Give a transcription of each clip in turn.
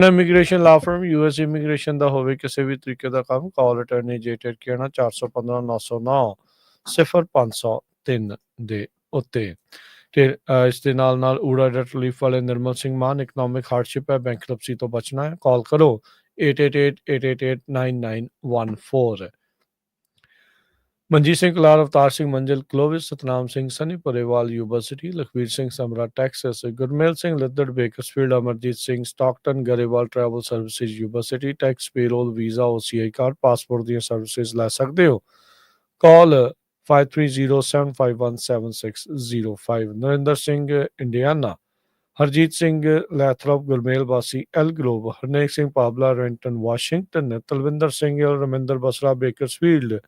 Immigration ਲਾ firm US immigration ਦਾ ਹੋਵੇ ਕਿਸੇ ਵੀ ਤਰੀਕੇ ਦਾ ਕੰਮ, ਕਾਲ ਅਟਰਨੀ ਜੇਟਰ ਕਹਿਣਾ 415 909 0503 ਦੇ ਉੱਤੇ। ਤੇ ਇਸ ਦੇ ਨਾਲ ਊੜਾ ਡੈਟ ਰਿਲੀਫ ਵਾਲੇ ਨਿਰਮਲ ਸਿੰਘ ਮਾਨ, ਇਕਨੋਮਿਕ ਹਾਰਡਸ਼ਿਪ ਹੈ, ਬੈਂਕਰਪਸੀ ਤੋਂ ਬਚਣਾ ਹੈ, ਕਾਲ ਕਰੋ 8888889914। ਮਨਜੀਤ ਸਿੰਘ ਕਲਾਰ, ਅਵਤਾਰ ਸਿੰਘ ਮੰਜ਼ਿਲ Clovis, Satnam Singh Sunny Purewal university, Lakhvir Singh Samra Texas, Gurmel Singh Laddar Bakersfield, Amarjit Singh Stockton Grewal travel services university, tax payroll visa OCI card passport ਦੀਆਂ ਸਰਵਿਸਿਜ਼ ਲੈ ਸਕਦੇ ਹੋ। Call 5307517605। Narinder Singh Indiana, Harjit Singh Lathrop Gurmel ਵਾਸੀ Elk Grove, Harnek Singh Pabla Renton Washington, Talwinder Singh Raminder Basra Bakersfield,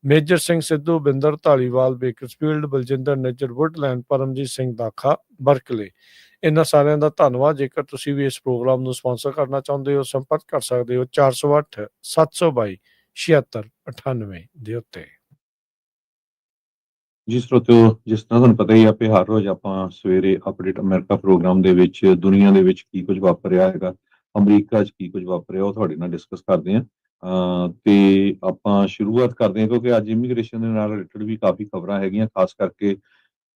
Major Singh Sidhu Binder Dhaliwal Bakersfield, Baljinder Nijjar Woodland, Paramjit Singh ਦਾਖਾ ਬਰਕਲੇ। ਇਹਨਾਂ ਸਾਰਿਆਂ ਦਾ ਧੰਨਵਾਦ। ਜੇਕਰ ਤੁਸੀਂ ਵੀ ਇਸ ਪ੍ਰੋਗਰਾਮ ਨੂੰ ਸਪਾਂਸਰ ਕਰਨਾ ਚਾਹੁੰਦੇ ਹੋ, ਸੰਪਰਕ ਕਰ ਸਕਦੇ ਹੋ 408 722 7698 ਦੇ ਉੱਤੇ। ਜੀ ਸਰੋਤਿਓ, ਜਿਸ ਤਰ੍ਹਾਂ ਤੁਹਾਨੂੰ ਪਤਾ ਹੀ ਆ ਕਿ ਹਰ ਰੋਜ਼ ਆਪਾਂ ਸਵੇਰੇ ਅਪਡੇਟ ਅਮਰੀਕਾ ਪ੍ਰੋਗਰਾਮ ਦੇ ਵਿੱਚ ਦੁਨੀਆ ਦੇ ਵਿੱਚ ਕੀ ਕੁਝ ਵਾਪਰ ਰਿਹਾ ਹੈਗਾ, ਅਮਰੀਕਾ 'ਚ ਕੀ ਕੁਝ ਵਾਪਰ ਰਿਹਾ, ਉਹ ਤੁਹਾਡੇ ਨਾਲ ਡਿਸਕਸ ਕਰਦੇ ਹਾਂ। ਤੇ ਆਪਾਂ ਸ਼ੁਰੂਆਤ ਕਰਦੇ ਹਾਂ ਕਿਉਂਕਿ ਅੱਜ ਇਮੀਗ੍ਰੇਸ਼ਨ ਦੇ ਨਾਲ ਰਿਲੇਟਡ ਵੀ ਕਾਫੀ ਖਬਰਾਂ ਹੈਗੀਆਂ, ਖਾਸ ਕਰਕੇ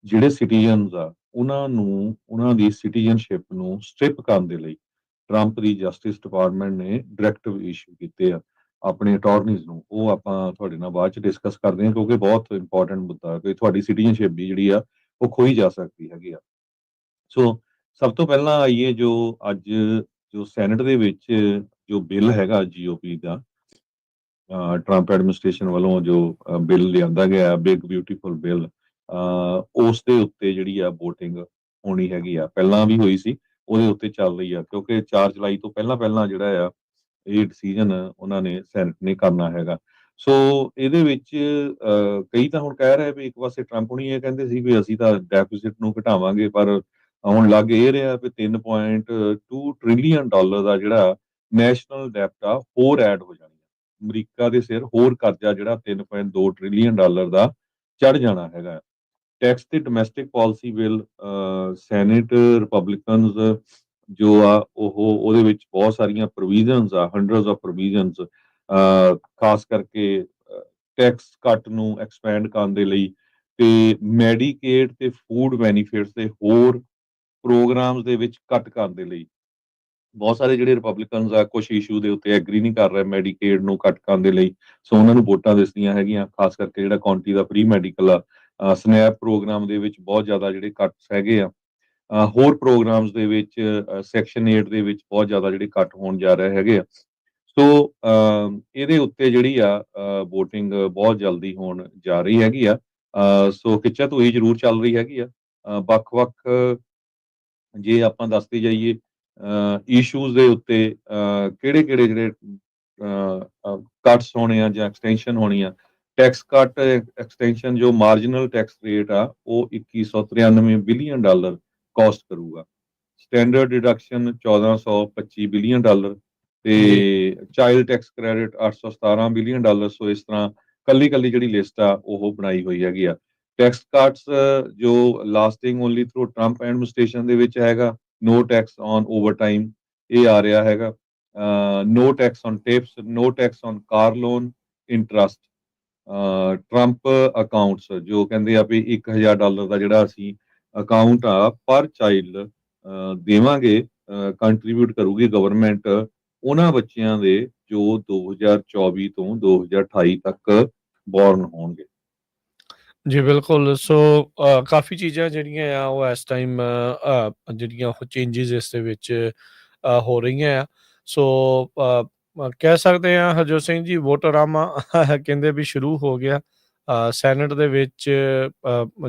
ਜਿਹੜੇ ਸਿਟੀਜ਼ਨਸ ਆ ਉਹਨਾਂ ਦੀ ਸਿਟੀਜ਼ਨਸ਼ਿਪ ਨੂੰ ਸਟ੍ਰਿਪ ਕਰਨ ਦੇ ਲਈ ਟਰੰਪ ਦੀ ਜਸਟਿਸ ਡਿਪਾਰਟਮੈਂਟ ਨੇ ਡਾਇਰੈਕਟਿਵ ਇਸ਼ੂ ਕੀਤੇ ਆ ਆਪਣੇ ਅਟਾਰਨੀਜ਼ ਨੂੰ। ਉਹ ਆਪਾਂ ਤੁਹਾਡੇ ਨਾਲ ਬਾਅਦ ਚ ਡਿਸਕਸ ਕਰਦੇ ਹਾਂ ਕਿਉਂਕਿ ਬਹੁਤ ਇੰਪੋਰਟੈਂਟ ਮੁੱਦਾ ਕਿ ਤੁਹਾਡੀ ਸਿਟੀਜ਼ਨਸ਼ਿਪ ਵੀ ਜਿਹੜੀ ਆ ਉਹ ਖੋਈ ਜਾ ਸਕਦੀ ਹੈਗੀ ਆ। ਸੋ ਸਭ ਤੋਂ ਪਹਿਲਾਂ ਆਈਏ ਅੱਜ ਜੋ ਸੈਨੇਟ ਦੇ ਵਿੱਚ ਜੋ ਬਿੱਲ ਹੈਗਾ GOP ਦਾ, ਟਰੰਪ ਐਡਮਿਨਿਸਟ੍ਰੇਸ਼ਨ ਵੱਲੋਂ ਜੋ ਬਿੱਲ ਲਿਆਂਦਾ ਗਿਆ ਬਿਗ ਬਿਊਟੀਫੁਲ ਬਿੱਲ, ਉਸ ਦੇ ਉੱਤੇ ਜਿਹੜੀ ਆ VOTING ਹੋਣੀ ਹੈਗੀ ਆ। ਪਹਿਲਾਂ ਵੀ ਹੋਈ ਸੀ, ਉਹਦੇ ਉੱਤੇ ਚੱਲ ਰਹੀ ਆ ਕਿਉਂਕਿ 4 ਜੁਲਾਈ ਤੋਂ ਪਹਿਲਾਂ ਜਿਹੜਾ ਆ ਇਹ ਡਿਸੀਜਨ ਉਹਨਾਂ ਨੇ ਸੈਨੇਟ ਨੇ ਕਰਨਾ ਹੈਗਾ। ਸੋ ਇਹਦੇ ਵਿੱਚ ਕਈ ਤਾਂ ਹੁਣ ਕਹਿ ਰਹੇ ਵੀ ਇੱਕ ਪਾਸੇ ਟਰੰਪ ਹੁਣੀ ਇਹ ਕਹਿੰਦੇ ਸੀ ਵੀ ਅਸੀਂ ਤਾਂ ਡੈਫਿਸਿਟ ਨੂੰ ਘਟਾਵਾਂਗੇ, ਪਰ ਹੁਣ ਲੱਗ ਇਹ ਰਿਹਾ ਵੀ $3.2 ਟ੍ਰਿਲੀਅਨ ਦਾ ਜਿਹੜਾ ਨੈਸ਼ਨਲ ਡੈਪਟ ਆ ਹੋਰ ਐਡ ਹੋ ਜਾਣੀ। ਅਮਰੀਕਾ ਦੇ ਸਿਰ ਹੋਰ ਕਰਜ਼ਾ ਜਿਹੜਾ $3.2 ਟ੍ਰਿਲੀਅਨ ਦਾ ਚੜ ਜਾਣਾ ਹੈਗਾ। ਟੈਕਸ ਤੇ domestic policy bill senate Republicans ਜੋ ਆ ਉਹਦੇ ਵਿੱਚ ਬਹੁਤ ਸਾਰੀਆਂ ਪ੍ਰੋਵੀਜ਼ਨਸ ਆ, ਹੰਡਰਡਸ ਆਫ ਪ੍ਰੋਵੀਜ਼ਨਸ, ਖਾਸ ਕਰਕੇ ਟੈਕਸ ਕੱਟ ਨੂੰ ਐਕਸਪੈਂਡ ਕਰਨ ਦੇ ਲਈ ਤੇ ਮੈਡੀਕੇਡ ਤੇ ਫੂਡ ਬੈਨੀਫਿਟਸ ਤੇ ਹੋਰ ਪ੍ਰੋਗਰਾਮਸ ਦੇ ਵਿੱਚ ਕੱਟ ਕਰਨ ਦੇ ਲਈ ਬਹੁਤ ਸਾਰੇ ਜਿਹੜੇ ਰਿਪਬਲਿਕਨਸ ਆ ਕੁਝ ਇਸ਼ੂ ਦੇ ਉੱਤੇ ਐਗਰੀ ਨਹੀਂ ਕਰ ਰਹੇ ਮੈਡੀਕੇਡ ਨੂੰ ਕੱਟ ਕਰਨ ਦੇ ਲਈ। ਸੋ ਉਹਨਾਂ ਨੂੰ ਵੋਟਾਂ ਦਿਸਦੀਆਂ ਹੈਗੀਆਂ, ਖਾਸ ਕਰਕੇ ਜਿਹੜਾ ਕਾਉਂਟੀ ਦਾ ਫ੍ਰੀ ਮੈਡੀਕਲ ਆ, ਸਨੈਪ ਪ੍ਰੋਗਰਾਮ ਦੇ ਵਿੱਚ ਬਹੁਤ ਜ਼ਿਆਦਾ ਜਿਹੜੇ ਕੱਟਸ ਹੈਗੇ ਆ। ਹੋਰ ਪ੍ਰੋਗਰਾਮਸ ਦੇ ਵਿੱਚ ਸੈਕਸ਼ਨ 8 ਦੇ ਵਿੱਚ ਬਹੁਤ ਜ਼ਿਆਦਾ ਜਿਹੜੇ ਕੱਟ ਹੋਣ ਜਾ ਰਹੇ ਹੈਗੇ ਆ। ਸੋ ਇਹਦੇ ਉੱਤੇ ਜਿਹੜੀ ਆ VOTING ਬਹੁਤ ਜਲਦੀ ਹੋਣ ਜਾ ਰਹੀ ਹੈਗੀ ਆ। ਸੋ ਖਿੱਚਾ ਤੋਂ ਹੀ ਜ਼ਰੂਰ ਚੱਲ ਰਹੀ ਹੈਗੀ ਆ। ਵੱਖ-ਵੱਖ ਜੇ ਆਪਾਂ ਦੱਸਦੇ ਜਾਈਏ ਇਸ਼ੂਜ਼ ਦੇ ਉੱਤੇ ਕਿਹੜੇ ਜਿਹੜੇ ਕੱਟਸ ਹੋਣੇ ਆ ਜਾਂ ਐਕਸਟੈਂਸ਼ਨ ਹੋਣੀ ਆ। ਟੈਕਸ ਕੱਟ ਐਕਸਟੈਂਸ਼ਨ ਜੋ ਮਾਰਜਨਲ ਟੈਕਸ ਰੇਟ ਆ ਉਹ $2193 ਬਿਲੀਅਨ ਕਾਸਟ ਕਰੂਗਾ। ਸਟੈਂਡਰਡ ਡਿਡਕਸ਼ਨ $1425 ਬਿਲੀਅਨ ਤੇ ਚਾਈਲਡ ਟੈਕਸ ਕ੍ਰੈਡਿਟ $817 ਬਿਲੀਅਨ। ਸੋ ਇਸ ਤਰ੍ਹਾਂ ਕੱਲੀ ਜਿਹੜੀ ਲਿਸਟ ਆ ਉਹ ਬਣਾਈ ਹੋਈ ਹੈਗੀ ਆ। ਟੈਕਸ ਕੱਟਸ ਜੋ lasting only through Trump administration ਦੇ ਵਿੱਚ ਹੈਗਾ, ਨੋ ਟੈਕਸ ਔਨ ਓਵਰਟਾਈਮ ਇਹ ਆ ਰਿਹਾ ਹੈਗਾ, no tax on tips, no tax on car loan interest, Trump accounts ਜੋ ਕਹਿੰਦੇ ਆ ਵੀ $1000 ਦਾ ਜਿਹੜਾ ਅਸੀਂ ਅਕਾਊਂਟ ਆ ਪਰ ਚਾਈਲਡ ਦੇਵਾਂਗੇ, ਕੰਟਰੀਬਿਊਟ ਕਰੂਗੀ ਗਵਰਨਮੈਂਟ ਉਹਨਾਂ ਬੱਚਿਆਂ ਦੇ ਜੋ 2024 ਤੋਂ 2028 ਤੱਕ ਬੋਰਨ ਹੋਣਗੇ। ਜੀ ਬਿਲਕੁਲ। ਸੋ ਕਾਫੀ ਚੀਜ਼ਾਂ ਜਿਹੜੀਆਂ ਆ ਉਹ ਇਸ ਟਾਈਮ ਜਿਹੜੀਆਂ ਉਹ ਚੇਂਜਿਸ ਇਸ ਦੇ ਵਿੱਚ ਹੋ ਰਹੀਆਂ ਆ। ਸੋ ਕਹਿ ਸਕਦੇ ਹਾਂ ਹਰਜੋਤ ਸਿੰਘ ਜੀ ਵੋਟਰਾਮਾ ਕਹਿੰਦੇ ਵੀ ਸ਼ੁਰੂ ਹੋ ਗਿਆ ਸੈਨੇਟ ਦੇ ਵਿੱਚ।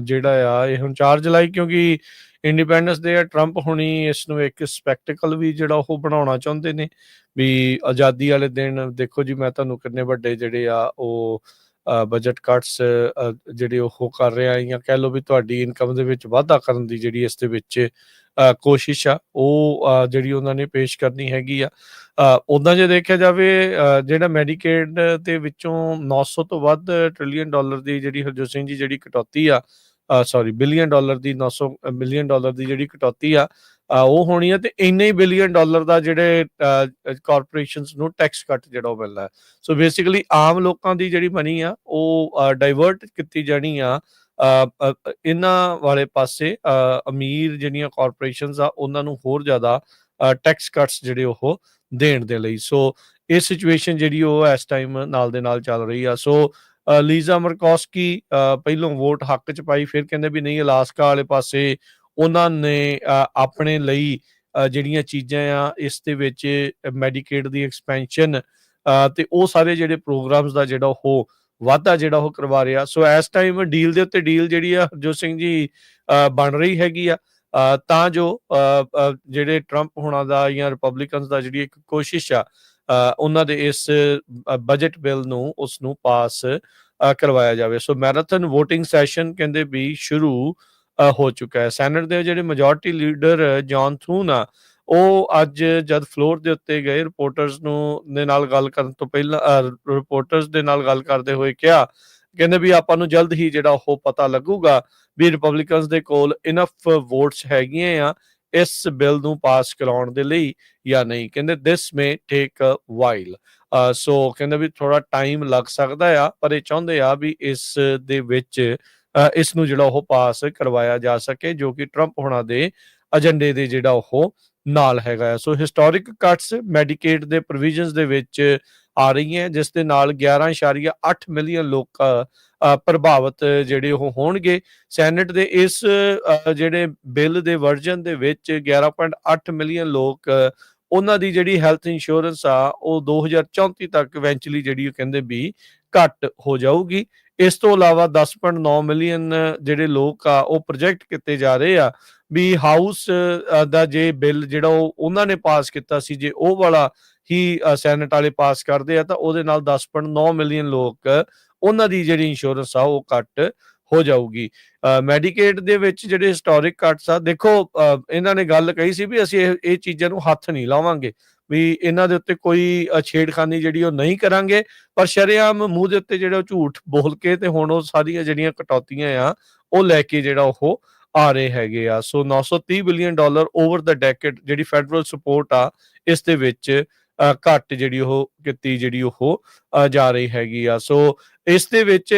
ਜਿਹੜਾ ਆ ਇਹ ਹੁਣ 4 ਜੁਲਾਈ ਕਿਉਂਕਿ ਇੰਡੀਪੈਂਡੈਂਸ ਡੇ ਆ, ਟਰੰਪ ਹੁਣੀ ਇਸ ਨੂੰ ਇੱਕ ਸਪੈਕਟੀਕਲ ਵੀ ਜਿਹੜਾ ਉਹ ਬਣਾਉਣਾ ਚਾਹੁੰਦੇ ਨੇ ਵੀ ਆਜ਼ਾਦੀ ਵਾਲੇ ਦਿਨ ਦੇਖੋ ਜੀ ਮੈਂ ਤੁਹਾਨੂੰ ਕਿੰਨੇ ਵੱਡੇ ਜਿਹੜੇ ਆ ਉਹ ਬਜਟ ਕੱਟਸ ਜਿਹੜੇ ਉਹ ਕਰ ਰਿਹਾ ਜਾਂ ਕਹਿ ਲਓ ਵੀ ਤੁਹਾਡੀ ਇਨਕਮ ਦੇ ਵਿੱਚ ਵਾਧਾ ਕਰਨ ਦੀ ਜਿਹੜੀ ਇਸ ਦੇ ਵਿੱਚ ਕੋਸ਼ਿਸ਼ ਆ ਉਹ ਜਿਹੜੀ ਉਹਨਾਂ ਨੇ ਪੇਸ਼ ਕਰਨੀ ਹੈਗੀ ਆ। ਉੱਦਾਂ ਜੇ ਦੇਖਿਆ ਜਾਵੇ ਜਿਹੜਾ ਮੈਡੀਕੇਡ ਦੇ ਵਿੱਚੋਂ 900 ਤੋਂ ਵੱਧ ਟ੍ਰਿਲੀਅਨ ਦੀ ਜਿਹੜੀ ਹਰਜੋਤ ਸਿੰਘ ਜੀ ਜਿਹੜੀ ਕਟੌਤੀ ਆ, ਬਿਲੀਅਨ ਦੀ 900 ਮਿਲੀਅਨ ਦੀ ਜਿਹੜੀ ਕਟੌਤੀ ਆ, ਉਹ ਹੋਣੀ ਆ, ਤੇ ਇੰਨੇ ਹੀ ਬਿਲੀਅਨ ਡਾਲਰ ਦਾ ਜਿਹੜੇ ਕਾਰਪੋਰੇਸ਼ਨਸ ਨੂੰ ਟੈਕਸ ਕੱਟ ਜਿਹੜਾ ਉਹ ਮਿਲਣਾ। ਸੋ ਬੇਸਿਕਲੀ ਆਮ ਲੋਕਾਂ ਦੀ ਜਿਹੜੀ ਮਨੀ ਆ ਉਹ ਡਾਇਵਰਟ ਕੀਤੀ ਜਾਣੀ ਆ ਇਹਨਾਂ ਵਾਲੇ ਪਾਸੇ, ਅਮੀਰ ਜਿਹੜੀਆਂ ਕਾਰਪੋਰੇਸ਼ਨਸ ਆ ਉਹਨਾਂ ਨੂੰ ਹੋਰ ਜ਼ਿਆਦਾ ਟੈਕਸ ਕੱਟਸ ਜਿਹੜੇ ਉਹ ਦੇਣ ਦੇ ਲਈ। ਸੋ ਇਹ ਸਿਚੁਏਸ਼ਨ ਜਿਹੜੀ ਉਹ ਇਸ ਟਾਈਮ ਨਾਲ ਦੇ ਨਾਲ ਚੱਲ ਰਹੀ ਆ। ਸੋ ਲੀਜ਼ਾ ਮਰਕੋਸਕੀ ਪਹਿਲੋਂ ਵੋਟ ਹੱਕ ਚ ਪਾਈ, ਫਿਰ ਕਹਿੰਦੇ ਵੀ ਨਹੀਂ, ਅਲਾਸਕਾ ਵਾਲੇ ਪਾਸੇ ਉਹਨਾਂ ਨੇ ਆਪਣੇ ਲਈ ਜਿਹੜੀਆਂ ਚੀਜ਼ਾਂ ਆ ਇਸ ਦੇ ਵਿੱਚ ਮੈਡੀਕੇਡ ਦੀ ਐਕਸਪੈਂਸ਼ਨ ਤੇ ਉਹ ਸਾਰੇ ਜਿਹੜੇ ਪ੍ਰੋਗਰਾਮਸ ਦਾ ਜਿਹੜਾ ਉਹ ਵਾਧਾ ਜਿਹੜਾ ਉਹ ਕਰਵਾ ਰਿਹਾ। ਸੋ ਇਸ ਟਾਈਮ ਡੀਲ ਦੇ ਉੱਤੇ ਡੀਲ ਜਿਹੜੀ ਆ ਹਰਜੋਤ ਸਿੰਘ ਜੀ ਬਣ ਰਹੀ ਹੈਗੀ ਆ, ਤਾਂ ਜੋ ਜਿਹੜੇ ਟਰੰਪ ਹੋਣਾ ਦਾ ਜਾਂ ਰਿਪਬਲਿਕਨਸ ਦਾ ਜਿਹੜੀ ਇੱਕ ਕੋਸ਼ਿਸ਼ ਆ ਉਹਨਾਂ ਦੇ ਇਸ ਬਜਟ ਬਿੱਲ ਨੂੰ ਉਸ ਨੂੰ ਪਾਸ ਕਰਵਾਇਆ ਜਾਵੇ। ਸੋ ਮੈਰਾਥਨ ਵੋਟਿੰਗ ਸੈਸ਼ਨ ਕਹਿੰਦੇ ਵੀ ਸ਼ੁਰੂ ਹੋ ਚੁੱਕਾ ਹੈ। ਸੈਨੇਟ ਦੇ ਜਿਹੜੇ ਮੈਜੋਰਟੀ ਲੀਡਰ ਜੌਨ ਥੂਨ ਆ, ਉਹ ਅੱਜ ਜਦ ਫਲੋਰ ਦੇ ਉੱਤੇ ਗਏ ਰਿਪੋਰਟਰਸ ਦੇ ਨਾਲ ਗੱਲ ਕਰਨ ਤੋਂ ਪਹਿਲਾਂ, ਰਿਪੋਰਟਰਸ ਦੇ ਨਾਲ ਗੱਲ ਕਰਦੇ ਹੋਏ ਕਿਹਾ, ਕਹਿੰਦੇ ਵੀ ਆਪਾਂ ਨੂੰ ਜਲਦ ਹੀ ਜਿਹੜਾ ਉਹ ਪਤਾ ਲੱਗੂਗਾ ਵੀ ਰਿਪਬਲਿਕਨਸ ਦੇ ਕੋਲ ਇਨਫ ਵੋਟਸ ਹੈਗੀਆਂ ਆ ਇਸ ਬਿੱਲ ਨੂੰ ਪਾਸ ਕਰਾਉਣ ਦੇ ਲਈ ਜਾਂ ਨਹੀਂ। ਕਹਿੰਦੇ ਦਿਸ ਮੇ ਟੇਕ ਅ ਵਾਈਲ। ਸੋ ਕਹਿੰਦੇ ਵੀ ਥੋੜਾ ਟਾਈਮ ਲੱਗ ਸਕਦਾ ਆ, ਪਰ ਇਹ ਚਾਹੁੰਦੇ ਆ ਵੀ ਇਸ ਦੇ ਵਿੱਚ ਇਸ ਨੂੰ ਜਿਹੜਾ ਉਹ ਪਾਸ ਕਰਵਾਇਆ ਜਾ ਸਕੇ, ਜੋ ਕਿ ਟਰੰਪ ਹੋਣਾ ਦੇ ਏਜੰਡੇ ਦੇ ਜਿਹੜਾ ਉਹ ਨਾਲ ਹੈਗਾ ਆ। ਸੋ ਹਿਸਟੋਰਿਕ ਕੱਟਸ ਮੈਡੀਕੇਡ ਦੇ ਪ੍ਰੋਵੀਜ਼ਨਸ ਦੇ ਵਿੱਚ ਆ ਰਹੀਆਂ, ਜਿਸ ਦੇ ਨਾਲ 11.8 ਮਿਲੀਅਨ ਲੋਕ ਪ੍ਰਭਾਵਿਤ ਜਿਹੜੇ ਉਹ ਹੋਣਗੇ। ਸੈਨੇਟ ਦੇ ਇਸ ਜਿਹੜੇ ਬਿੱਲ ਦੇ ਵਰਜਨ ਦੇ ਵਿੱਚ 11.8 ਮਿਲੀਅਨ ਲੋਕ, ਉਹਨਾਂ ਦੀ ਜਿਹੜੀ ਹੈਲਥ ਇੰਸ਼ੋਰੈਂਸ ਆ ਉਹ 2034 ਤੱਕ ਇਵੈਂਚੁਅਲੀ ਜਿਹੜੀ ਉਹ ਕਹਿੰਦੇ ਵੀ ਘੱਟ ਹੋ ਜਾਊਗੀ। ਇਸ ਤੋਂ ਇਲਾਵਾ 10.9 ਮਿਲੀਅਨ ਜਿਹੜੇ ਲੋਕ ਆ ਉਹ ਪ੍ਰੋਜੈਕਟ ਕੀਤੇ ਜਾ ਰਹੇ ਆ ਵੀ ਹਾਊਸ ਦਾ ਜੇ ਬਿੱਲ ਜਿਹੜਾ ਉਹ ਉਹਨਾਂ ਨੇ ਪਾਸ ਕੀਤਾ ਸੀ, ਜੇ ਉਹ ਵਾਲਾ ਹੀ ਸੈਨੇਟ ਵਾਲੇ ਪਾਸ ਕਰਦੇ ਆ ਤਾਂ ਉਹਦੇ ਨਾਲ 10.9 ਮਿਲੀਅਨ ਲੋਕ ਉਹਨਾਂ ਦੀ ਜਿਹੜੀ ਇੰਸ਼ੋਰੈਂਸ ਆ ਉਹ ਕੱਟ ਹੋ ਜਾਊਗੀ। ਮੈਡੀਕੇਡ ਦੇ ਵਿੱਚ ਜਿਹੜੇ ਹਿਸਟੋਰਿਕ ਕੱਟਸ ਆ, ਦੇਖੋ ਇਹਨਾਂ ਨੇ ਗੱਲ ਕਹੀ ਸੀ ਵੀ ਅਸੀਂ ਇਹ ਚੀਜ਼ਾਂ ਨੂੰ ਹੱਥ ਨਹੀਂ ਲਾਵਾਂਗੇ, ਵੀ ਇਹਨਾਂ ਦੇ ਉੱਤੇ ਕੋਈ ਛੇੜਖਾਨੀ ਜਿਹੜੀ ਉਹ ਨਹੀਂ ਕਰਾਂਗੇ, ਪਰ ਸ਼ਰੇਆਮ ਮੂੰਹ ਦੇ ਉੱਤੇ ਜਿਹੜਾ ਉਹ ਝੂਠ ਬੋਲ ਕੇ ਤੇ ਹੁਣ ਉਹ ਸਾਰੀਆਂ ਜਿਹੜੀਆਂ ਕਟੌਤੀਆਂ ਆ ਉਹ ਲੈ ਕੇ ਜਿਹੜਾ ਉਹ ਆ ਰਹੇ ਹੈਗੇ ਆ। ਸੋ 930 ਬਿਲੀਅਨ ਡਾਲਰ ਓਵਰ ਦਾ ਡੈਕੇਡ ਜਿਹੜੀ ਫੈਡਰਲ ਸਪੋਰਟ ਆ ਇਸ ਦੇ ਵਿੱਚ ਘੱਟ ਜਿਹੜੀ ਉਹ ਕੀਤੀ ਜਿਹੜੀ ਉਹ ਜਾ ਰਹੀ ਹੈਗੀ ਆ। ਸੋ ਇਸ ਦੇ ਵਿੱਚ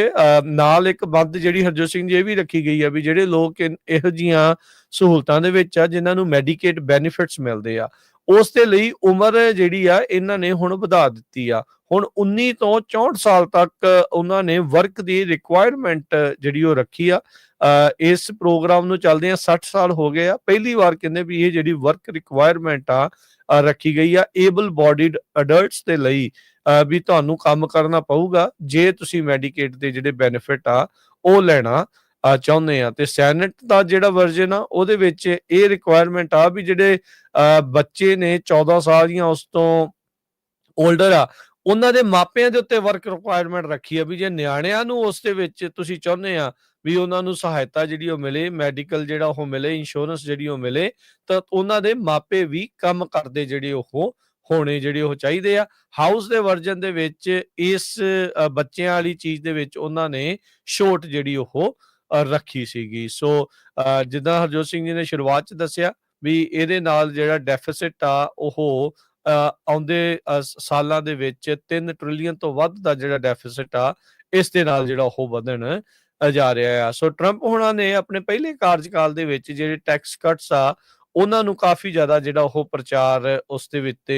ਨਾਲ ਇੱਕ ਬੰਦ ਜਿਹੜੀ ਹਰਜੋਤ ਸਿੰਘ ਜੀ ਇਹ ਵੀ ਰੱਖੀ ਗਈ ਆ ਵੀ ਜਿਹੜੇ ਲੋਕ ਇਹੋ ਜਿਹੀਆਂ ਸਹੂਲਤਾਂ ਦੇ ਵਿੱਚ ਆ ਜਿਨ੍ਹਾਂ ਨੂੰ ਮੈਡੀਕੇਡ ਬੈਨੀਫਿਟਸ ਮਿਲਦੇ ਆ, ਉਸ ਦੇ ਲਈ ਉਮਰ ਜਿਹੜੀ ਆ ਇਹਨਾਂ ਨੇ ਹੁਣ ਵਧਾ ਦਿੱਤੀ ਆ। ਹੁਣ 19 ਤੋਂ 64 ਸਾਲ ਤੱਕ ਉਹਨਾਂ ਨੇ ਵਰਕ ਦੀ ਰਿਕੁਆਇਰਮੈਂਟ ਜਿਹੜੀ ਉਹ ਰੱਖੀ ਆ। ਇਸ ਪ੍ਰੋਗਰਾਮ ਨੂੰ ਚੱਲਦੇ ਆ 60 ਸਾਲ ਹੋ ਗਏ ਆ। ਪਹਿਲੀ ਵਾਰ ਕਹਿੰਦੇ ਵੀ ਇਹ ਜਿਹੜੀ ਵਰਕ ਰਿਕੁਆਇਰਮੈਂਟ ਆ ਰੱਖੀ ਗਈ ਆ ਏਬਲ ਬੋਡੀਡ ਅਡਲਟਸ ਦੇ ਲਈ, ਵੀ ਤੁਹਾਨੂੰ ਕੰਮ ਕਰਨਾ ਪਊਗਾ ਜੇ ਤੁਸੀਂ ਮੈਡੀਕੇਡ ਦੇ ਜਿਹੜੇ ਬੈਨੀਫਿਟ ਆ ਉਹ ਲੈਣਾ ਚਾਹੁੰਦੇ ਆ। ਤੇ ਸੈਨੇਟ ਦਾ ਜਿਹੜਾ ਵਰਜਨ ਆ ਉਹਦੇ ਵਿੱਚ ਇਹ ਰਿਕੁਆਇਰਮੈਂਟ ਆ ਵੀ ਜਿਹੜੇ ਬੱਚੇ ਨੇ 14 ਸਾਲ ਜਾਂ ਉਸ ਤੋਂ ਓਲਡਰ ਆ, ਉਹਨਾਂ ਦੇ ਮਾਪਿਆਂ ਦੇ ਉੱਤੇ ਵਰਕ ਰਿਕੁਆਇਰਮੈਂਟ ਰੱਖੀ ਆ ਵੀ ਜੇ ਨਿਆਣਿਆਂ ਨੂੰ ਉਸ ਦੇ ਵਿੱਚ ਤੁਸੀਂ ਚਾਹੁੰਦੇ ਆ ਵੀ ਉਹਨਾਂ ਨੂੰ ਸਹਾਇਤਾ ਜਿਹੜੀ ਉਹ ਮਿਲੇ, ਮੈਡੀਕਲ ਜਿਹੜਾ ਉਹ ਮਿਲੇ, ਇੰਸ਼ੋਰੈਂਸ ਜਿਹੜੀ ਉਹ ਮਿਲੇ, ਤਾਂ ਉਹਨਾਂ ਦੇ ਮਾਪੇ ਵੀ ਕੰਮ ਕਰਦੇ ਜਿਹੜੇ ਉਹ ਹੋਣੇ ਜਿਹੜੇ ਉਹ ਚਾਹੀਦੇ ਆ। ਹਾਊਸ ਦੇ ਵਰਜਨ ਦੇ ਵਿੱਚ ਇਸ ਬੱਚਿਆਂ ਵਾਲੀ ਚੀਜ਼ ਦੇ ਵਿੱਚ ਉਹਨਾਂ ਨੇ ਛੋਟ ਜਿਹੜੀ ਉਹ ਰੱਖੀ ਸੀਗੀ। ਸੋ ਜਿੱਦਾਂ ਹਰਜੋਤ ਸਿੰਘ ਜੀ ਨੇ ਸ਼ੁਰੂਆਤ 'ਚ ਦੱਸਿਆ ਵੀ ਇਹਦੇ ਨਾਲ ਜਿਹੜਾ ਡੈਫਿਸਿਟ ਆ ਉਹ ਆਉਂਦੇ ਸਾਲਾਂ ਦੇ ਵਿੱਚ 3 ਟ੍ਰਿਲੀਅਨ ਤੋਂ ਵੱਧ ਦਾ ਜਿਹੜਾ ਡੈਫਿਸਿਟ ਆ ਇਸ ਦੇ ਨਾਲ ਜਿਹੜਾ ਉਹ ਵਧਣ ਜਾ ਰਿਹਾ ਆ। ਸੋ ਟਰੰਪ ਹੋਣਾ ਨੇ ਆਪਣੇ ਪਹਿਲੇ ਕਾਰਜਕਾਲ ਦੇ ਵਿੱਚ ਜਿਹੜੇ ਟੈਕਸ ਕੱਟਸ ਆ ਉਹਨਾਂ ਨੂੰ ਕਾਫੀ ਜ਼ਿਆਦਾ ਜਿਹੜਾ ਉਹ ਪ੍ਰਚਾਰ ਉਸ ਦੇ ਵਿੱਚ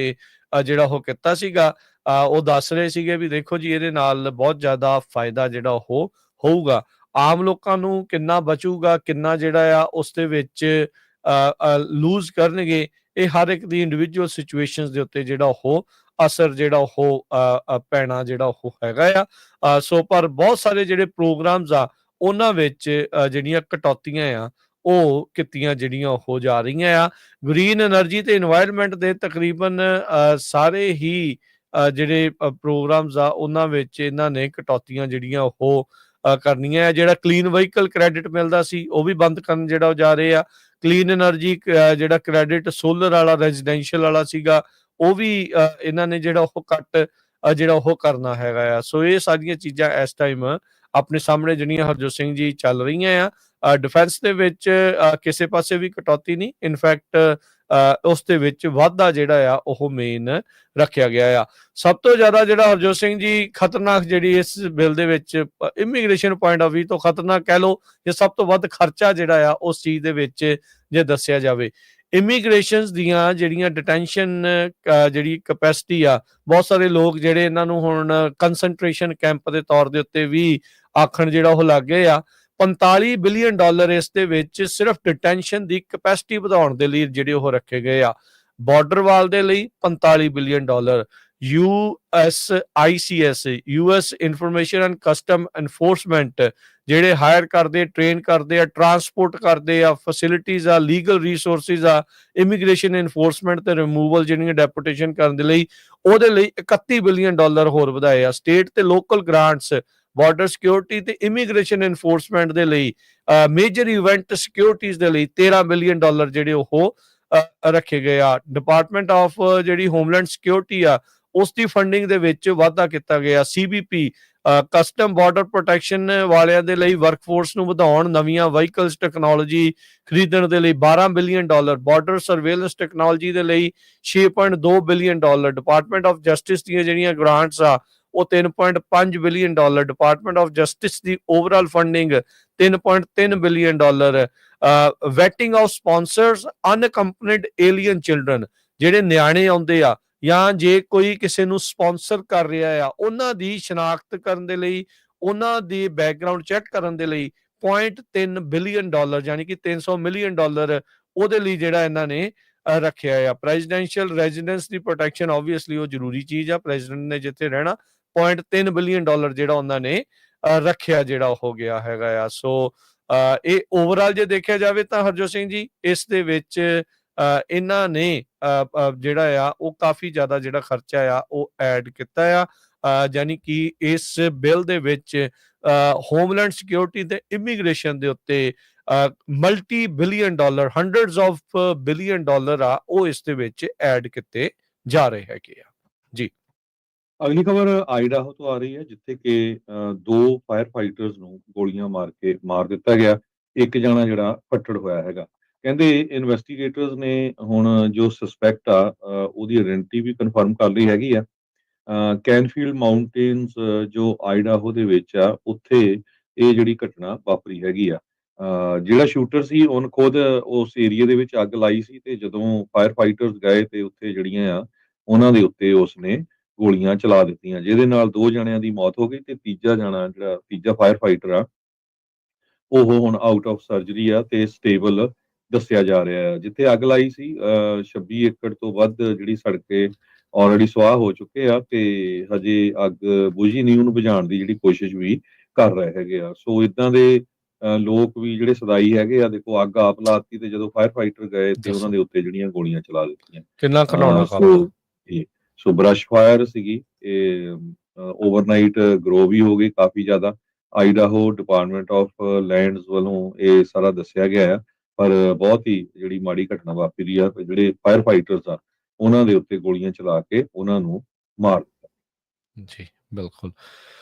ਜਿਹੜਾ ਉਹ ਕੀਤਾ ਸੀਗਾ। ਉਹ ਦੱਸ ਰਹੇ ਸੀਗੇ ਵੀ ਦੇਖੋ ਜੀ ਇਹਦੇ ਨਾਲ ਬਹੁਤ ਜ਼ਿਆਦਾ ਫਾਇਦਾ ਜਿਹੜਾ ਉਹ ਹੋਊਗਾ, ਆਮ ਲੋਕਾਂ ਨੂੰ ਕਿੰਨਾ ਬਚੂਗਾ, ਕਿੰਨਾ ਜਿਹੜਾ ਆ ਉਸ ਦੇ ਵਿੱਚ ਲੂਜ਼ ਕਰਨਗੇ, ਇਹ ਹਰ ਇੱਕ ਦੀ ਇੰਡੀਵਿਜੂਅਲ ਸਿਚੁਏਸ਼ਨਸ ਦੇ ਉੱਤੇ ਜਿਹੜਾ ਉਹ ਅਸਰ ਜਿਹੜਾ ਉਹ ਪੈਣਾ ਜਿਹੜਾ ਉਹ ਹੈਗਾ ਆ। ਸੋ ਪਰ ਬਹੁਤ ਸਾਰੇ ਜਿਹੜੇ ਪ੍ਰੋਗਰਾਮਸ ਆ ਉਹਨਾਂ ਵਿੱਚ ਜਿਹੜੀਆਂ ਕਟੌਤੀਆਂ ਆ ਉਹ ਕੀਤੀਆਂ ਜਿਹੜੀਆਂ ਹੋ ਜਾ ਰਹੀਆਂ ਆ। ਗ੍ਰੀਨ એનર્ਜੀ ਤੇ এনवायरमेंट ਦੇ ਤਕਰੀਬਨ ਸਾਰੇ ਹੀ ਜਿਹੜੇ ਪ੍ਰੋਗਰਾਮਸ ਆ ਉਹਨਾਂ ਵਿੱਚ ਇਹਨਾਂ ਨੇ ਕਟੌਤੀਆਂ ਜਿਹੜੀਆਂ ਉਹ ਕਰਨੀਆਂ ਆ। ਜਿਹੜਾ ਕਲੀਨ ਵਹੀਕਲ ਕ੍ਰੈਡਿਟ ਮਿਲਦਾ ਸੀ ਉਹ ਵੀ ਬੰਦ ਕਰਨ ਜਿਹੜਾ ਜਾ ਰਹੇ ਆ। ਕਲੀਨ એનર્ਜੀ ਜਿਹੜਾ ਕ੍ਰੈਡਿਟ ਸੋਲਰ ਵਾਲਾ ਰੈਜ਼ੀਡੈਂਸ਼ੀਅਲ ਵਾਲਾ ਸੀਗਾ ਉਹ ਵੀ ਇਹਨਾਂ ਨੇ ਜਿਹੜਾ ਉਹ ਕੱਟ ਜਿਹੜਾ ਉਹ ਕਰਨਾ ਹੈਗਾ ਆ। ਸੋ ਇਹ ਸਾਰੀਆਂ ਚੀਜ਼ਾਂ ਇਸ ਟਾਈਮ ਆਪਣੇ ਸਾਹਮਣੇ ਜਿਹੜੀਆਂ ਹਰਜੋਤ ਸਿੰਘ ਜੀ ਚੱਲ ਰਹੀਆਂ ਆ। ਡਿਫੈਂਸ ਦੇ ਵਿੱਚ ਕਿਸੇ ਪਾਸੇ ਵੀ ਕਟੌਤੀ ਨਹੀਂ, ਇਨਫੈਕਟ ਉਸ ਦੇ ਵਿੱਚ ਵਾਧਾ ਜਿਹੜਾ ਆ ਉਹ ਮੇਨ ਰੱਖਿਆ ਗਿਆ ਆ। ਸਭ ਤੋਂ ਜ਼ਿਆਦਾ ਜਿਹੜਾ ਹਰਜੋਤ ਸਿੰਘ ਜੀ ਖਤਰਨਾਕ ਜਿਹੜੀ ਇਸ ਬਿੱਲ ਦੇ ਵਿੱਚ ਇਮੀਗ੍ਰੇਸ਼ਨ ਪੁਆਇੰਟ ਆਫ ਵਿਊ ਤੋਂ ਖਤਰਨਾਕ ਕਹਿ ਲਓ, ਜਾਂ ਸਭ ਤੋਂ ਵੱਧ ਖਰਚਾ ਜਿਹੜਾ ਆ ਉਸ ਚੀਜ਼ ਦੇ ਵਿੱਚ ਜੇ ਦੱਸਿਆ ਜਾਵੇ, ਇਮੀਗ੍ਰੇਸ਼ਨਸ ਦੀਆਂ ਜਿਹੜੀਆਂ ਡਿਟੈਂਸ਼ਨ ਜਿਹੜੀ ਕੈਪੈਸਿਟੀ ਆ, ਬਹੁਤ ਸਾਰੇ ਲੋਕ ਜਿਹੜੇ ਇਹਨਾਂ ਨੂੰ ਹੁਣ ਕੰਸਨਟ੍ਰੇਸ਼ਨ ਕੈਂਪ ਦੇ ਤੌਰ ਦੇ ਉੱਤੇ ਵੀ ਆਖਣ ਜਿਹੜਾ ਉਹ ਲੱਗ ਗਏ ਆ। $45 ਬਿਲੀਅਨ ਇਸ ਦੇ ਵਿੱਚ ਸਿਰਫ ਡਿਟੈਂਸ਼ਨ ਦੀ ਕੈਪੈਸਿਟੀ ਵਧਾਉਣ ਦੇ ਲਈ ਜਿਹੜੇ ਉਹ ਰੱਖੇ ਗਏ ਆ। ਬਾਰਡਰ ਵਾਲ ਦੇ ਲਈ $45 billion, USICS US information and custom enforcement ਜਿਹੜੇ ਹਾਇਰ ਕਰਦੇ, ਟ੍ਰੇਨ ਕਰਦੇ ਆ, ਟਰਾਂਸਪੋਰਟ ਕਰਦੇ ਆ, ਫੈਸਿਲਿਟੀਜ਼ ਆ, ਲੀਗਲ ਰਿਸੋਰਸਿਸ ਆ, ਇਮੀਗ੍ਰੇਸ਼ਨ ਇਨਫੋਰਸਮੈਂਟ ਤੇ ਰਿਮੂਵਲ ਜਿਹੜੀਆਂ ਡੈਪੂਟੇਸ਼ਨ ਕਰਨ ਦੇ ਲਈ, ਉਹਦੇ ਲਈ $31 ਬਿਲੀਅਨ ਹੋਰ ਵਧਾਏ ਆ। ਸਟੇਟ ਤੇ ਲੋਕਲ ਗ੍ਰਾਂਟਸ, ਬਾਰਡਰ ਸਿਕਿਉਰਿਟੀ ਤੇ ਇਮੀਗ੍ਰੇਸ਼ਨ ਇਨਫੋਰਸਮੈਂਟ ਦੇ ਲਈ, ਮੇਜਰ ਇਵੈਂਟ ਸਿਕਿਉਰਿਟੀਜ਼ ਦੇ ਲਈ $13 ਬਿਲੀਅਨ ਜਿਹੜੇ ਉਹ ਰੱਖੇ ਗਏ ਆ। ਡਿਪਾਰਟਮੈਂਟ ਆਫ ਜਿਹੜੀ ਹੋਮਲੈਂਡ ਸਿਕਿਉਰਿਟੀ ਆ, ਉਸ ਦੀ ਫੰਡਿੰਗ ਦੇ ਵਿੱਚ ਵਾਧਾ ਕੀਤਾ ਗਿਆ। CBP ਕਸਟਮ ਬਾਰਡਰ ਪ੍ਰੋਟੈਕਸ਼ਨ ਵਾਲਿਆਂ ਦੇ ਲਈ ਵਰਕਫੋਰਸ ਨੂੰ ਵਧਾਉਣ, ਨਵੀਆਂ ਵਹੀਕਲਸ ਟੈਕਨੋਲੋਜੀ ਖਰੀਦਣ ਦੇ ਲਈ $12 ਬਿਲੀਅਨ, ਬਾਰਡਰ ਸਰਵੇਲੈਂਸ ਟੈਕਨੋਲੋਜੀ ਦੇ ਲਈ $6.2 ਬਿਲੀਅਨ, ਡਿਪਾਰਟਮੈਂਟ ਆਫ ਜਸਟਿਸ ਦੀਆਂ ਜਿਹੜੀਆਂ ਗ੍ਰਾਂਟਸ ਆ ਉਹ $3.5 ਬਿਲੀਅਨ, ਡਿਪਾਰਟਮੈਂਟ ਆਫ ਜਸਟਿਸ ਦੀ overall funding $3.3 billion, vetting of sponsors unaccompanied alien children, ਜਿਹੜੇ ਨਿਆਣੇ ਆਉਂਦੇ ਆ ਜਾਂ ਜੇ ਕੋਈ ਕਿਸੇ ਨੂੰ ਸਪਾਂਸਰ ਕਰ ਰਿਹਾ ਆ, ਉਹਨਾਂ ਦੀ ਸ਼ਨਾਖਤ ਕਰਨ ਦੇ ਲਈ, ਉਹਨਾਂ ਦੀ ਬੈਕਗਰਾਉਂਡ ਚੈੱਕ ਕਰਨ ਦੇ ਲਈ $0.3 ਬਿਲੀਅਨ, ਯਾਨੀ ਕਿ $300 ਮਿਲੀਅਨ ਉਹਦੇ ਲਈ ਜਿਹੜਾ ਇਹਨਾਂ ਨੇ ਰੱਖਿਆ ਆ। ਪ੍ਰੈਜ਼ੀਡੈਂਸ਼ੀਅਲ ਰੈਜ਼ੀਡੈਂਸ ਦੀ ਪ੍ਰੋਟੈਕਸ਼ਨ ਆਬਵੀਅਸਲੀ ਉਹ ਜ਼ਰੂਰੀ ਚੀਜ਼ ਆ, ਪ੍ਰੈਜ਼ੀਡੈਂਟ ਨੇ ਜਿੱਥੇ ਰਹਿਣਾ, $0.3 ਬਿਲੀਅਨ ਜਿਹੜਾ ਉਹਨਾਂ ਨੇ ਰੱਖਿਆ ਜਿਹੜਾ ਹੋ ਗਿਆ ਹੈਗਾ ਆ। ਸੋ ਇਹ ਓਵਰਆਲ ਜੇ ਦੇਖਿਆ ਜਾਵੇ ਤਾਂ ਹਰਜੋਤ ਸਿੰਘ ਜੀ ਇਸ ਦੇ ਵਿੱਚ ਇਹਨਾਂ ਨੇ ਜਿਹੜਾ ਆ ਉਹ ਕਾਫੀ ਜ਼ਿਆਦਾ ਜਿਹੜਾ ਖਰਚਾ ਆ ਉਹ ਐਡ ਕੀਤਾ ਆ, ਯਾਨੀ ਕਿ ਇਸ ਬਿੱਲ ਦੇ ਵਿੱਚ ਹੋਮਲੈਂਡ ਸਿਕਿਉਰਿਟੀ ਤੇ ਇਮੀਗ੍ਰੇਸ਼ਨ ਦੇ ਉੱਤੇ multi billion hundreds of billion ਆ ਉਹ ਇਸ ਦੇ ਵਿੱਚ ਐਡ ਕੀਤੇ ਜਾ ਰਹੇ ਹੈਗੇ ਆ ਜੀ। ਅਗਲੀ ਖਬਰ ਆਈਡਾਹੋ ਤੋਂ ਆ ਰਹੀ ਹੈ, ਜਿੱਥੇ ਕਿ 2 ਫਾਇਰ ਫਾਈਟਰਸ ਨੂੰ ਗੋਲੀਆਂ ਮਾਰ ਕੇ ਮਾਰ ਦਿੱਤਾ ਗਿਆ। ਇੱਕ ਜਣਾ ਜਿਹੜਾ ਫੱਟੜ ਹੋਇਆ ਹੈਗਾ। ਕਹਿੰਦੇ ਇਨਵੈਸਟੀਗੇਟਰਸ ਨੇ ਹੁਣ ਜੋ ਸਸਪੈਕਟ ਆ ਉਹਦੀ ਆਇਡੈਂਟੀ ਵੀ ਕਨਫਰਮ ਕਰ ਲਈ ਹੈਗੀ ਆ। ਕੈਨਫੀਲਡ ਮਾਊਂਟੇਨਸ ਜੋ ਆਈਡਾਹੋ ਦੇ ਵਿੱਚ ਆ, ਉੱਥੇ ਇਹ ਜਿਹੜੀ ਘਟਨਾ ਵਾਪਰੀ ਹੈਗੀ ਆ। ਜਿਹੜਾ ਸ਼ੂਟਰ ਸੀ ਉਹਨ ਖੁਦ ਉਸ ਏਰੀਏ ਦੇ ਵਿੱਚ ਅੱਗ ਲਾਈ ਸੀ, ਤੇ ਜਦੋਂ ਫਾਇਰ ਫਾਈਟਰਸ ਗਏ ਤੇ ਉੱਥੇ ਜਿਹੜੀਆਂ ਆ ਉਹਨਾਂ ਦੇ ਉੱਤੇ ਉਸਨੇ ਗੋਲੀਆਂ ਚਲਾ ਦਿੱਤੀਆਂ, ਜਿਹਦੇ ਨਾਲ 2 ਜਣਿਆਂ ਦੀ ਮੌਤ ਹੋ ਗਈ ਤੇ ਤੀਜਾ ਫਾਇਰ ਫਾਈਟਰ ਆ ਉਹ ਹੁਣ ਆਊਟ ਆਫ ਸਰਜਰੀ ਆ ਤੇ ਸਟੇਬਲ ਦੱਸਿਆ ਜਾ ਰਿਹਾ ਹੈ। ਜਿੱਥੇ ਅੱਗ ਲਾਈ ਸੀ 26 ਏਕੜ ਤੋਂ ਵੱਧ ਜਿਹੜੀ ਸੜਕੇ ਆਲਰੇਡੀ ਸਵਾਹ ਹੋ ਚੁੱਕੇ ਆ, ਤੇ ਹਜੇ ਅੱਗ ਬੁਝੀ ਨਹੀਂ, ਉਹਨੂੰ ਬੁਝਾਉਣ ਦੀ ਜਿਹੜੀ ਕੋਸ਼ਿਸ਼ ਵੀ ਕਰ ਰਹੇ ਹੈਗੇ ਆ। ਸੋ ਇਦਾਂ ਦੇ ਲੋਕ ਵੀ ਜਿਹੜੇ ਸਦਾਈ ਹੈਗੇ ਆ, ਦੇਖੋ ਅੱਗ ਆਪ ਲਾਤੀ ਤੇ ਜਦੋਂ ਫਾਇਰ ਫਾਈਟਰ ਗਏ ਤੇ ਉਹਨਾਂ ਦੇ ਉੱਤੇ ਜਿਹੜੀਆਂ ਗੋਲੀਆਂ ਚਲਾ ਦਿੱਤੀਆਂ। ਕਿੰਨਾ ਘਿਨਾਉਣਾ ਕੰਮ। ਸੋ ਬਰਸ਼ ਫਾਇਰ ਸੀਗੀ, ਇਹ ਓਵਰਨਾਈਟ ਗਰੋ ਵੀ ਹੋ ਗਈ ਕਾਫੀ ਜ਼ਿਆਦਾ। ਆਈਡਾਹੋ ਡਿਪਾਰਟਮੈਂਟ ਆਫ ਲੈਂਡਸ ਵੱਲੋਂ ਇਹ ਸਾਰਾ ਦੱਸਿਆ ਗਿਆ ਆ, ਪਰ ਬਹੁਤ ਹੀ ਜਿਹੜੀ ਮਾੜੀ ਘਟਨਾ ਵਾਪਰੀ ਆ, ਜਿਹੜੇ ਫਾਇਰ ਫਾਈਟਰਸ ਆ ਉਹਨਾਂ ਦੇ ਉੱਤੇ ਗੋਲੀਆਂ ਚਲਾ ਕੇ ਉਹਨਾਂ ਨੂੰ ਮਾਰ ਦਿੱਤਾ ਜੀ। ਬਿਲਕੁਲ।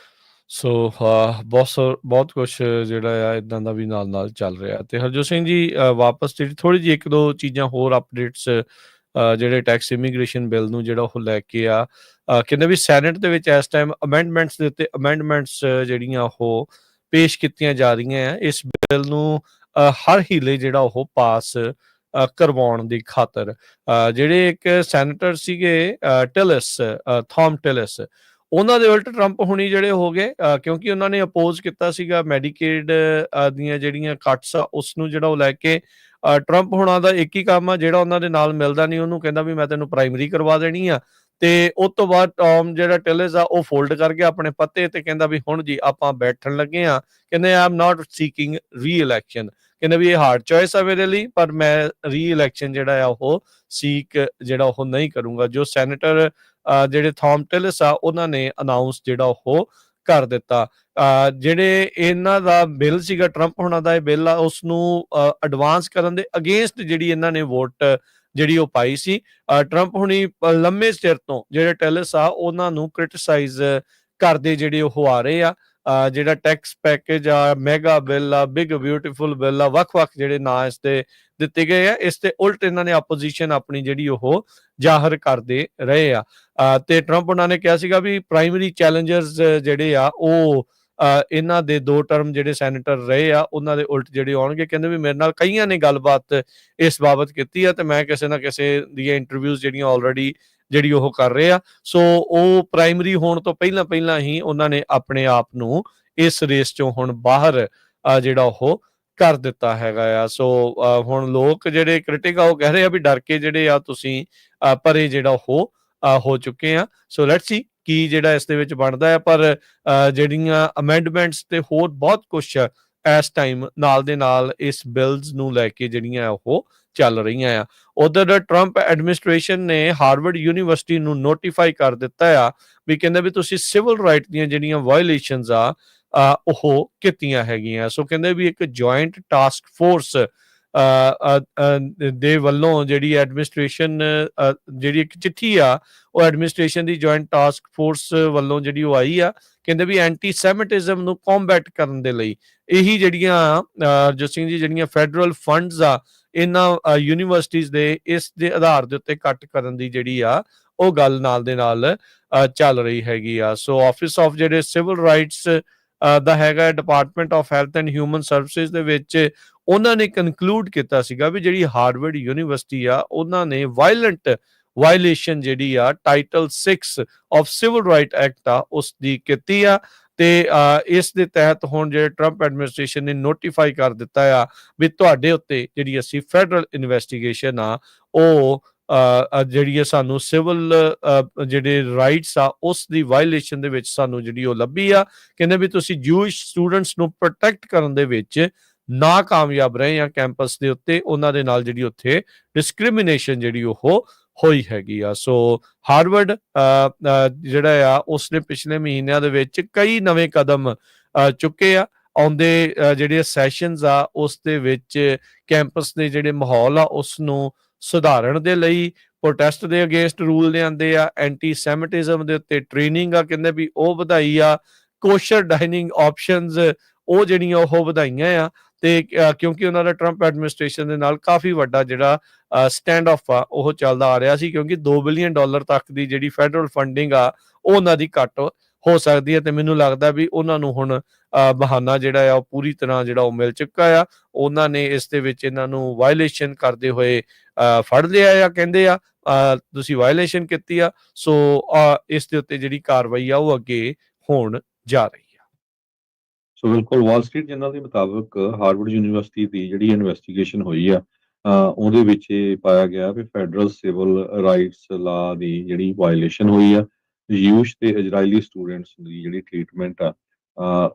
ਸੋ ਬਹੁਤ ਕੁਛ ਜਿਹੜਾ ਆ ਇਦਾਂ ਦਾ ਵੀ ਨਾਲ ਚੱਲ ਰਿਹਾ। ਤੇ ਹਰਜੋਤ ਸਿੰਘ ਜੀ ਵਾਪਸ ਜਿਹੜੀ ਥੋੜੀ ਜਿਹੀ 1-2 ਚੀਜ਼ਾਂ ਹੋਰ ਅਪਡੇਟਸ ਜਿਹੜੇ ਟੈਕਸ ਇਮੀਗ੍ਰੇਸ਼ਨ ਬਿੱਲ ਨੂੰ ਜਿਹੜਾ ਉਹ ਲੈ ਕੇ ਆ, ਕਹਿੰਦੇ ਵੀ ਸੈਨੇਟ ਦੇ ਵਿੱਚ ਇਸ ਟਾਈਮ ਅਮੈਂਡਮੈਂਟਸ ਦੇ ਉੱਤੇ ਅਮੈਂਡਮੈਂਟਸ ਜਿਹੜੀਆਂ ਉਹ ਪੇਸ਼ ਕੀਤੀਆਂ ਜਾ ਰਹੀਆਂ ਆ ਇਸ ਬਿੱਲ ਨੂੰ ਹਰ ਹੀਲੇ ਜਿਹੜਾ ਉਹ ਪਾਸ ਕਰਵਾਉਣ ਦੀ ਖਾਤਰ। ਜਿਹੜੇ ਇੱਕ ਸੈਨੇਟਰ ਸੀਗੇ ਥਾਮ ਟਿਲਿਸ, ਉਹਨਾਂ ਦੇ ਉਲਟ ਟਰੰਪ ਹੁਣੀ ਜਿਹੜੇ ਹੋ ਗਏ, ਕਿਉਂਕਿ ਉਹਨਾਂ ਨੇ ਅਪੋਜ਼ ਕੀਤਾ ਸੀਗਾ ਮੈਡੀਕੇਡ ਦੀਆਂ ਜਿਹੜੀਆਂ ਕੱਟਸ ਆ ਉਸ ਨੂੰ ਜਿਹੜਾ ਉਹ ਲੈ ਕੇ। ਟਰੰਪ ਹੁਣਾਂ ਦਾ ਇੱਕ ਹੀ ਕੰਮ ਆ, ਜਿਹੜਾ ਉਹਨਾਂ ਦੇ ਨਾਲ ਮਿਲਦਾ ਨਹੀਂ ਉਹਨੂੰ ਕਹਿੰਦਾ ਵੀ ਮੈਂ ਤੈਨੂੰ ਪ੍ਰਾਇਮਰੀ ਕਰਵਾ ਦੇਣੀ ਆ, ਤੇ ਉਸ ਤੋਂ ਬਾਅਦ ਟੌਮ ਜਿਹੜਾ ਟਿਲਿਸ ਆ ਉਹ ਫੋਲਡ ਕਰਕੇ ਆਪਣੇ ਪੱਤੇ ਤੇ ਕਹਿੰਦਾ ਵੀ ਹੁਣ ਜੀ ਆਪਾਂ ਬੈਠਣ ਲੱਗੇ ਆ। ਕਹਿੰਦੇ ਆਈ ਐਮ ਨਾਟ ਸੀਕਿੰਗ ਰੀ ਇਲੈਕਸ਼ਨ, ਕਹਿੰਦੇ ਵੀ ਇਹ ਹਾਰਡ ਚੋਇਸ ਆ ਮੇਰੇ ਲਈ, ਪਰ ਮੈਂ ਰੀ ਇਲੈਕਸ਼ਨ ਜਿਹੜਾ ਆ ਉਹ ਸੀਕ ਜਿਹੜਾ ਉਹ ਨਹੀਂ ਕਰੂੰਗਾ। ਜੋ ਸੈਨੇਟਰ ਜਿਹੜੇ ਥਾਮ ਟਿਲਿਸ ਆ ਉਹਨਾਂ ਨੇ ਅਨਾਉਂਸ ਜਿਹੜਾ ਉਹ ਕਰ ਦਿੱਤਾ। ਜਿਹੜੇ ਇਹਨਾਂ ਦਾ ਬਿੱਲ ਸੀਗਾ, ਟਰੰਪ ਹੁਣਾਂ ਦਾ ਇਹ ਬਿੱਲ ਆ, ਉਸ ਨੂੰ ਐਡਵਾਂਸ ਕਰਨ ਦੇ ਅਗੇਂਸਟ ਜਿਹੜੀ ਇਹਨਾਂ ਨੇ ਵੋਟ ਜਿਹੜੀ ਉਹ ਪਾਈ ਸੀ। ਟਰੰਪ ਹੁਣੀ ਲੰਮੇ ਚਿਰ ਤੋਂ ਜਿਹੜੇ ਟਿਲਿਸ ਆ ਉਹਨਾਂ ਨੂੰ ਕ੍ਰਿਟਿਸਾਈਜ਼ ਕਰਦੇ ਜਿਹੜੇ ਉਹ ਆ ਰਹੇ ਆ। ਜਿਹੜਾ ਟੈਕਸ ਪੈਕੇਜ ਆ, ਮੈਗਾ ਬਿੱਲ ਆ, ਬਿਗ ਬਿਊਟੀਫੁਲ ਬਿੱਲ ਆ, ਵੱਖ-ਵੱਖ ਜਿਹੜੇ ਨਾਂ ਇਸ ਤੇ ਦਿੱਤੇ ਗਏ ਆ, ਇਸ ਤੇ ਉਲਟ ਇਹਨਾਂ ਨੇ ਆਪੋਜੀਸ਼ਨ ਆਪਣੀ ਜਿਹੜੀ ਉਹ ਜ਼ਾਹਰ ਕਰਦੇ ਰਹੇ ਆ। ਤੇ ਟਰੰਪ ਉਹਨਾਂ ਨੇ ਕਿਹਾ ਸੀਗਾ ਵੀ ਪ੍ਰਾਇਮਰੀ ਚੈਲੰਜਰਸ ਜਿਹੜੇ ਆ ਉਹ ਇਹਨਾਂ ਦੇ 2 ਟਰਮ ਜਿਹੜੇ ਸੈਨੇਟਰ ਰਹੇ ਆ ਉਹਨਾਂ ਦੇ ਉਲਟ ਜਿਹੜੇ ਆਉਣਗੇ। ਕਹਿੰਦੇ ਵੀ ਮੇਰੇ ਨਾਲ ਕਈਆਂ ਨੇ ਗੱਲਬਾਤ ਇਸ ਬਾਬਤ ਕੀਤੀ ਆ ਤੇ ਮੈਂ ਕਿਸੇ ਨਾ ਕਿਸੇ ਦੀਆਂ ਇੰਟਰਵਿਊਜ਼ ਜਿਹੜੀਆਂ ਆਲਰੇਡੀ ਜਿਹੜੀ ਉਹ ਕਰ ਰਹੇ ਆ। ਸੋ ਉਹ ਪ੍ਰਾਇਮਰੀ ਹੋਣ ਤੋਂ ਪਹਿਲਾਂ ਹੀ ਉਹਨਾਂ ਨੇ ਆਪਣੇ ਆਪ ਨੂੰ ਇਸ ਰੇਸ ਚੋਂ ਹੁਣ ਬਾਹਰ ਜਿਹੜਾ ਉਹ ਕਰ ਦਿੱਤਾ ਹੈਗਾ ਆ। ਸੋ ਹੁਣ ਲੋਕ ਜਿਹੜੇ ਕ੍ਰਿਟਿਕ ਆ ਉਹ ਕਹਿ ਰਹੇ ਆ ਵੀ ਡਰ ਕੇ ਜਿਹੜੇ ਆ ਤੁਸੀਂ ਪਰੇ ਜਿਹੜਾ ਉਹ ਹੋ ਚੁੱਕੇ ਆ। ਸੋ ਲੈਟਸ ਸੀ ਕੀ ਜਿਹੜਾ ਇਸ ਦੇ ਵਿੱਚ ਬਣਦਾ ਹੈ। ਪਰ ਜਿਹੜੀਆਂ ਅਮੈਂਡਮੈਂਟਸ ਤੇ ਹੋਰ ਬਹੁਤ ਕੁਛ ਇਸ ਟਾਈਮ ਨਾਲ ਦੇ ਨਾਲ ਇਸ ਬਿਲਸ ਨੂੰ ਲੈ ਕੇ ਜਿਹੜੀਆਂ ਉਹ ਚੱਲ ਰਹੀਆਂ ਆ। ਉਧਰ ਟਰੰਪ ਐਡਮਿਨਿਸਟ੍ਰੇਸ਼ਨ ਨੇ ਹਾਰਵਰਡ ਯੂਨੀਵਰਸਿਟੀ ਨੂੰ ਨੋਟੀਫਾਈ ਕਰ ਦਿੱਤਾ ਆ ਵੀ ਕਹਿੰਦੇ ਵੀ ਤੁਸੀਂ ਸਿਵਲ ਰਾਈਟ ਦੀਆਂ ਜਿਹੜੀਆਂ ਵਾਇਓਲੇਸ਼ਨਸ ਆ ਉਹ ਕੀਤੀਆਂ ਹੈਗੀਆਂ। ਸੋ ਕਹਿੰਦੇ ਵੀ ਇੱਕ ਜੁਆਇੰਟ ਟਾਸਕ ਫੋਰਸ ਦੇ ਵੱਲੋਂ ਜਿਹੜੀ ਐਡਮਿਨਿਸਟ੍ਰੇਸ਼ਨ ਜਿਹੜੀ ਇੱਕ ਚਿੱਠੀ ਆ ਉਹ ਐਡਮਿਨਿਸਟ੍ਰੇਸ਼ਨ ਦੀ ਜੁਆਇੰਟ ਟਾਸਕ ਫੋਰਸ ਵੱਲੋਂ ਜਿਹੜੀ ਉਹ ਆਈ ਆ। ਕਹਿੰਦੇ ਵੀ ਐਂਟੀ ਸੈਮਿਟਿਜ਼ਮ ਨੂੰ ਕੰਬੈਟ ਕਰਨ ਦੇ ਲਈ ਇਹੀ ਜਿਹੜੀਆਂ ਜੋ ਸਿੰਘ ਜੀ ਜਿਹੜੀਆਂ ਫੈਡਰਲ ਫੰਡਸ ਆ ਇਹਨਾਂ ਯੂਨੀਵਰਸਿਟੀਜ਼ ਦੇ ਇਸ ਦੇ ਆਧਾਰ ਦੇ ਉੱਤੇ ਕੱਟ ਕਰਨ ਦੀ ਜਿਹੜੀ ਆ ਉਹ ਗੱਲ ਨਾਲ ਦੇ ਨਾਲ ਚੱਲ ਰਹੀ ਹੈਗੀ ਆ। ਸੋ ਆਫਿਸ ਆਫ ਜਿਹੜੇ ਸਿਵਲ ਰਾਈਟਸ ਦਾ ਹੈਗਾ department of health and human services ਦੇ ਵਿੱਚ ਉਹਨਾਂ ਨੇ ਕਨਕਲੂਡ ਕੀਤਾ ਸੀਗਾ ਵੀ ਜਿਹੜੀ ਹਾਰਵਰਡ ਯੂਨੀਵਰਸਿਟੀ ਆ ਉਹਨਾਂ ਨੇ ਵਾਇਲੈਂਟ ਵਾਇਲੇਸ਼ਨ ਜਿਹੜੀ ਆ title 6 of civil right act ਆ ਉਸ ਦੀ ਕੀਤੀ ਆ। ਤੇ ਇਸ ਦੇ ਤਹਿਤ ਹੁਣ ਜਿਹੜੇ ਟਰੰਪ ਐਡਮਿਨਿਸਟ੍ਰੇਸ਼ਨ ਨੇ ਨੋਟੀਫਾਈ ਕਰ ਦਿੱਤਾ ਆ ਵੀ ਤੁਹਾਡੇ ਉੱਤੇ ਜਿਹੜੀ ਅਸੀਂ ਫੈਡਰਲ ਇਨਵੈਸਟੀਗੇਸ਼ਨ ਆ ਉਹ ਜਿਹੜੀ ਸਾਨੂੰ ਸਿਵਲ ਜਿਹੜੇ ਰਾਈਟਸ ਆ ਉਸ ਦੀ ਵਾਇਲੇਸ਼ਨ ਦੇ ਵਿੱਚ ਸਾਨੂੰ ਜਿਹੜੀ ਉਹ ਲੱਭੀ ਆ। ਕਹਿੰਦੇ ਵੀ ਤੁਸੀਂ ਜੂਇਸ਼ ਸਟੂਡੈਂਟਸ ਨੂੰ ਪ੍ਰੋਟੈਕਟ ਕਰਨ ਦੇ ਵਿੱਚ ਨਾਕਾਮਯਾਬ ਰਹੇ ਆ ਕੈਂਪਸ ਦੇ ਉੱਤੇ, ਉਹਨਾਂ ਦੇ ਨਾਲ ਜਿਹੜੀ ਉੱਥੇ ਡਿਸਕ੍ਰਿਮੀਨੇਸ਼ਨ ਜਿਹੜੀ ਉਹ ਹੋਈ ਹੈਗੀ ਆ। ਸੋ ਹਾਰਵਰਡ ਜਿਹੜਾ ਆ ਉਸਨੇ ਪਿਛਲੇ ਮਹੀਨਿਆਂ ਦੇ ਵਿੱਚ ਕਈ ਨਵੇਂ ਕਦਮ ਚੁੱਕੇ ਆ। ਆਉਂਦੇ ਜਿਹੜੇ ਸੈਸ਼ਨਸ ਆ ਉਸ ਦੇ ਵਿੱਚ ਕੈਂਪਸ ਦੇ ਜਿਹੜੇ ਮਾਹੌਲ ਆ ਉਸ ਨੂੰ ਸੁਧਾਰਨ ਦੇ ਲਈ ਪ੍ਰੋਟੈਸਟ ਦੇ ਅਗੇਂਸਟ ਰੂਲ ਲਿਆਂਦੇ ਆ, ਐਂਟੀ ਸੈਮਿਟਿਜ਼ਮ ਦੇ ਉੱਤੇ ਟ੍ਰੇਨਿੰਗ ਆ ਕਹਿੰਦੇ ਵੀ ਉਹ ਵਧਾਈ ਆ, ਕੋਸ਼ਰ ਡਾਈਨਿੰਗ ਆਪਸ਼ਨਸ ਉਹ ਜਿਹੜੀਆਂ ਉਹ ਵਧਾਈਆਂ ਆ। ਤੇ ਕਿਉਂਕਿ ਉਹਨਾਂ ਦਾ ਟਰੰਪ ਐਡਮਿਨਿਸਟ੍ਰੇਸ਼ਨ ਦੇ ਨਾਲ ਕਾਫੀ ਵੱਡਾ ਜਿਹੜਾ ਸਟੈਂਡ ਆਫ ਆ ਉਹ ਚੱਲਦਾ ਆ ਰਿਹਾ ਸੀ ਕਿਉਂਕਿ $2 ਬਿਲੀਅਨ ਤੱਕ ਦੀ ਜਿਹੜੀ ਫੈਡਰਲ ਫੰਡਿੰਗ ਆ ਉਹ ਉਹਨਾਂ ਦੀ ਘੱਟ ਹੋ ਸਕਦੀ ਹੈ। ਤੇ ਮੈਨੂੰ ਲੱਗਦਾ ਵੀ ਉਹਨਾਂ ਨੂੰ ਹੁਣ ਬਹਾਨਾ ਜਿਹੜਾ ਆ ਉਹ ਪੂਰੀ ਤਰ੍ਹਾਂ ਜਿਹੜਾ ਉਹ ਮਿਲ ਚੁੱਕਾ ਆ। ਉਹਨਾਂ ਨੇ ਇਸ ਦੇ ਵਿੱਚ ਇਹਨਾਂ ਨੂੰ ਵਾਇਲੇਸ਼ਨ ਕਰਦੇ ਹੋਏ ਫੜ ਲਿਆ ਆ। ਕਹਿੰਦੇ ਆ ਤੁਸੀਂ ਵਾਇਲੇਸ਼ਨ ਕੀਤੀ ਆ। ਸੋ ਇਸ ਦੇ ਉੱਤੇ ਜਿਹੜੀ ਕਾਰਵਾਈ ਆ ਉਹ ਅੱਗੇ ਹੋਣ ਜਾ ਰਹੀ ਆ। ਸੋ ਬਿਲਕੁਲ ਵਾਲ ਸਟਰੀਟ ਜਰਨਲ ਦੇ ਮੁਤਾਬਕ ਹਾਰਵਰਡ ਯੂਨੀਵਰਸਿਟੀ ਦੀ ਜਿਹੜੀ ਇਨਵੈਸਟੀਗੇਸ਼ਨ ਹੋਈ ਆ ਉਹਦੇ ਵਿੱਚ ਇਹ ਪਾਇਆ ਗਿਆ ਵੀ ਫੈਡਰਲ ਸਿਵਲ ਰਾਈਟਸ ਲਾ ਦੀ ਜਿਹੜੀ ਵਾਇਲੇਸ਼ਨ ਹੋਈ ਆ। ਯੂਸ਼ ਤੇ ਇਜ਼ਰਾਈਲੀ ਸਟੂਡੈਂਟਸ ਦੀ ਜਿਹੜੀ ਟ੍ਰੀਟਮੈਂਟ ਆ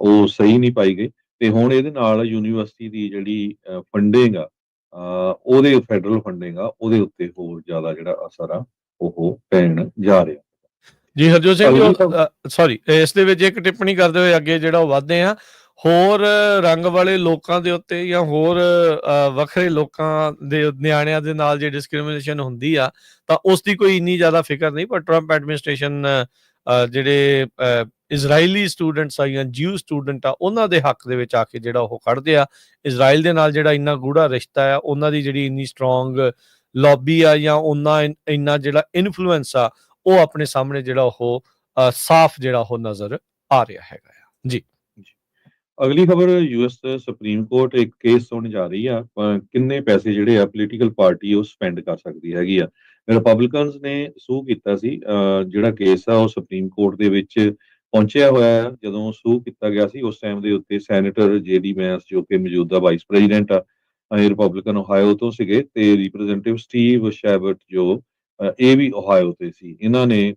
ਉਹ ਸਹੀ ਨਹੀਂ ਪਾਈ ਗਈ ਤੇ ਹੁਣ ਇਹਦੇ ਨਾਲ ਯੂਨੀਵਰਸਿਟੀ ਦੀ ਜਿਹੜੀ ਫੰਡਿੰਗ ਆ ਉਹਦੇ ਫੈਡਰਲ ਫੰਡਿੰਗ ਆ ਉਹਦੇ ਉੱਤੇ ਹੋਰ ਜ਼ਿਆਦਾ ਜਿਹੜਾ ਅਸਰ ਆ ਉਹ ਪੈਣ ਜਾ ਰਿਹਾ। ਜੀ ਹਰਜੋਤ ਸਿੰਘ ਜੀ ਸੌਰੀ ਇਸ ਦੇ ਵਿੱਚ ਇੱਕ ਟਿੱਪਣੀ ਕਰਦੇ ਹੋਏ ਅੱਗੇ ਜਿਹੜਾ ਉਹ ਵਧਦੇ ਆ ਹੋਰ ਰੰਗ ਵਾਲੇ ਲੋਕਾਂ ਦੇ ਉੱਤੇ ਜਾਂ ਹੋਰ ਵੱਖਰੇ ਲੋਕਾਂ ਦੇ ਨਿਆਣਿਆਂ ਦੇ ਨਾਲ ਜੇ ਡਿਸਕ੍ਰਿਮੀਨੇਸ਼ਨ ਹੁੰਦੀ ਆ ਤਾਂ ਉਸ ਦੀ ਕੋਈ ਇੰਨੀ ਜ਼ਿਆਦਾ ਫਿਕਰ ਨਹੀਂ। ਪਰ ਟਰੰਪ ਐਡਮਿਨਿਸਟ੍ਰੇਸ਼ਨ ਜਿਹੜੇ ਇਜ਼ਰਾਈਲੀ ਸਟੂਡੈਂਟਸ ਆ ਜਾਂ ਜਿਊ ਸਟੂਡੈਂਟ ਆ ਉਹਨਾਂ ਦੇ ਹੱਕ ਦੇ ਵਿੱਚ ਆ ਕੇ ਜਿਹੜਾ ਉਹ ਖੜਦੇ ਆ। ਇਜ਼ਰਾਈਲ ਦੇ ਨਾਲ ਜਿਹੜਾ ਇੰਨਾ ਗੂੜਾ ਰਿਸ਼ਤਾ ਆ ਉਹਨਾਂ ਦੀ ਜਿਹੜੀ ਇੰਨੀ ਸਟਰੋਂਗ ਲੌਬੀ ਆ ਜਾਂ ਉਹਨਾਂ ਇੰਨਾ ਜਿਹੜਾ ਇਨਫਲੂਐਂਸ ਆ ਉਹ ਆਪਣੇ ਸਾਹਮਣੇ ਜਿਹੜਾ ਉਹ ਸਾਫ਼ ਜਿਹੜਾ ਉਹ ਨਜ਼ਰ ਆ ਰਿਹਾ ਹੈਗਾ ਆ। ਜੀ ਅਗਲੀ ਖਬਰ ਯੂਐਸ ਸੁਪਰੀਮ ਕੋਰਟ ਇੱਕ ਕੇਸ ਸੁਣਨ ਜਾ ਰਹੀ ਆ ਕਿੰਨੇ ਪੈਸੇ ਜਿਹੜੇ ਆ ਪੋਲੀਟੀਕਲ ਪਾਰਟੀ ਉਹ ਸਪੈਂਡ ਕਰ ਸਕਦੀ ਹੈਗੀ ਆ। ਰਿਪਬਲਿਕਨਸ ਨੇ ਸੂ ਕੀਤਾ ਸੀ ਜਿਹੜਾ ਕੇਸ ਆ ਉਹ ਸੁਪਰੀਮ ਕੋਰਟ ਦੇ ਵਿੱਚ ਪਹੁੰਚਿਆ ਹੋਇਆ। ਜਦੋਂ ਸੂ ਕੀਤਾ ਗਿਆ ਸੀ ਉਸ ਟਾਈਮ ਦੇ ਉੱਤੇ ਸੈਨੇਟਰ ਜੇਡੀ ਵੈਂਸ ਜੋ ਕਿ ਮੌਜੂਦਾ ਵਾਈਸ ਪ੍ਰੈਜ਼ੀਡੈਂਟ ਆ ਰਿਪਬਲਿਕਨ ਓਹਾਇਓ ਤੋਂ ਸੀਗੇ ਤੇ ਰਿਪਰੈਜ਼ੈਂਟੇਟਿਵ ਸਟੀਵ ਸ਼ੈਬਰਟ ਜੋ ਇਹ ਵੀ ਓਹਾਇਓ ਤੇ ਸੀ। ਇਹਨਾਂ ਨੇ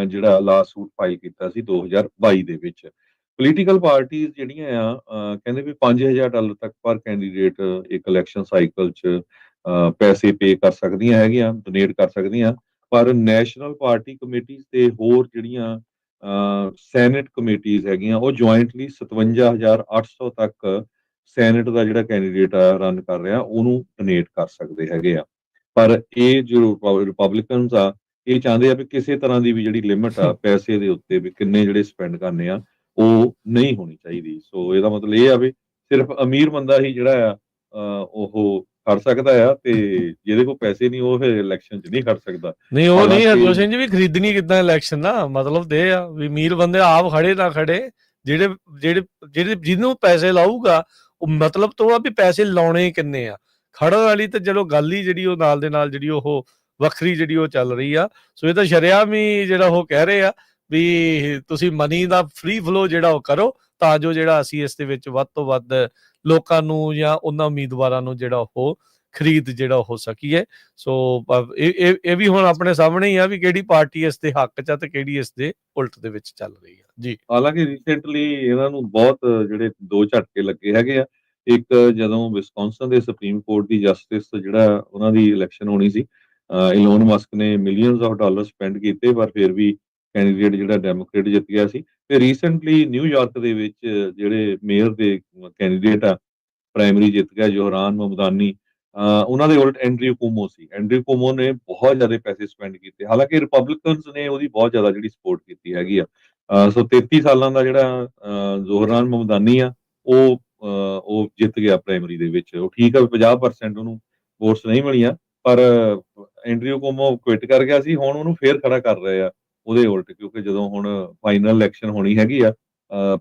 ਜਿਹੜਾ ਲਾ ਸੂਟ ਫਾਈਲ ਕੀਤਾ ਸੀ 2022 ਦੇ ਵਿੱਚ। ਪੋਲੀਟੀਕਲ ਪਾਰਟੀਆਂ ਜਿਹੜੀਆਂ ਆ ਕਹਿੰਦੇ ਵੀ $5000 ਤੱਕ ਪਰ ਕੈਂਡੀਡੇਟ ਇੱਕ ਇਲੈਕਸ਼ਨ ਸਾਈਕਲ 'ਚ ਪੈਸੇ ਪੇ ਕਰ ਸਕਦੀਆਂ ਹੈਗੀਆਂ, ਡੋਨੇਟ ਕਰ ਸਕਦੀਆਂ। ਪਰ ਨੈਸ਼ਨਲ ਪਾਰਟੀ ਕਮੇਟੀਜ਼ ਤੇ ਹੋਰ ਜਿਹੜੀਆਂ ਸੈਨੇਟ ਕਮੇਟੀਜ਼ ਹੈਗੀਆਂ ਉਹ ਜੁਆਇੰਟਲੀ 57,800 ਤੱਕ ਸੈਨੇਟ ਦਾ ਜਿਹੜਾ ਕੈਂਡੀਡੇਟ ਆ ਰਨ ਕਰ ਰਿਹਾ ਉਹਨੂੰ ਡੋਨੇਟ ਕਰ ਸਕਦੇ ਹੈਗੇ ਆ। ਪਰ ਇਹ ਜੋ ਰਿਪਬਲਿਕਨਸ ਆ ਇਹ ਚਾਹੁੰਦੇ ਆ ਵੀ ਕਿਸੇ ਤਰ੍ਹਾਂ ਦੀ ਵੀ ਜਿਹੜੀ ਲਿਮਿਟ ਆ ਪੈਸੇ ਦੇ ਉੱਤੇ ਵੀ ਕਿੰਨੇ ਜਿਹੜੇ ਸਪੈਂਡ ਕਰਨੇ ਆ ਉਹ ਨਹੀਂ ਹੋਣੀ ਚਾਹੀਦੀ। ਸੋ ਇਹਦਾ ਮਤਲਬ ਇਹ ਆ ਵੀ ਸਿਰਫ ਅਮੀਰ ਬੰਦਾ ਹੀ ਜਿਹੜਾ ਆ ਉਹ ਖੜ ਸਕਦਾ ਆ, ਤੇ ਜਿਹਦੇ ਕੋਲ ਪੈਸੇ ਨਹੀਂ ਉਹ ਫਿਰ ਇਲੈਕਸ਼ਨ 'ਚ ਨਹੀਂ ਖੜ ਸਕਦਾ। ਨਹੀਂ ਉਹ ਨਹੀਂ, ਹਾਲਾਂਕਿ ਹਰਜੋਤ ਸਿੰਘ ਜੀ ਵੀ ਖਰੀਦਣੀ ਕਿੱਦਾਂ ਇਲੈਕਸ਼ਨ ਨਾ, ਮਤਲਬ ਤੇ ਇਹ ਆ ਵੀ ਅਮੀਰ ਬੰਦੇ ਆਪ ਖੜੇ ਨਾ ਖੜੇ, ਜਿਹੜੇ ਜਿਹੜੇ ਜਿਹੜੇ ਜਿਹਨੂੰ ਪੈਸੇ ਲਾਊਗਾ ਉਹ ਮਤਲਬ ਤੋਂ ਆ ਵੀ ਪੈਸੇ ਲਾਉਣੇ ਕਿੰਨੇ ਆ। ਖੜਨ ਵਾਲੀ ਤੇ ਚਲੋ ਗੱਲ ਹੀ ਜਿਹੜੀ ਉਹ ਨਾਲ ਦੇ ਨਾਲ ਜਿਹੜੀ ਉਹ ਵੱਖਰੀ ਜਿਹੜੀ ਉਹ ਚੱਲ ਰਹੀ ਆ। ਸੋ ਇਹ ਤਾਂ ਸ਼ਰੇਆਮ ਹੀ ਜਿਹੜਾ ਉਹ ਕਹਿ ਰਹੇ ਆ ਵੀ ਤੁਸੀਂ ਮਨੀ ਦਾ ਫ੍ਰੀ ਫਲੋ ਜਿਹੜਾ ਉਹ ਕਰੋ, ਤਾਂ ਜੋ ਜਿਹੜਾ ਅਸੀਂ ਇਸ ਦੇ ਵਿੱਚ ਵੱਧ ਤੋਂ ਵੱਧ ਲੋਕਾਂ ਨੂੰ ਜਾਂ ਉਹਨਾਂ ਉਮੀਦਵਾਰਾਂ ਨੂੰ ਜਿਹੜਾ ਉਹ ਖਰੀਦ ਜਿਹੜਾ ਹੋ ਸਕੀਏ। ਸੋ ਇਹ ਵੀ ਹੁਣ ਆਪਣੇ ਸਾਹਮਣੇ ਹੀ ਆ ਵੀ ਕਿਹੜੀ ਪਾਰਟੀ ਇਸ ਦੇ ਹੱਕ 'ਚ ਆ ਤੇ ਕਿਹੜੀ ਇਸ ਦੇ ਉਲਟ ਦੇ ਵਿੱਚ ਚੱਲ ਰਹੀ ਆ ਜੀ। ਹਾਲਾਂਕਿ ਰੀਸੈਂਟਲੀ ਇਹਨਾਂ ਨੂੰ ਬਹੁਤ ਜਿਹੜੇ 2 ਝਟਕੇ ਲੱਗੇ ਹੈਗੇ ਆ। ਇੱਕ ਜਦੋਂ ਵਿਸਕੌਨਸਨ ਦੇ ਸੁਪਰੀਮ ਕੋਰਟ ਦੀ ਜਸਟਿਸ ਜਿਹੜਾ ਉਹਨਾਂ ਦੀ ਇਲੈਕਸ਼ਨ ਹੋਣੀ ਸੀ, ਇਲੋਨ ਮਸਕ ਨੇ ਮਿਲੀਅਨਸ ਆਫ ਡਾਲਰ ਸਪੈਂਡ ਕੀਤੇ, ਪਰ ਫਿਰ ਵੀ ਕੈਂਡੀਡੇਟ ਜਿਹੜਾ ਡੈਮੋਕ੍ਰੇਟ ਜਿੱਤ ਗਿਆ ਸੀ। ਤੇ ਰੀਸੈਂਟਲੀ ਨਿਊਯਾਰਕ ਦੇ ਵਿੱਚ ਜਿਹੜੇ ਮੇਅਰ ਦੇ ਕੈਂਡੀਡੇਟ ਆ, ਪ੍ਰਾਇਮਰੀ ਜਿੱਤ ਗਿਆ ਜੋਹਰਾਨ ਮਮਦਾਨੀ, ਉਹਨਾਂ ਦੇ ਉਲਟ ਐਂਡਰਿਊ ਕੁਓਮੋ ਸੀ। ਐਂਡਰਿਊ ਕੁਓਮੋ ਨੇ ਬਹੁਤ ਜ਼ਿਆਦਾ ਪੈਸੇ ਸਪੈਂਡ ਕੀਤੇ, ਹਾਲਾਂਕਿ ਰਿਪਬਲਿਕਨਸ ਨੇ ਉਹਦੀ ਬਹੁਤ ਜ਼ਿਆਦਾ ਜਿਹੜੀ ਸਪੋਰਟ ਕੀਤੀ ਹੈਗੀ ਆ। ਸੋ 33 ਸਾਲਾਂ ਦਾ ਜਿਹੜਾ ਜ਼ੋਹਰਾਨ ਮਮਦਾਨੀ ਆ, ਉਹ ਜਿੱਤ ਗਿਆ ਪ੍ਰਾਇਮਰੀ ਦੇ ਵਿੱਚ। ਉਹ ਠੀਕ ਆ ਵੀ 50% ਉਹਨੂੰ ਵੋਟਸ ਨਹੀਂ ਮਿਲੀਆਂ, ਪਰ ਐਂਡਰਿਊ ਕੁਓਮੋ ਕੁਇਟ ਕਰ ਗਿਆ ਸੀ। ਹੁਣ ਉਹਨੂੰ ਫੇਰ ਖੜਾ ਕਰ ਰਹੇ ਆ ਉਹਦੇ ਉਲਟ, ਕਿਉਂਕਿ ਜਦੋਂ ਹੁਣ ਫਾਈਨਲ ਇਲੈਕਸ਼ਨ ਹੋਣੀ ਹੈਗੀ ਆ,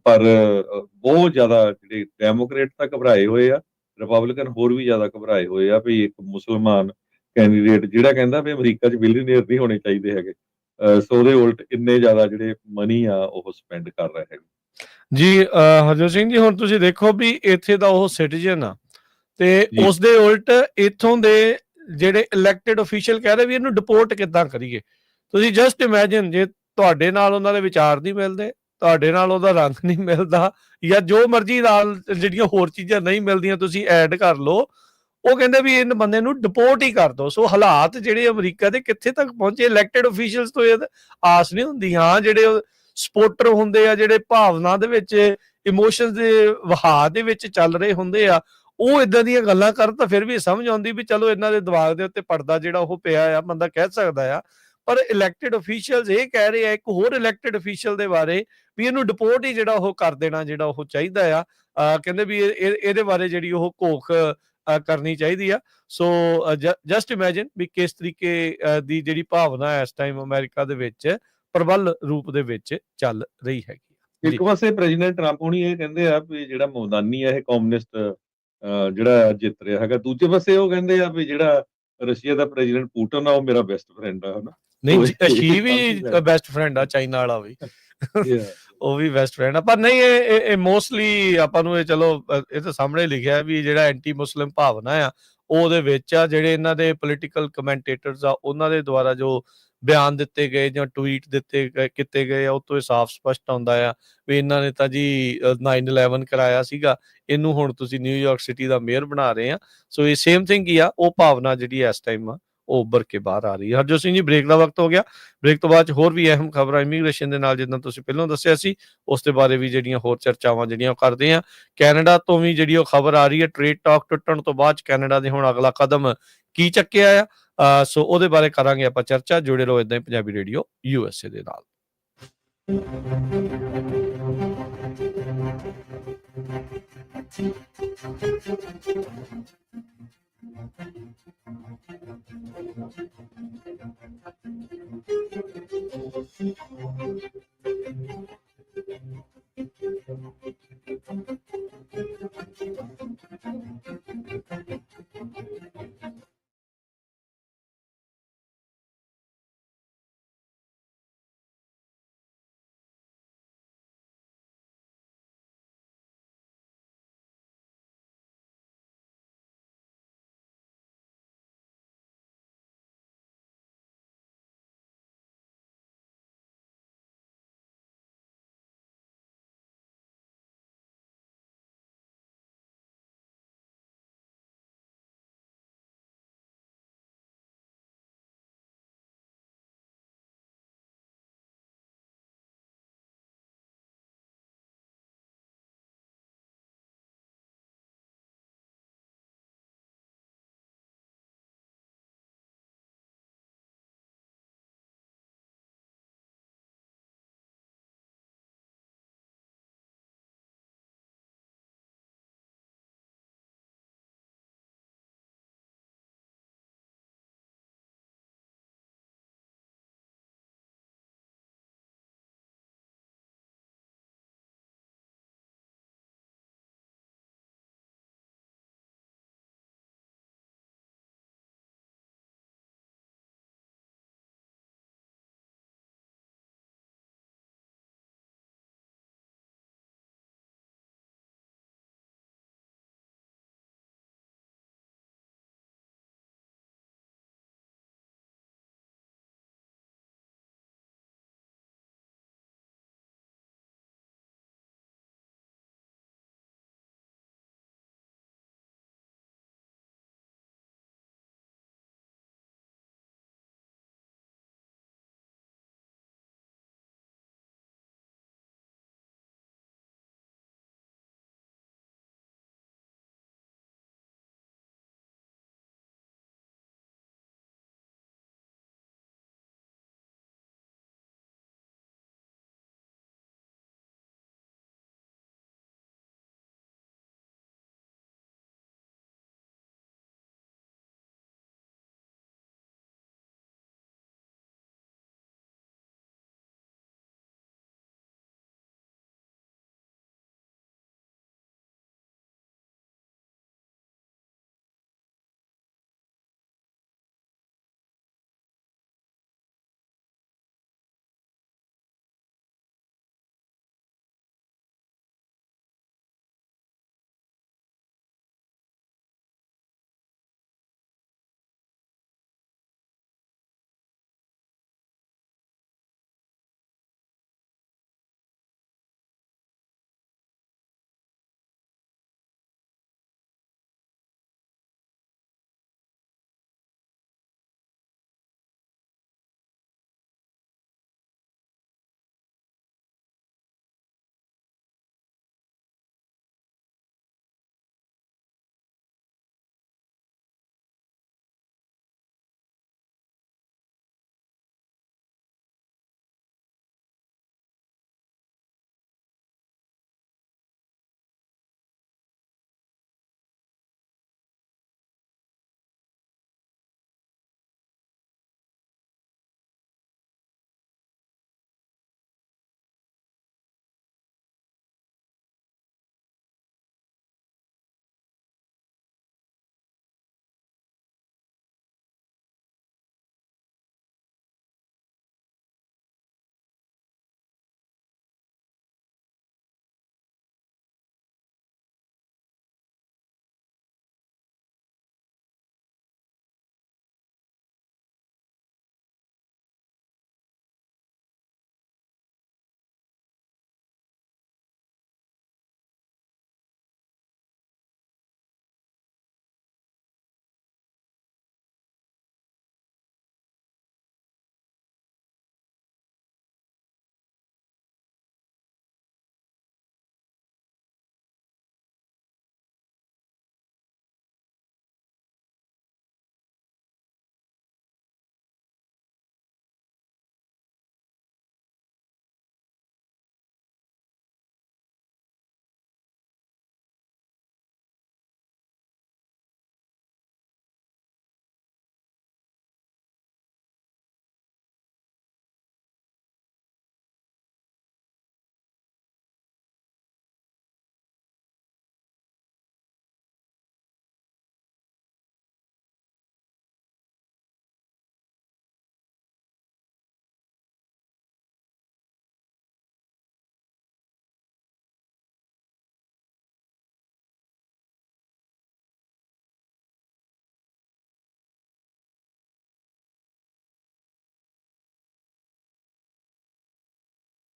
ਪਰ ਬਹੁਤ ਜ਼ਿਆਦਾ ਜਿਹੜੇ ਡੈਮੋਕ੍ਰੇਟ ਤਾਂ ਘਬਰਾਏ ਹੋਏ ਆ, ਰਿਪਬਲਿਕਨ ਹੋਰ ਵੀ ਜ਼ਿਆਦਾ ਘਬਰਾਏ ਹੋਏ ਆ ਵੀ ਇੱਕ ਮੁਸਲਮਾਨ ਕੈਂਡੀਡੇਟ ਜਿਹੜਾ ਕਹਿੰਦਾ ਵੀ ਅਮਰੀਕਾ 'ਚ ਬਿਲੀਅਨੀਅਰ ਨਹੀਂ ਹੋਣੇ ਚਾਹੀਦੇ ਹੈਗੇ, ਸੋ ਉਹਦੇ ਉਲਟ ਇੰਨੇ ਜ਼ਿਆਦਾ ਜਿਹੜੇ ਮਨੀ ਆ ਉਹ ਸਪੈਂਡ ਕਰ ਰਹੇ ਹੈਗੇ। ਜੀ ਹਰਜੋਤ ਸਿੰਘ ਜੀ, ਹੁਣ ਤੁਸੀਂ ਦੇਖੋ ਵੀ ਇੱਥੇ ਦਾ ਉਹ ਸਿਟੀਜ਼ਨ ਆ ਤੇ ਜੀ, ਉਸ ਦੇ ਉਲਟ ਇੱਥੋਂ ਦੇ ਜਿਹੜੇ ਇਲੈਕਟਿਡ ਅਫੀਸ਼ੀਅਲ ਕਹਿ ਰਹੇ ਵੀ ਇਹਨੂੰ ਡਿਪੋਰਟ ਕਿੱਦਾਂ ਕਰੀਏ। ਤੁਸੀਂ ਜਸਟ ਇਮੈਜਿਨ ਜੇ ਤੁਹਾਡੇ ਨਾਲ ਉਹਨਾਂ ਦੇ ਵਿਚਾਰ ਨਹੀਂ ਮਿਲਦੇ, ਤੁਹਾਡੇ ਨਾਲ ਉਹਦਾ ਰੰਗ ਨਹੀਂ ਮਿਲਦਾ, ਜਾਂ ਜੋ ਮਰਜ਼ੀ ਨਾਲ ਜਿਹੜੀਆਂ ਹੋਰ ਚੀਜ਼ਾਂ ਨਹੀਂ ਮਿਲਦੀਆਂ ਤੁਸੀਂ ਐਡ ਕਰ ਲਓ, ਉਹ ਕਹਿੰਦੇ ਵੀ ਇਹਨਾਂ ਬੰਦੇ ਨੂੰ ਡਿਪੋਰਟ ਹੀ ਕਰ ਦਿਓ। ਸੋ ਹਾਲਾਤ ਜਿਹੜੇ ਅਮਰੀਕਾ ਦੇ ਕਿੱਥੇ ਤੱਕ ਪਹੁੰਚੇ, ਇਲੈਕਟਿਡ ਅਫੀਸ਼ੀਅਲਸ ਤੋਂ ਇਹ ਆਸ ਨਹੀਂ ਹੁੰਦੀ। ਹਾਂ, ਜਿਹੜੇ ਸਪੋਰਟਰ ਹੁੰਦੇ ਆ, ਜਿਹੜੇ ਭਾਵਨਾ ਦੇ ਵਿੱਚ, ਇਮੋਸ਼ਨਸ ਦੇ ਵਹਾਅ ਦੇ ਵਿੱਚ ਚੱਲ ਰਹੇ ਹੁੰਦੇ ਆ, ਉਹ ਇਦਾਂ ਦੀਆਂ ਗੱਲਾਂ ਕਰਨ ਤਾਂ ਫਿਰ ਵੀ ਸਮਝ ਆਉਂਦੀ ਵੀ ਚਲੋ ਇਹਨਾਂ ਦੇ ਦਿਮਾਗ ਦੇ ਉੱਤੇ ਪਰਦਾ ਜਿਹੜਾ ਉਹ ਪਿਆ ਆ, ਬੰਦਾ ਕਹਿ ਸਕਦਾ ਆ। ਪਰ ਇਲੈਕਟਿਡ ਅਫੀਸ਼ੀਅਲਸ ਇਹ ਕਹਿ ਰਹੇ ਆ ਇੱਕ ਹੋਰ ਇਲੈਕਟਿਡ ਅਫੀਸ਼ੀਅਲ ਦੇ ਬਾਰੇ ਵੀ ਇਹਨੂੰ ਡਿਪੋਰਟ ਹੀ ਜਿਹੜਾ ਉਹ ਕਰ ਦੇਣਾ ਜਿਹੜਾ ਉਹ ਚਾਹੀਦਾ ਆ। ਕਹਿੰਦੇ ਵੀ ਇਹਦੇ ਬਾਰੇ ਜਿਹੜੀ ਉਹ ਘੋਖ ਕਰਨੀ ਚਾਹੀਦੀ ਆ। ਸੋ ਜਸਟ ਇਮੈਜਿਨ ਵੀ ਕਿਸ ਤਰੀਕੇ ਦੀ ਜਿਹੜੀ ਭਾਵਨਾ ਇਸ ਟਾਈਮ ਅਮਰੀਕਾ ਦੇ ਵਿੱਚ ਪ੍ਰਬਲ ਰੂਪ ਦੇ ਵਿੱਚ ਚੱਲ ਰਹੀ ਹੈਗੀ ਆ ਜੀ। ਇੱਕ ਪਾਸੇ ਪ੍ਰੈਜ਼ੀਡੈਂਟ ਟਰੰਪ ਹੁਣੀ ਇਹ ਕਹਿੰਦੇ ਆ ਵੀ ਜਿਹੜਾ ਮਮਦਾਨੀ ਆ ਇਹ ਕਮਿਊਨਿਸਟ ਜਿਹੜਾ ਜਿੱਤ ਰਿਹਾ ਹੈਗਾ। ਦੂਜੇ ਪਾਸੇ ਉਹ ਕਹਿੰਦੇ ਆ ਵੀ ਜਿਹੜਾ ਰਸ਼ੀਆ ਦਾ ਪ੍ਰੈਜ਼ੀਡੈਂਟ ਪੁਟਿਨ ਆ ਉਹ ਮੇਰਾ ਬੈਸਟ ਫਰੈਂਡ ਆ, ਹਨਾ। ਨਹੀਂ ਸੋ ਸ਼ੀ ਇਹ ਵੀ ਕਾਫੀ ਬੈਸਟ ਫਰੈਂਡ ਆ, ਚਾਈਨਾ ਵਾਲਾ ਵੀ Yeah, ਉਹ ਵੀ ਬੈਸਟ ਫਰੈਂਡ ਆ। ਪਰ ਨਹੀਂ, ਇਹ ਮੋਸਟਲੀ ਆਪਾਂ ਨੂੰ ਇਹ ਚਲੋ ਇਹ ਤਾਂ ਸਾਹਮਣੇ ਲਿਖਿਆ ਵੀ ਜਿਹੜਾ ਐਂਟੀ ਮੁਸਲਿਮ ਭਾਵਨਾ ਆ ਉਹ ਉਹਦੇ ਵਿੱਚ ਆ। ਜਿਹੜੇ ਇਹਨਾਂ ਦੇ ਪੋਲੀਟੀਕਲ ਕਮੈਂਟੇਟਰਸ ਆ ਉਹਨਾਂ ਦੇ ਦੁਆਰਾ ਜੋ ਬਿਆਨ ਦਿੱਤੇ ਗਏ ਜਾਂ ਟਵੀਟ ਕੀਤੇ ਗਏ ਆ, ਉਹ ਤੋਂ ਇਹ ਸਾਫ਼ ਸਪਸ਼ਟ ਆਉਂਦਾ ਆ ਵੀ ਇਹਨਾਂ ਨੇ ਤਾਂ ਜੀ 9/11 ਕਰਾਇਆ ਸੀਗਾ, ਇਹਨੂੰ ਹੁਣ ਤੁਸੀਂ ਨਿਊਯਾਰਕ ਸਿਟੀ ਦਾ ਮੇਅਰ ਬਣਾ ਰਹੇ ਆ। ਸੋ ਇਹ ਸੇਮ ਥਿੰਗ ਹੀ ਆ, ਉਹ ਭਾਵਨਾ ਜਿਹੜੀ ਇਸ ਟਾਈਮ ਆ ਉਹ ਉੱਭਰ ਕੇ ਬਾਹਰ ਆ ਰਹੀ ਹੈ। ਹਰਜੋਤ ਸਿੰਘ ਜੀ, ਬ੍ਰੇਕ ਦਾ ਵਕਤ ਹੋ ਗਿਆ। ਬ੍ਰੇਕ ਤੋਂ ਬਾਅਦ 'ਚ ਹੋਰ ਵੀ ਅਹਿਮ ਖਬਰਾਂ ਇਮੀਗ੍ਰੇਸ਼ਨ ਦੇ ਨਾਲ, ਜਿੱਦਾਂ ਤੁਸੀਂ ਪਹਿਲਾਂ ਦੱਸਿਆ ਸੀ, ਉਸ ਦੇ ਬਾਰੇ ਵੀ ਜਿਹੜੀਆਂ ਹੋਰ ਚਰਚਾਵਾਂ ਜਿਹੜੀਆਂ ਉਹ ਕਰਦੇ ਆ। ਕੈਨੇਡਾ ਤੋਂ ਵੀ ਜਿਹੜੀ ਉਹ ਖਬਰ ਆ ਰਹੀ ਹੈ, ਟ੍ਰੇਡ ਟਾਕ ਟੁੱਟਣ ਤੋਂ ਬਾਅਦ 'ਚ ਕੈਨੇਡਾ ਦੇ ਹੁਣ ਅਗਲਾ ਕਦਮ ਕੀ ਚੱਕਿਆ ਆ। ਸੋ ਉਹਦੇ ਬਾਰੇ ਕਰਾਂਗੇ ਆਪਾਂ ਚਰਚਾ। ਜੁੜੇ ਰਹੋ ਏਦਾਂ ਹੀ ਪੰਜਾਬੀ ਰੇਡੀਓ USA ਦੇ ਨਾਲ।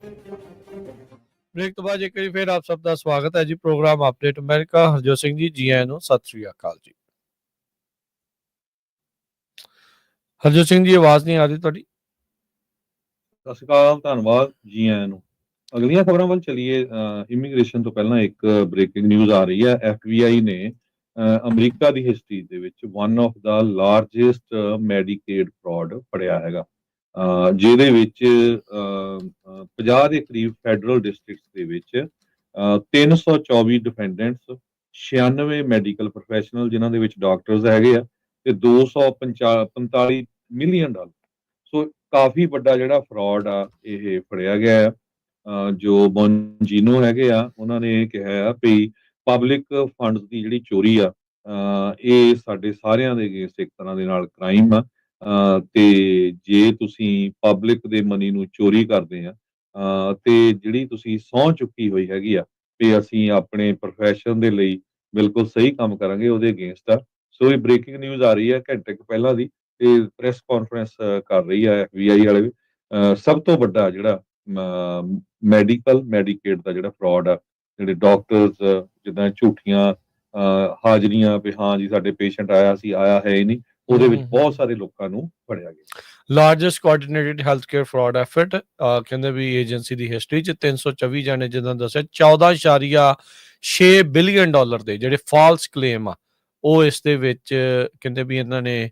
ਬ੍ਰੇਕ ਤੋਂ ਬਾਅਦ ਇੱਕ ਵਾਰੀ ਫਿਰ ਆਪ ਸਭ ਦਾ ਸਵਾਗਤ ਹੈ ਜੀ program update America. Harjot Singh ji ਆਇਆਂ ਨੂੰ ਸਤਿ ਸ੍ਰੀ ਅਕਾਲ ਜੀ। ਹਰਜੋਤ ਸਿੰਘ ਜੀ ਆਵਾਜ਼ ਨਹੀਂ ਆ ਰਹੀ ਤੁਹਾਡੀ। ਸਤਿ ਸ਼੍ਰੀ ਅਕਾਲ, ਧੰਨਵਾਦ ਜੀ ਆਇਆਂ ਨੂੰ। ਅਗਲੀਆਂ ਖਬਰਾਂ ਵੱਲ ਚਲੀਏ। ਇਮੀਗ੍ਰੇਸ਼ਨ ਤੋਂ ਪਹਿਲਾਂ ਇੱਕ ਬ੍ਰੇਕਿੰਗ ਨਿਊਜ਼ ਆ ਰਹੀ ਹੈ। FBI ਨੇ ਅਮਰੀਕਾ ਦੀ ਹਿਸਟਰੀ ਦੇ ਵਿੱਚ one of the largest Medicaid fraud ਫੜਿਆ ਹੈਗਾ, ਜਿਹਦੇ ਵਿੱਚ 50 ਦੇ ਕਰੀਬ ਫੈਡਰਲ ਡਿਸਟ੍ਰਿਕਟਸ ਦੇ ਵਿੱਚ 324 ਡਿਫੈਂਡੈਂਟਸ, 96 ਮੈਡੀਕਲ ਪ੍ਰੋਫੈਸ਼ਨਲ ਜਿਨ੍ਹਾਂ ਦੇ ਵਿੱਚ ਡਾਕਟਰਸ ਹੈਗੇ ਆ, ਤੇ 245 ਮਿਲੀਅਨ ਡਾਲਰ। ਸੋ ਕਾਫੀ ਵੱਡਾ ਜਿਹੜਾ ਫਰਾਡ ਆ ਇਹ ਫੜਿਆ ਗਿਆ ਹੈ। ਜੋ ਬੋਨਜੀਨੋ ਹੈਗੇ ਆ ਉਹਨਾਂ ਨੇ ਇਹ ਕਿਹਾ ਆ ਵੀ ਪਬਲਿਕ ਫੰਡਸ ਦੀ ਜਿਹੜੀ ਚੋਰੀ ਆ, ਇਹ ਸਾਡੇ ਸਾਰਿਆਂ ਦੇ ਅਗੇਂਸਟ ਇੱਕ ਤਰ੍ਹਾਂ ਦੇ ਨਾਲ ਕ੍ਰਾਈਮ ਆ। ਤੇ ਜੇ ਤੁਸੀਂ ਪਬਲਿਕ ਦੇ ਮਨੀ ਨੂੰ ਚੋਰੀ ਕਰਦੇ ਆ, ਤੇ ਜਿਹੜੀ ਤੁਸੀਂ ਸਹੁੰ ਚੁੱਕੀ ਹੋਈ ਹੈਗੀ ਆ ਵੀ ਅਸੀਂ ਆਪਣੇ ਪ੍ਰੋਫੈਸ਼ਨ ਦੇ ਲਈ ਬਿਲਕੁਲ ਸਹੀ ਕੰਮ ਕਰਾਂਗੇ, ਉਹਦੇ ਅਗੇਂਸਟ ਆ। ਸੋ ਇਹ ਬ੍ਰੇਕਿੰਗ ਨਿਊਜ਼ ਆ ਰਹੀ ਹੈ ਘੰਟੇ ਕੁ ਪਹਿਲਾਂ ਦੀ, ਤੇ ਪ੍ਰੈਸ ਕਾਨਫਰੰਸ ਕਰ ਰਹੀ ਹੈ FBI ਵਾਲੇ ਵੀ। ਸਭ ਤੋਂ ਵੱਡਾ ਜਿਹੜਾ ਮੈਡੀਕੇਡ ਦਾ ਜਿਹੜਾ ਫਰਾਡ ਆ, ਜਿਹੜੇ ਡਾਕਟਰਸ ਜਿੱਦਾਂ ਝੂਠੀਆਂ ਹਾਜ਼ਰੀਆਂ ਵੀ ਹਾਂ ਜੀ ਸਾਡੇ ਪੇਸ਼ੈਂਟ ਆਇਆ ਸੀ, ਆਇਆ ਹੈ ਹੀ ਨਹੀਂ, ਉਹਦੇ ਵਿੱਚ ਬਹੁਤ ਸਾਰੇ ਲੋਕਾਂ ਨੂੰ ਫੜਿਆ ਗਿਆ। Largest coordinated health care fraud effort, ਕਹਿੰਦੇ ਵੀ ਏਜੰਸੀ ਦੀ ਹਿਸਟਰੀ 'ਚ 324 ਜਾਣੇ, ਜਿੱਦਾਂ ਦੱਸਿਆ 14.6 ਬਿਲੀਅਨ ਡਾਲਰ ਦੇ ਜਿਹੜੇ ਫਾਲਸ ਕਲੇਮ ਆ ਉਹ ਇਸ ਦੇ ਵਿੱਚ ਕਹਿੰਦੇ ਵੀ ਇਹਨਾਂ ਨੇ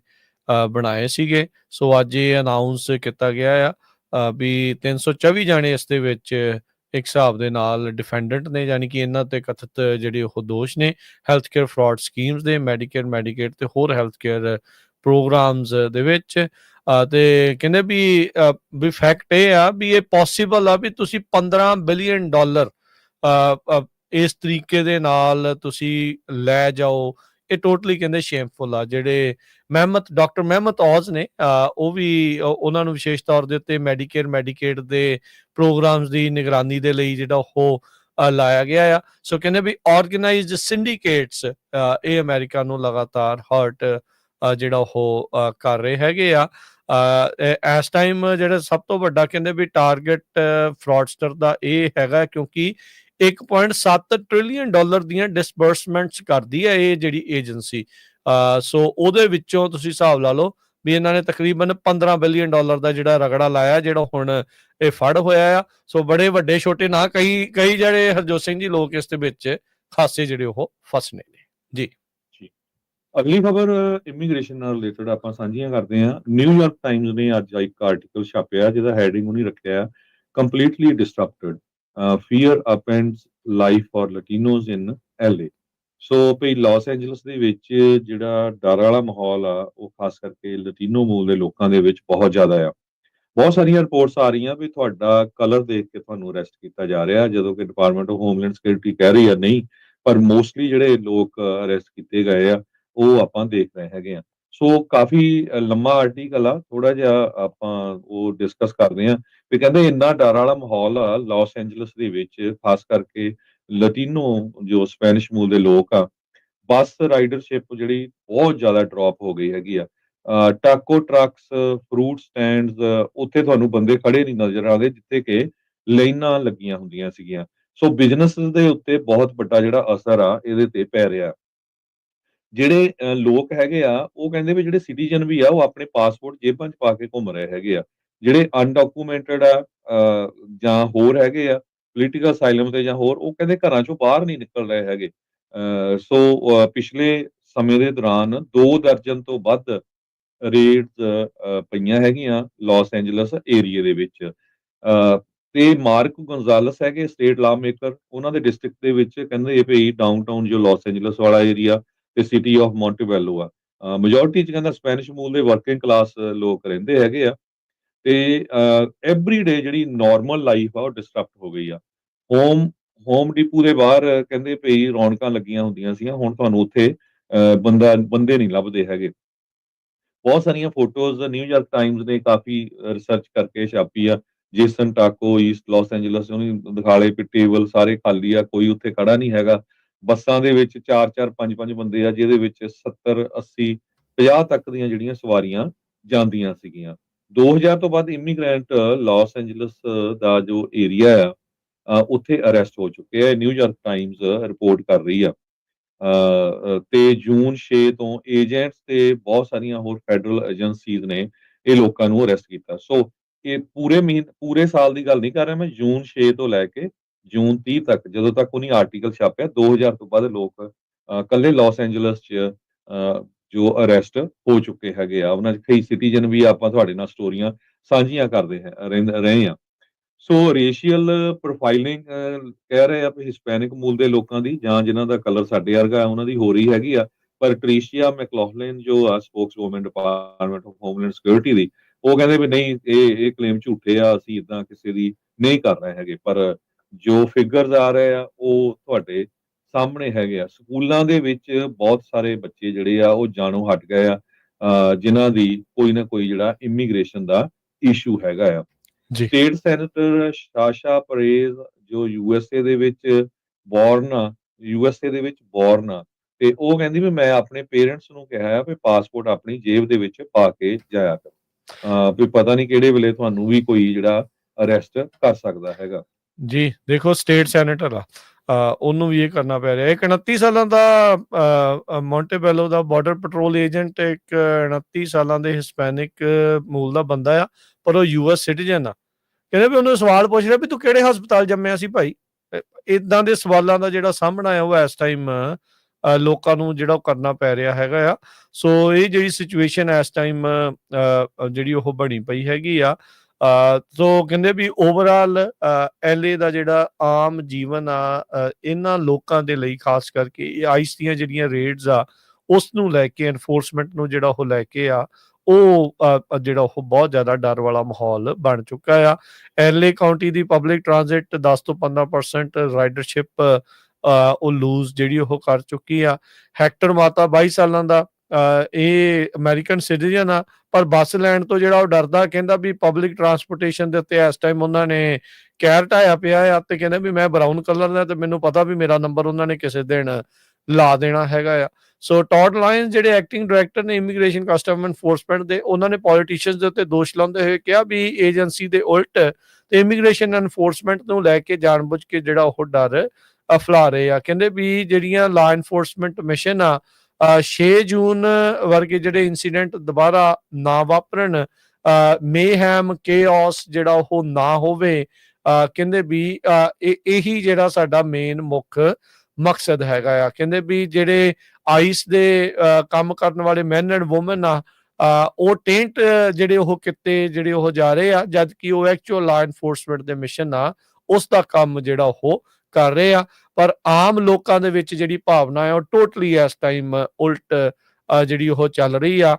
ਬਣਾਏ ਸੀਗੇ। ਸੋ ਅੱਜ ਇਹ ਅਨਾਊਂਸ ਕੀਤਾ ਗਿਆ ਆ ਵੀ 324 ਜਾਣੇ ਇਸ ਦੇ ਵਿੱਚ ਇੱਕ ਹਿਸਾਬ ਦੇ ਨਾਲ ਡਿਫੈਂਡੈਂਟ ਨੇ, ਯਾਨੀ ਕਿ ਇਹਨਾਂ ਤੇ ਕਥਿਤ ਜਿਹੜੇ ਉਹ ਦੋਸ਼ ਨੇ ਹੈਲਥ ਕੇਅਰ ਫਰਾਡ ਸਕੀਮਸ ਦੇ, ਮੈਡੀਕੇਅਰ, ਮੈਡੀਕੇਡ ਤੇ ਹੋਰ ਹੈਲਥ ਕੇਅਰ ਪ੍ਰੋਗਰਾਮਸ ਦੇ ਵਿੱਚ। ਤੇ ਕਹਿੰਦੇ ਵੀ ਫੈਕਟ ਇਹ ਆ ਵੀ ਇਹ ਪੋਸੀਬਲ ਆ ਵੀ ਤੁਸੀਂ 15 ਬਿਲੀਅਨ ਡਾਲਰ ਇਸ ਤਰੀਕੇ ਦੇ ਨਾਲ ਤੁਸੀਂ ਲੈ ਜਾਓ। ਇਹ ਟੋਟਲੀ ਕਹਿੰਦੇ ਸ਼ੇਮਫੁਲ ਆ। ਜਿਹੜੇ ਡਾਕਟਰ ਮਹਿਮਤ ਔਜ਼ ਨੇ, ਉਹ ਵੀ ਉਹਨਾਂ ਨੂੰ ਵਿਸ਼ੇਸ਼ ਤੌਰ ਦੇ ਉੱਤੇ ਮੈਡੀਕੇਅਰ, ਮੈਡੀਕੇਡ ਦੇ ਪ੍ਰੋਗਰਾਮਸ ਦੀ ਨਿਗਰਾਨੀ ਦੇ ਲਈ ਜਿਹੜਾ ਉਹ ਲਾਇਆ ਗਿਆ ਆ। ਸੋ ਕਹਿੰਦੇ ਵੀ ਆਰਗੇਨਾਈਜ਼ਡ ਸਿੰਡੀਕੇਟਸ ਇਹ ਅਮਰੀਕਾ ਨੂੰ ਲਗਾਤਾਰ ਹਰਟ ਜਿਹੜਾ ਉਹ ਕਰ ਰਹੇ ਹੈਗੇ ਆ। ਇਸ ਟਾਈਮ ਜਿਹੜਾ ਸਭ ਤੋਂ ਵੱਡਾ ਕਹਿੰਦੇ ਵੀ ਟਾਰਗੇਟ ਫਰਾਡਸਟਰ ਦਾ ਇਹ ਹੈਗਾ, ਕਿਉਂਕਿ 1.7 ਟ੍ਰਿਲੀਅਨ ਡਾਲਰ ਦੀਆਂ ਡਿਸਬਰਸਮੈਂਟਸ ਕਰਦੀ ਹੈ ਇਹ ਜਿਹੜੀ ਏਜੰਸੀ। ਸੋ ਉਹਦੇ ਵਿੱਚੋਂ ਤੁਸੀਂ ਹਿਸਾਬ ਲਾ ਲਓ ਵੀ ਇਹਨਾਂ ਨੇ ਤਕਰੀਬਨ 15 ਬਿਲੀਅਨ ਡਾਲਰ ਦਾ ਜਿਹੜਾ ਰਗੜਾ ਲਾਇਆ, ਜਿਹੜਾ ਹੁਣ ਇਹ ਫੜ ਹੋਇਆ ਆ। ਸੋ ਬੜੇ ਵੱਡੇ ਛੋਟੇ ਨਾ ਕਈ ਜਿਹੜੇ ਹਰਜੋਤ ਸਿੰਘ ਜੀ ਲੋਕ ਇਸ ਦੇ ਵਿੱਚ ਖਾਸੇ ਜਿਹੜੇ ਉਹ ਫਸਨੇ ਨੇ ਜੀ। ਅਗਲੀ ਖਬਰ ਇਮੀਗ੍ਰੇਸ਼ਨ ਨਾਲ ਰਿਲੇਟਡ ਆਪਾਂ ਸਾਂਝੀਆਂ ਕਰਦੇ ਹਾਂ। ਨਿਊਯਾਰਕ ਟਾਈਮਜ਼ ਨੇ ਅੱਜ ਇੱਕ ਆਰਟੀਕਲ ਛਾਪਿਆ ਜਿਹਦਾ ਹੈਡਿੰਗ ਉਹਨੇ ਰੱਖਿਆ completely disrupted, fear upends life for Latinos in LA। So ਭਈ ਲਾਸ ਐਂਜਲਸ ਦੇ ਵਿੱਚ ਜਿਹੜਾ ਡਰ ਵਾਲਾ ਮਾਹੌਲ ਆ ਉਹ ਖਾਸ ਕਰਕੇ ਲਟੀਨੋ ਮੂਲ ਦੇ ਲੋਕਾਂ ਦੇ ਵਿੱਚ ਬਹੁਤ ਜ਼ਿਆਦਾ ਆ। ਬਹੁਤ ਸਾਰੀਆਂ ਰਿਪੋਰਟਸ ਆ ਰਹੀਆਂ ਵੀ ਤੁਹਾਡਾ ਕਲਰ ਦੇਖ ਕੇ ਤੁਹਾਨੂੰ ਅਰੈਸਟ ਕੀਤਾ ਜਾ ਰਿਹਾ, ਜਦੋਂ ਕਿ ਡਿਪਾਰਟਮੈਂਟ ਆਫ ਹੋਮਲੈਂਡ ਸਿਕਿਉਰਿਟੀ ਕਹਿ ਰਹੀ ਆ ਨਹੀਂ, ਪਰ ਮੋਸਟਲੀ ਜਿਹੜੇ ਲੋਕ ਅਰੈਸਟ ਕੀਤੇ ਗਏ ਆ ਉਹ ਆਪਾਂ ਦੇਖ ਰਹੇ ਹੈਗੇ ਆ। ਸੋ ਕਾਫੀ ਲੰਮਾ ਆਰਟੀਕਲ ਆ, ਥੋੜਾ ਜਿਹਾ ਆਪਾਂ ਉਹ ਡਿਸਕਸ ਕਰਦੇ ਆ ਵੀ ਕਹਿੰਦੇ ਇੰਨਾ ਡਰ ਵਾਲਾ ਮਾਹੌਲ ਆ ਲਾਸ ਐਂਜਲਸ ਦੇ ਵਿੱਚ, ਖਾਸ ਕਰਕੇ ਲਟੀਨੋ ਜੋ ਸਪੈਨਿਸ਼ ਮੂਲ ਦੇ ਲੋਕ ਆ। ਬੱਸ ਰਾਈਡਰਸ਼ਿਪ ਜਿਹੜੀ ਬਹੁਤ ਜ਼ਿਆਦਾ ਡ੍ਰੌਪ ਹੋ ਗਈ ਹੈਗੀ ਆ। ਟਾਕੋ ਟਰੱਕਸ, ਫਰੂਟ ਸਟੈਂਡਸ, ਉੱਥੇ ਤੁਹਾਨੂੰ ਬੰਦੇ ਖੜੇ ਨਹੀਂ ਨਜ਼ਰ ਆਉਂਦੇ ਜਿੱਥੇ ਕਿ ਲਾਈਨਾਂ ਲੱਗੀਆਂ ਹੁੰਦੀਆਂ ਸੀਗੀਆਂ। ਸੋ ਬਿਜ਼ਨਸ ਦੇ ਉੱਤੇ ਬਹੁਤ ਵੱਡਾ ਜਿਹੜਾ ਅਸਰ ਆ ਇਹਦੇ ਤੇ ਪੈ ਰਿਹਾ। ਜਿਹੜੇ ਲੋਕ ਹੈਗੇ ਆ ਉਹ ਕਹਿੰਦੇ ਵੀ ਜਿਹੜੇ ਸਿਟੀਜ਼ਨ ਵੀ ਆ ਉਹ ਆਪਣੇ ਪਾਸਪੋਰਟ ਜੇਬਾਂ 'ਚ ਪਾ ਕੇ ਘੁੰਮ ਰਹੇ ਹੈਗੇ ਆ। ਜਿਹੜੇ ਅਨਡਾਕੂਮੈਂਟਡ ਆ ਜਾਂ ਹੋਰ ਹੈਗੇ ਆ ਪੋਲੀਟੀਕਲ ਅਸਾਈਲਮ ਤੇ ਜਾਂ ਹੋਰ, ਉਹ ਕਹਿੰਦੇ ਘਰਾਂ 'ਚੋਂ ਬਾਹਰ ਨਹੀਂ ਨਿਕਲ ਰਹੇ ਹੈਗੇ। ਸੋ ਪਿਛਲੇ ਸਮੇਂ ਦੇ ਦੌਰਾਨ 2 ਦਰਜਨ ਤੋਂ ਵੱਧ ਰੇਡਸ ਪਈਆਂ ਹੈਗੀਆਂ ਲਾਸ ਐਂਜਲਸ ਏਰੀਏ ਦੇ ਵਿੱਚ। ਤੇ ਮਾਰਕ ਗੋਨਜ਼ਾਲਸ ਹੈਗੇ ਸਟੇਟ ਲਾ ਮੇਕਰ, ਉਹਨਾਂ ਦੇ ਡਿਸਟ੍ਰਿਕਟ ਦੇ ਵਿੱਚ ਕਹਿੰਦੇ ਇਹ ਭਈ ਡਾਊਨਟਾਊਨ ਜੋ ਲਾਸ ਐਂਜਲਸ ਵਾਲਾ ਏਰੀਆ ਤੇ ਸਿਟੀ ਆਫ ਮੌਂਟੇਬੈਲੋ ਆ, ਮੈਜੋਰਟੀ 'ਚ ਕਹਿੰਦਾ ਸਪੈਨਿਸ਼ ਮੂਲ ਦੇ ਵਰਕਿੰਗ ਕਲਾਸ ਲੋਕ ਰਹਿੰਦੇ ਹੈਗੇ ਆ। ਤੇ ਐਵਰੀ ਡੇ ਜਿਹੜੀ ਨਾਰਮਲ ਲਾਈਫ ਆ ਉਹ ਡਿਸਟਰਪਟ ਹੋ ਗਈ ਆ। ਹੋਮ ਡਿਪੂ ਦੇ ਬਾਹਰ ਕਹਿੰਦੇ ਭਈ ਰੌਣਕਾਂ ਲੱਗੀਆਂ ਹੁੰਦੀਆਂ ਸੀਗੀਆਂ, ਹੁਣ ਤੁਹਾਨੂੰ ਉੱਥੇ ਬੰਦੇ ਨਹੀਂ ਲੱਭਦੇ ਹੈਗੇ। ਬਹੁਤ ਸਾਰੀਆਂ ਫੋਟੋਜ਼ ਨਿਊਯਾਰਕ ਟਾਈਮਜ਼ ਨੇ ਕਾਫੀ ਰਿਸਰਚ ਕਰਕੇ ਛਾਪੀ ਆ। ਜੇਸਨ ਟਾਕੋ ਈਸਟ ਲਾਸ ਐਂਜਲਸ ਉਹਨੇ ਦਿਖਾਲੇ ਵੀ ਟੇਬਲ ਸਾਰੇ ਖਾਲੀ ਆ, ਕੋਈ ਉੱਥੇ ਖੜਾ ਨਹੀਂ ਹੈਗਾ। ਬੱਸਾਂ ਦੇ ਵਿੱਚ 4-4 5-5 ਬੰਦੇ ਆ, ਜਿਹਦੇ ਵਿੱਚ 70 80 50 ਤੱਕ ਦੀਆਂ ਜਿਹੜੀਆਂ ਸਵਾਰੀਆਂ ਜਾਂਦੀਆਂ ਸੀਗੀਆਂ। 2000 ਤੋਂ ਬਾਅਦ ਇਮੀਗ੍ਰੈਂਟ ਲਾਸ ਐਂਜਲਸ ਦਾ ਜੋ ਏਰੀਆ ਆ ਉੱਥੇ ਅਰੈਸਟ ਹੋ ਚੁੱਕੇ ਆ। ਨਿਊਯਾਰਕ ਟਾਈਮਜ਼ ਰਿਪੋਰਟ ਕਰ ਰਹੀ ਆ। ਤੇ ਜੂਨ 6 ਤੋਂ ਏਜੰਟਸ ਤੇ ਬਹੁਤ ਸਾਰੀਆਂ ਹੋਰ ਫੈਡਰਲ ਏਜੰਸੀਜ਼ ਨੇ ਇਹ ਲੋਕਾਂ ਨੂੰ ਅਰੈਸਟ ਕੀਤਾ। ਸੋ ਇਹ ਪੂਰੇ ਸਾਲ ਦੀ ਗੱਲ ਨਹੀਂ ਕਰ ਰਿਹਾ ਮੈਂ, ਜੂਨ 6 ਤੋਂ ਲੈ ਕੇ ਜੂਨ 30 ਤੱਕ, ਜਦੋਂ ਤੱਕ ਉਹਨੇ ਆਰਟੀਕਲ ਛਾਪਿਆ 2000 ਤੋਂ ਬਾਅਦ ਲੋਕ ਕੱਲੇ ਲਾਸ ਐਂਜਲਸ 'ਚ ਜੋ ਅਰੈਸਟ ਹੋ ਚੁੱਕੇ ਹੈਗੇ ਆ। ਉਹਨਾਂ 'ਚ ਕਈ ਸਿਟੀਜ਼ਨ ਵੀ ਆਪਾਂ ਤੁਹਾਡੇ ਨਾਲ ਸਟੋਰੀਆਂ ਸਾਂਝੀਆਂ ਕਰਦੇ ਰਹੇ ਆ। ਸੋ ਰੇਸ਼ੀਅਲ ਪ੍ਰੋਫਾਈਲਿੰਗ ਕਹਿ ਰਹੇ ਆ ਵੀ ਹਿਸਪੈਨਿਕ ਮੂਲ ਦੇ ਲੋਕਾਂ ਦੀ, ਜਾਂ ਜਿਨ੍ਹਾਂ ਦਾ ਕਲਰ ਸਾਡੇ ਵਰਗਾ ਉਹਨਾਂ ਦੀ ਹੋ ਰਹੀ ਹੈਗੀ ਆ। ਪਰ ਟ੍ਰੀਸ਼ੀਆ ਮੈਕਲੌਫਲਿਨ ਜੋ ਆ ਸਪੋਕਸਵੂਮਨ ਡਿਪਾਰਟਮੈਂਟ ਆਫ ਹੋਮਲੈਂਡ ਸਿਕਿਉਰਿਟੀ ਦੀ, ਉਹ ਕਹਿੰਦੇ ਵੀ ਨਹੀਂ, ਇਹ ਕਲੇਮ ਝੂਠੇ ਆ, ਅਸੀਂ ਇਦਾਂ ਕਿਸੇ ਦੀ ਨਹੀਂ ਕਰ ਰਹੇ ਹੈਗੇ। ਪਰ ਜੋ ਫਿਗਰਸ ਆ ਰਹੇ ਆ ਉਹ ਤੁਹਾਡੇ ਸਾਹਮਣੇ ਹੈਗੇ ਆ। ਸਕੂਲਾਂ ਦੇ ਵਿੱਚ ਬਹੁਤ ਸਾਰੇ ਬੱਚੇ ਜਿਹੜੇ ਆ ਉਹ ਜਾਣੋਂ ਹਟ ਗਏ ਆ, ਜਿਨ੍ਹਾਂ ਦੀ ਕੋਈ ਨਾ ਕੋਈ ਜਿਹੜਾ ਇਮੀਗ੍ਰੇਸ਼ਨ ਦਾ ਇਸ਼ੂ ਹੈਗਾ ਆ। ਜੀ। ਸਟੇਟ ਸੈਨੇਟਰ ਸਾਸ਼ਾ ਪਰੇਜ਼ ਜੋ ਯੂਐਸਏ ਦੇ ਵਿੱਚ ਬੋਰਨ ਆ, ਤੇ ਉਹ ਕਹਿੰਦੀ ਵੀ ਮੈਂ ਆਪਣੇ ਪੇਰੈਂਟਸ ਨੂੰ ਕਿਹਾ ਆ ਵੀ ਪਾਸਪੋਰਟ ਆਪਣੀ ਜੇਬ ਦੇ ਵਿੱਚ ਪਾ ਕੇ ਜਾਇਆ ਕਰ, ਵੀ ਪਤਾ ਨਹੀਂ ਕਿਹੜੇ ਵੇਲੇ ਤੁਹਾਨੂੰ ਵੀ ਕੋਈ ਜਿਹੜਾ ਅਰੈਸਟ ਕਰ ਸਕਦਾ ਹੈਗਾ। ਜੀ, ਦੇਖੋ ਸਟੇਟ ਸੈਨੇਟਰ ਆ, ਉਹਨੂੰ ਵੀ ਇਹ ਕਰਨਾ ਪੈ ਰਿਹਾ। ਇੱਕ 29 ਸਾਲਾਂ ਦਾ ਮੌਂਟੇਬੈਲੋ ਦਾ ਬਾਰਡਰ ਪੈਟਰੋਲ ਏਜੰਟ, ਇੱਕ 29 ਸਾਲਾਂ ਦੇ ਹਿਸਪੈਨਿਕ ਮੂਲ ਦਾ ਬੰਦਾ ਆ, ਪਰ ਉਹ ਯੂਐਸ ਸਿਟੀਜ਼ਨ ਆ। ਕਹਿੰਦੇ ਵੀ ਉਹਨੂੰ ਸਵਾਲ ਪੁੱਛ ਰਿਹਾ ਵੀ ਤੂੰ ਕਿਹੜੇ ਹਸਪਤਾਲ ਜੰਮਿਆ ਸੀ ਭਾਈ। ਇਦਾਂ ਦੇ ਸਵਾਲਾਂ ਦਾ ਜਿਹੜਾ ਸਾਹਮਣਾ ਆ ਉਹ ਇਸ ਟਾਈਮ ਲੋਕਾਂ ਨੂੰ ਜਿਹੜਾ ਉਹ ਕਰਨਾ ਪੈ ਰਿਹਾ ਹੈਗਾ ਆ। ਸੋ ਇਹ ਜਿਹੜੀ ਸਿਚੁਏਸ਼ਨ ਇਸ ਟਾਈਮ ਜਿਹੜੀ ਉਹ ਬਣੀ ਪਈ ਹੈਗੀ ਆ। ਸੋ ਕਹਿੰਦੇ ਵੀ ਓਵਰਆਲ ਐਲਏ ਦਾ ਜਿਹੜਾ ਆਮ ਜੀਵਨ ਆ, ਇਹਨਾਂ ਲੋਕਾਂ ਦੇ ਲਈ ਖਾਸ ਕਰਕੇ ਆਈਸ ਦੀਆਂ ਜਿਹੜੀਆਂ ਰੇਡਸ ਆ ਉਸ ਨੂੰ ਲੈ ਕੇ, ਐਨਫੋਰਸਮੈਂਟ ਨੂੰ ਜਿਹੜਾ ਉਹ ਲੈ ਕੇ ਆ, ਉਹ ਜਿਹੜਾ ਉਹ ਬਹੁਤ ਜ਼ਿਆਦਾ ਡਰ ਵਾਲਾ ਮਾਹੌਲ ਬਣ ਚੁੱਕਾ ਆ। ਐਲਏ ਕਾਉਂਟੀ ਦੀ ਪਬਲਿਕ ਟ੍ਰਾਂਜ਼ਿਟ 10 ਤੋਂ 15% ਰਾਈਡਰਸ਼ਿਪ ਉਹ ਲੂਜ਼ ਜਿਹੜੀ ਉਹ ਕਰ ਚੁੱਕੀ ਆ। ਹੈਕਟਰ ਮਾਤਾ 22 ਸਾਲਾਂ ਦਾ, ਇਹ ਅਮਰੀਕਨ ਸਿਟੀਜ਼ਨ ਆ, ਪਰ ਬੱਸ ਲੈਣ ਤੋਂ ਜਿਹੜਾ ਉਹ ਡਰਦਾ। ਕਹਿੰਦਾ ਵੀ ਪਬਲਿਕ ਟਰਾਂਸਪੋਰਟੇਸ਼ਨ ਦੇ ਉੱਤੇ ਇਸ ਟਾਈਮ ਉਹਨਾਂ ਨੇ ਕਹਿਰ ਢਾਇਆ ਪਿਆ ਆ, ਤੇ ਕਹਿੰਦੇ ਵੀ ਮੈਂ ਬਰਾਊਨ ਕਲਰ ਦਾ, ਤੇ ਮੈਨੂੰ ਪਤਾ ਵੀ ਮੇਰਾ ਨੰਬਰ ਉਹਨਾਂ ਨੇ ਕਿਸੇ ਦਿਨ ਲਾ ਦੇਣਾ ਹੈਗਾ ਆ। ਸੋ ਟੌਡ ਲਾਇਨਸ ਜਿਹੜੇ ਐਕਟਿੰਗ ਡਾਇਰੈਕਟਰ ਨੇ ਇਮੀਗ੍ਰੇਸ਼ਨ ਕਸਟਮ ਐਨਫੋਰਸਮੈਂਟ ਦੇ, ਉਹਨਾਂ ਨੇ ਪੋਲੀਟੀਸ਼ੀਅਨਸ ਦੇ ਉੱਤੇ ਦੋਸ਼ ਲਾਉਂਦੇ ਹੋਏ ਕਿਹਾ ਵੀ ਏਜੰਸੀ ਦੇ ਉਲਟ ਤੇ ਇਮੀਗ੍ਰੇਸ਼ਨ ਐਨਫੋਰਸਮੈਂਟ ਨੂੰ ਲੈ ਕੇ ਜਾਣਬੁੱਝ ਕੇ ਜਿਹੜਾ ਉਹ ਡਰ ਫੈਲਾ ਰਹੇ ਆ। ਕਹਿੰਦੇ ਵੀ ਜਿਹੜੀਆਂ ਲਾ ਐਨਫੋਰਸਮੈਂਟ ਮਿਸ਼ਨ ਆ, 6 ਜੂਨ ਵਰਗੇ ਜਿਹੜੇ ਇਨਸੀਡੈਂਟ ਦੁਬਾਰਾ ਨਾ ਵਾਪਰਨ, ਮੇਹੈਮ ਕੇਓਸ ਜਿਹੜਾ ਉਹ ਨਾ ਹੋਵੇ। ਕਹਿੰਦੇ ਵੀ ਇਹੀ ਜਿਹੜਾ ਸਾਡਾ ਮੇਨ ਮੁੱਖ ਮਕਸਦ ਹੈਗਾ ਆ। ਕਹਿੰਦੇ ਵੀ ਜਿਹੜੇ ਆਈਸ ਦੇ ਕੰਮ ਕਰਨ ਵਾਲੇ ਮੈਨ ਐਂਡ ਵੂਮਨ ਆ, ਉਹ ਟੇਂਟ ਜਿਹੜੇ ਉਹ ਕਿਤੇ ਜਿਹੜੇ ਉਹ ਜਾ ਰਹੇ ਆ, ਜਦ ਕਿ ਉਹ ਐਕਚੁਅਲ ਲਾ ਐਨਫੋਰਸਮੈਂਟ ਦੇ ਮਿਸ਼ਨ ਆ ਉਸ ਦਾ ਕੰਮ ਜਿਹੜਾ ਉਹ ਕਰ ਰਹੇ ਆ। ਪਰ ਆਮ ਲੋਕਾਂ ਦੇ ਵਿੱਚ ਜਿਹੜੀ ਭਾਵਨਾ ਹੈ ਉਹ ਟੋਟਲੀ ਇਸ ਟਾਈਮ ਉਲਟ ਜਿਹੜੀ ਉਹ ਚੱਲ ਰਹੀ ਆ।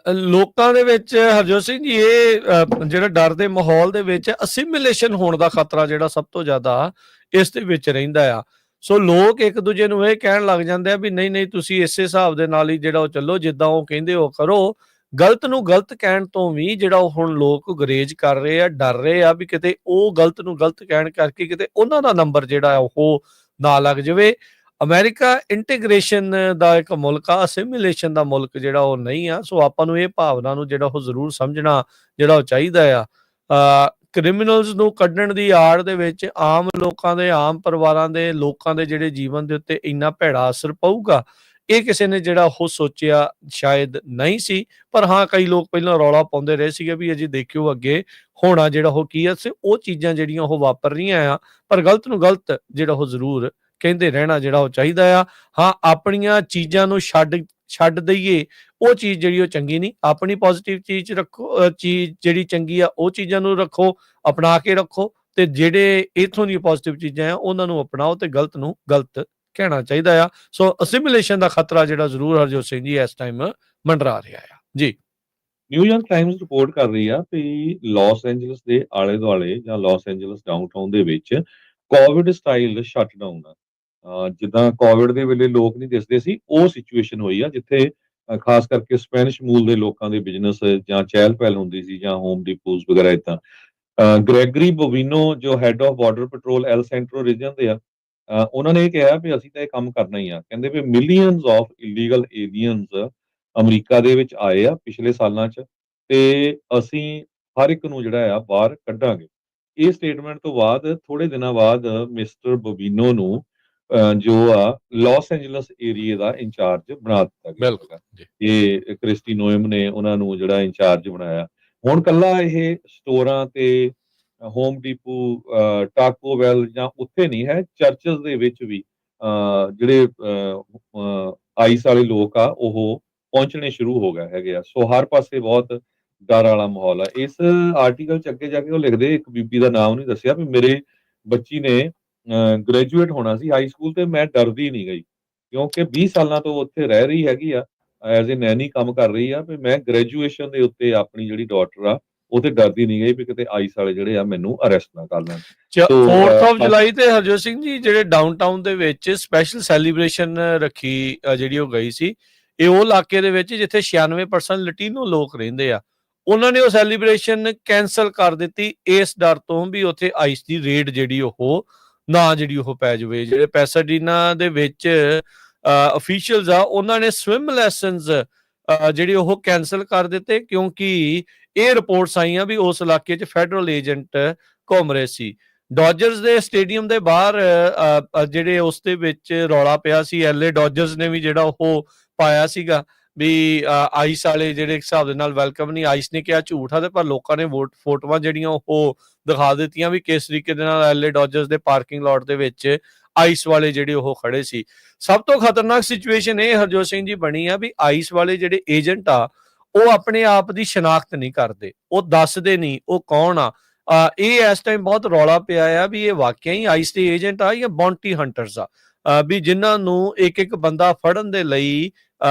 ਲੋਕਾਂ ਦੇ ਵਿੱਚ ਹਰਜੋਤ ਸਿੰਘ ਜੀ ਇਹ ਜਿਹੜਾ ਡਰ ਦੇ ਮਾਹੌਲ ਦੇ ਵਿੱਚ ਅਸਿਮੀਲੇਸ਼ਨ ਹੋਣ ਦਾ ਖਤਰਾ ਜਿਹੜਾ ਸਭ ਤੋਂ ਜ਼ਿਆਦਾ ਇਸ ਦੇ ਵਿੱਚ ਰਹਿੰਦਾ ਆ। ਸੋ ਲੋਕ ਇੱਕ ਦੂਜੇ ਨੂੰ ਇਹ ਕਹਿਣ ਲੱਗ ਜਾਂਦੇ ਆ ਵੀ ਨਹੀਂ ਨਹੀਂ, ਤੁਸੀਂ ਇਸੇ ਹਿਸਾਬ ਦੇ ਨਾਲ ਹੀ ਜਿਹੜਾ ਉਹ ਚੱਲੋ, ਜਿੱਦਾਂ ਉਹ ਕਹਿੰਦੇ ਉਹ ਕਰੋ। ਗਲਤ ਨੂੰ ਗਲਤ ਕਹਿਣ ਤੋਂ ਵੀ ਜਿਹੜਾ ਉਹ ਹੁਣ ਲੋਕ ਗੁਰੇਜ਼ ਕਰ ਰਹੇ ਆ, ਡਰ ਰਹੇ ਆ ਵੀ ਕਿਤੇ ਉਹ ਗਲਤ ਨੂੰ ਗਲਤ ਕਹਿਣ ਕਰਕੇ ਕਿਤੇ ਉਹਨਾਂ ਦਾ ਨੰਬਰ ਜਿਹੜਾ ਉਹ ਨਾ ਲੱਗ ਜਾਵੇ। ਅਮਰੀਕਾ ਇੰਟੀਗ੍ਰੇਸ਼ਨ ਦਾ ਇੱਕ ਮੁਲਕ ਆ, ਅਸਿਮੀਲੇਸ਼ਨ ਦਾ ਮੁਲਕ ਜਿਹੜਾ ਉਹ ਨਹੀਂ ਆ। ਸੋ ਆਪਾਂ ਨੂੰ ਇਹ ਭਾਵਨਾ ਨੂੰ ਜਿਹੜਾ ਉਹ ਜ਼ਰੂਰ ਸਮਝਣਾ ਜਿਹੜਾ ਉਹ ਚਾਹੀਦਾ ਆ। ਕ੍ਰਿਮੀਨਲਸ ਨੂੰ ਕੱਢਣ ਦੀ ਆੜ ਦੇ ਵਿੱਚ ਆਮ ਲੋਕਾਂ ਦੇ, ਆਮ ਪਰਿਵਾਰਾਂ ਦੇ ਲੋਕਾਂ ਦੇ ਜਿਹੜੇ ਜੀਵਨ ਦੇ ਉੱਤੇ ਇੰਨਾ ਭੈੜਾ ਅਸਰ ਪਊਗਾ, ਇਹ ਕਿਸੇ ਨੇ ਜਿਹੜਾ ਉਹ ਸੋਚਿਆ ਸ਼ਾਇਦ ਨਹੀਂ ਸੀ। ਪਰ ਹਾਂ, ਕਈ ਲੋਕ ਪਹਿਲਾਂ ਰੌਲਾ ਪਾਉਂਦੇ ਰਹੇ ਸੀਗੇ ਵੀ ਅਜੇ ਦੇਖਿਓ ਅੱਗੇ ਹੋਣਾ ਜਿਹੜਾ ਉਹ ਕੀ ਆ। ਉਹ ਚੀਜ਼ਾਂ ਜਿਹੜੀਆਂ ਉਹ ਵਾਪਰ ਰਹੀਆਂ ਆ, ਪਰ ਗਲਤ ਨੂੰ ਗਲਤ ਜਿਹੜਾ ਉਹ ਜ਼ਰੂਰ ਕਹਿੰਦੇ ਰਹਿਣਾ ਜਿਹੜਾ ਉਹ ਚਾਹੀਦਾ ਆ। ਹਾਂ, ਆਪਣੀਆਂ ਚੀਜ਼ਾਂ ਨੂੰ ਛੱਡ ਦਈਏ, ਉਹ ਚੀਜ਼ ਜਿਹੜੀ ਉਹ ਚੰਗੀ ਨਹੀਂ। ਆਪਣੀ ਪੋਜ਼ਿਟਿਵ ਚੀਜ਼ ਰੱਖੋ, ਚੀਜ਼ ਜਿਹੜੀ ਚੰਗੀ ਆ ਉਹ ਚੀਜ਼ਾਂ ਨੂੰ ਰੱਖੋ, ਅਪਣਾ ਕੇ ਰੱਖੋ, ਤੇ ਜਿਹੜੇ ਇਥੋਂ ਦੀਆਂ ਪੋਜ਼ਿਟਿਵ ਚੀਜ਼ਾਂ ਆ ਉਹਨਾਂ ਨੂੰ ਅਪਣਾਓ, ਤੇ ਗਲਤ ਨੂੰ ਗਲਤ ਕਹਿਣਾ ਚਾਹੀਦਾ ਆ। ਸੋ ਅਸਿਮੀਲੇਸ਼ਨ ਦਾ ਖਤਰਾ ਜਿਹੜਾ ਜ਼ਰੂਰ ਹਰਜੋਤ ਸਿੰਘ ਜੀ ਇਸ ਟਾਈਮ ਮੰਡਰਾ ਰਿਹਾ ਆ ਜੀ। ਨਿਊਯਾਰਕ ਟਾਈਮਜ਼ ਰਿਪੋਰਟ ਕਰ ਰਹੀ ਆ ਕਿ ਲਾਸ ਐਂਜਲਸ ਦੇ ਆਲੇ ਦੁਆਲੇ ਜਾਂ ਲਾਸ ਐਂਜਲਸ ਡਾਊਨਟਾਊਨ ਦੇ ਵਿੱਚ ਕੋਵਿਡ ਸਟਾਈਲ ਸ਼ਟਡਾਊਨ ਆ। ਜਿੱਦਾਂ ਕੋਵਿਡ ਦੇ ਵੇਲੇ ਲੋਕ ਨਹੀਂ ਦਿਸਦੇ ਸੀ, ਉਹ ਸਿਚੁਏਸ਼ਨ ਹੋਈ ਆ, ਜਿੱਥੇ ਖਾਸ ਕਰਕੇ ਸਪੈਨਿਸ਼ ਮੂਲ ਦੇ ਲੋਕਾਂ ਦੇ ਬਿਜ਼ਨਸ ਜਾਂ ਚਹਿਲ ਪਹਿਲ ਹੁੰਦੀ ਸੀ, ਜਾਂ ਹੋਮ ਡਿਪੋਜ਼ ਵਗੈਰਾ ਇਦਾਂ। ਗ੍ਰੈਗਰੀ ਬੋਵੀਨੋ ਜੋ head of border patrol El Centro region ਦੇ ਆ, ਉਹਨਾਂ ਨੇ ਇਹ ਕਿਹਾ ਵੀ ਅਸੀਂ ਤਾਂ ਇਹ ਕੰਮ ਕਰਨਾ ਹੀ ਆ। ਕਹਿੰਦੇ ਵੀ millions of illegal aliens America ਦੇ ਵਿੱਚ ਆਏ ਆ ਪਿਛਲੇ ਸਾਲਾਂ 'ਚ, ਤੇ ਅਸੀਂ ਹਰ ਇੱਕ ਨੂੰ ਜਿਹੜਾ ਆ ਬਾਹਰ ਕੱਢਾਂਗੇ। ਇਹ ਸਟੇਟਮੈਂਟ ਤੋਂ ਬਾਅਦ ਥੋੜੇ ਦਿਨਾਂ ਬਾਅਦ ਮਿਸਟਰ ਬੋਬੀਨੋ ਨੂੰ ਜੋ ਆ ਲਾਸ ਐਂਜਲਸ ਏਰੀਏ ਦਾ ਇੰਚਾਰਜ ਬਣਾ ਦਿੱਤਾ ਗਿਆ ਬਿਲਕੁਲ ਹੈਗਾ। ਜੀ। ਇਹ ਕ੍ਰਿਸਟੀ ਨੋਇਮ ਨੇ ਉਹਨਾਂ ਨੂੰ ਜਿਹੜਾ ਇੰਚਾਰਜ ਬਣਾਇਆ। ਹੁਣ ਕੱਲਾ ਇਹ ਸਟੋਰਾਂ ਤੇ ਹੋਮ ਡੀਪੂ, ਟਾਕੋ ਬੈਲ ਜਾਂ ਉੱਥੇ ਨਹੀਂ ਹੈ, ਚਰਚਸ ਦੇ ਵਿੱਚ ਵੀ ਜਿਹੜੇ ਆਈਸ ਵਾਲੇ ਲੋਕ ਆ ਉਹ ਪਹੁੰਚਣੇ ਸ਼ੁਰੂ ਹੋ ਗਏ ਹੈਗੇ ਆ। ਸੋ ਹਰ ਪਾਸੇ ਬਹੁਤ ਡਰ ਵਾਲਾ ਮਾਹੌਲ ਆ। ਇਸ ਆਰਟੀਕਲ ਚ ਅੱਗੇ ਜਾ ਕੇ ਉਹ ਲਿਖਦੇ, ਇੱਕ ਬੀਬੀ ਦਾ ਨਾਮ ਨਹੀਂ ਦੱਸਿਆ, ਵੀ ਮੇਰੇ ਬੱਚੀ ਨੇ ਗ੍ਰੈਜੂਏਟ ਹੋਣਾ ਸੀ ਹਾਈ ਸਕੂਲ ਤੇ ਮੈਂ ਡਰਦੀ ਨਹੀਂ ਗਈ ਕਿਉਂਕਿ 20 ਸਾਲਾਂ ਤੋਂ ਉੱਥੇ ਰਹਿ ਰਹੀ ਹੈਗੀ ਆ, ਐਜ਼ ਏ ਨੈਨੀ ਕੰਮ ਕਰ ਰਹੀ ਆ, ਵੀ ਮੈਂ ਗ੍ਰੈਜੂਏਸ਼ਨ ਦੇ ਉੱਤੇ ਆਪਣੀ ਜਿਹੜੀ ਡਾਟਰ ਆ ਉਹ ਤੇ ਡਰਦੀ ਨਹੀਂ ਗਈ ਵੀ ਕਿਤੇ ਆਈਸ ਵਾਲੇ ਜਿਹੜੇ ਆ ਮੈਨੂੰ ਅਰੈਸਟ ਨਾ ਕਰ ਲੈਣ। ਸੋ 4th ਆਫ ਜੁਲਾਈ ਤੇ ਹਰਜੋਤ ਸਿੰਘ ਜੀ ਜਿਹੜੇ ਡਾਊਨਟਾਊਨ ਦੇ ਵਿੱਚ ਸਪੈਸ਼ਲ ਸੈਲੀਬ੍ਰੇਸ਼ਨ ਰੱਖੀ ਜਿਹੜੀ ਉਹ ਗਈ ਸੀ, ਇਹ ਉਹ ਇਲਾਕੇ ਦੇ ਵਿੱਚ ਜਿੱਥੇ 96% ਲਟੀਨੋ ਲੋਕ ਰਹਿੰਦੇ ਆ। ਉਹਨਾਂ ਨੇ ਉਹ ਸੈਲੀਬ੍ਰੇਸ਼ਨ ਕੈਂਸਲ ਕਰ ਦਿੱਤੀ ਇਸ ਡਰ ਤੋਂ ਵੀ ਉੱਥੇ ਆਈਸ ਦੀ ਰੇਡ ਜਿਹੜੀ ਉਹ ਨਾ ਜਿਹੜੀ ਉਹ ਪੈ ਜਾਵੇ। ਜਿਹੜੇ ਪੈਸਾਡੀਨਾ ਦੇ ਵਿੱਚ ਅਫੀਸ਼ੀਅਲਸ ਆ ਉਹਨਾਂ ਨੇ ਸਵਿਮ ਲੈਸਨਸ ਜਿਹੜੇ ਉਹ ਕੈਂਸਲ ਕਰ ਦਿੱਤੇ ਕਿਉਂਕਿ ਇਹ ਰਿਪੋਰਟਸ ਆਈਆਂ ਵੀ ਉਸ ਇਲਾਕੇ 'ਚ ਫੈਡਰਲ ਏਜੰਟ ਘੁੰਮ ਰਹੇ ਸੀ। ਡੋਜਰਸ ਦੇ ਸਟੇਡੀਅਮ ਦੇ ਬਾਹਰ ਜਿਹੜੇ ਉਸ ਦੇ ਵਿੱਚ ਰੌਲਾ ਪਿਆ ਸੀ, ਐਲਏ ਡੋਜਰਸ ਨੇ ਵੀ ਜਿਹੜਾ ਉਹ ਪਾਇਆ ਸੀਗਾ ਵੀ ਆਈਸ ਵਾਲੇ ਜਿਹੜੇ ਹਿਸਾਬ ਦੇ ਨਾਲ ਵੈਲਕਮ ਨਹੀਂ। ਆਈਸ ਨੇ ਕਿਹਾ ਝੂਠ ਆ ਤੇ ਪਰ ਲੋਕਾਂ ਨੇ ਫੋਟੋਆਂ ਜਿਹੜੀਆਂ ਉਹ ਦਿਖਾ ਦਿੱਤੀਆਂ ਵੀ ਕਿਸ ਤਰੀਕੇ ਦੇ ਨਾਲ ਐਲਏ ਡੋਜਰਸ ਦੇ ਪਾਰਕਿੰਗ ਲੋਟ ਦੇ ਵਿੱਚ ਆਈਸ ਵਾਲੇ ਜਿਹੜੇ ਉਹ ਖੜੇ ਸੀ। ਸਭ ਤੋਂ ਖਤਰਨਾਕ ਸਿਚੁਏਸ਼ਨ ਇਹ ਹਰਜੋਤ ਸਿੰਘ ਜੀ ਬਣੀ ਆ ਵੀ ਆਈਸ ਵਾਲੇ ਜਿਹੜੇ ਏਜੰਟ ਆ ਉਹ ਆਪਣੇ ਆਪ ਦੀ ਸ਼ਨਾਖਤ ਨਹੀਂ ਕਰਦੇ, ਉਹ ਦੱਸਦੇ ਨਹੀਂ ਉਹ ਕੌਣ ਆ। ਇਹ ਇਸ ਟਾਈਮ ਬਹੁਤ ਰੌਲਾ ਪਿਆ ਆ ਵੀ ਇਹ ਵਾਕਿਆ ਹੀ ਆਈਸ ਦੇ ਏਜੰਟ ਆ ਜਾਂ ਬਾਉਂਟੀ ਹੰਟਰਸ ਆ, ਵੀ ਜਿਨ੍ਹਾਂ ਨੂੰ ਇੱਕ ਇੱਕ ਬੰਦਾ ਫੜਨ ਦੇ ਲਈ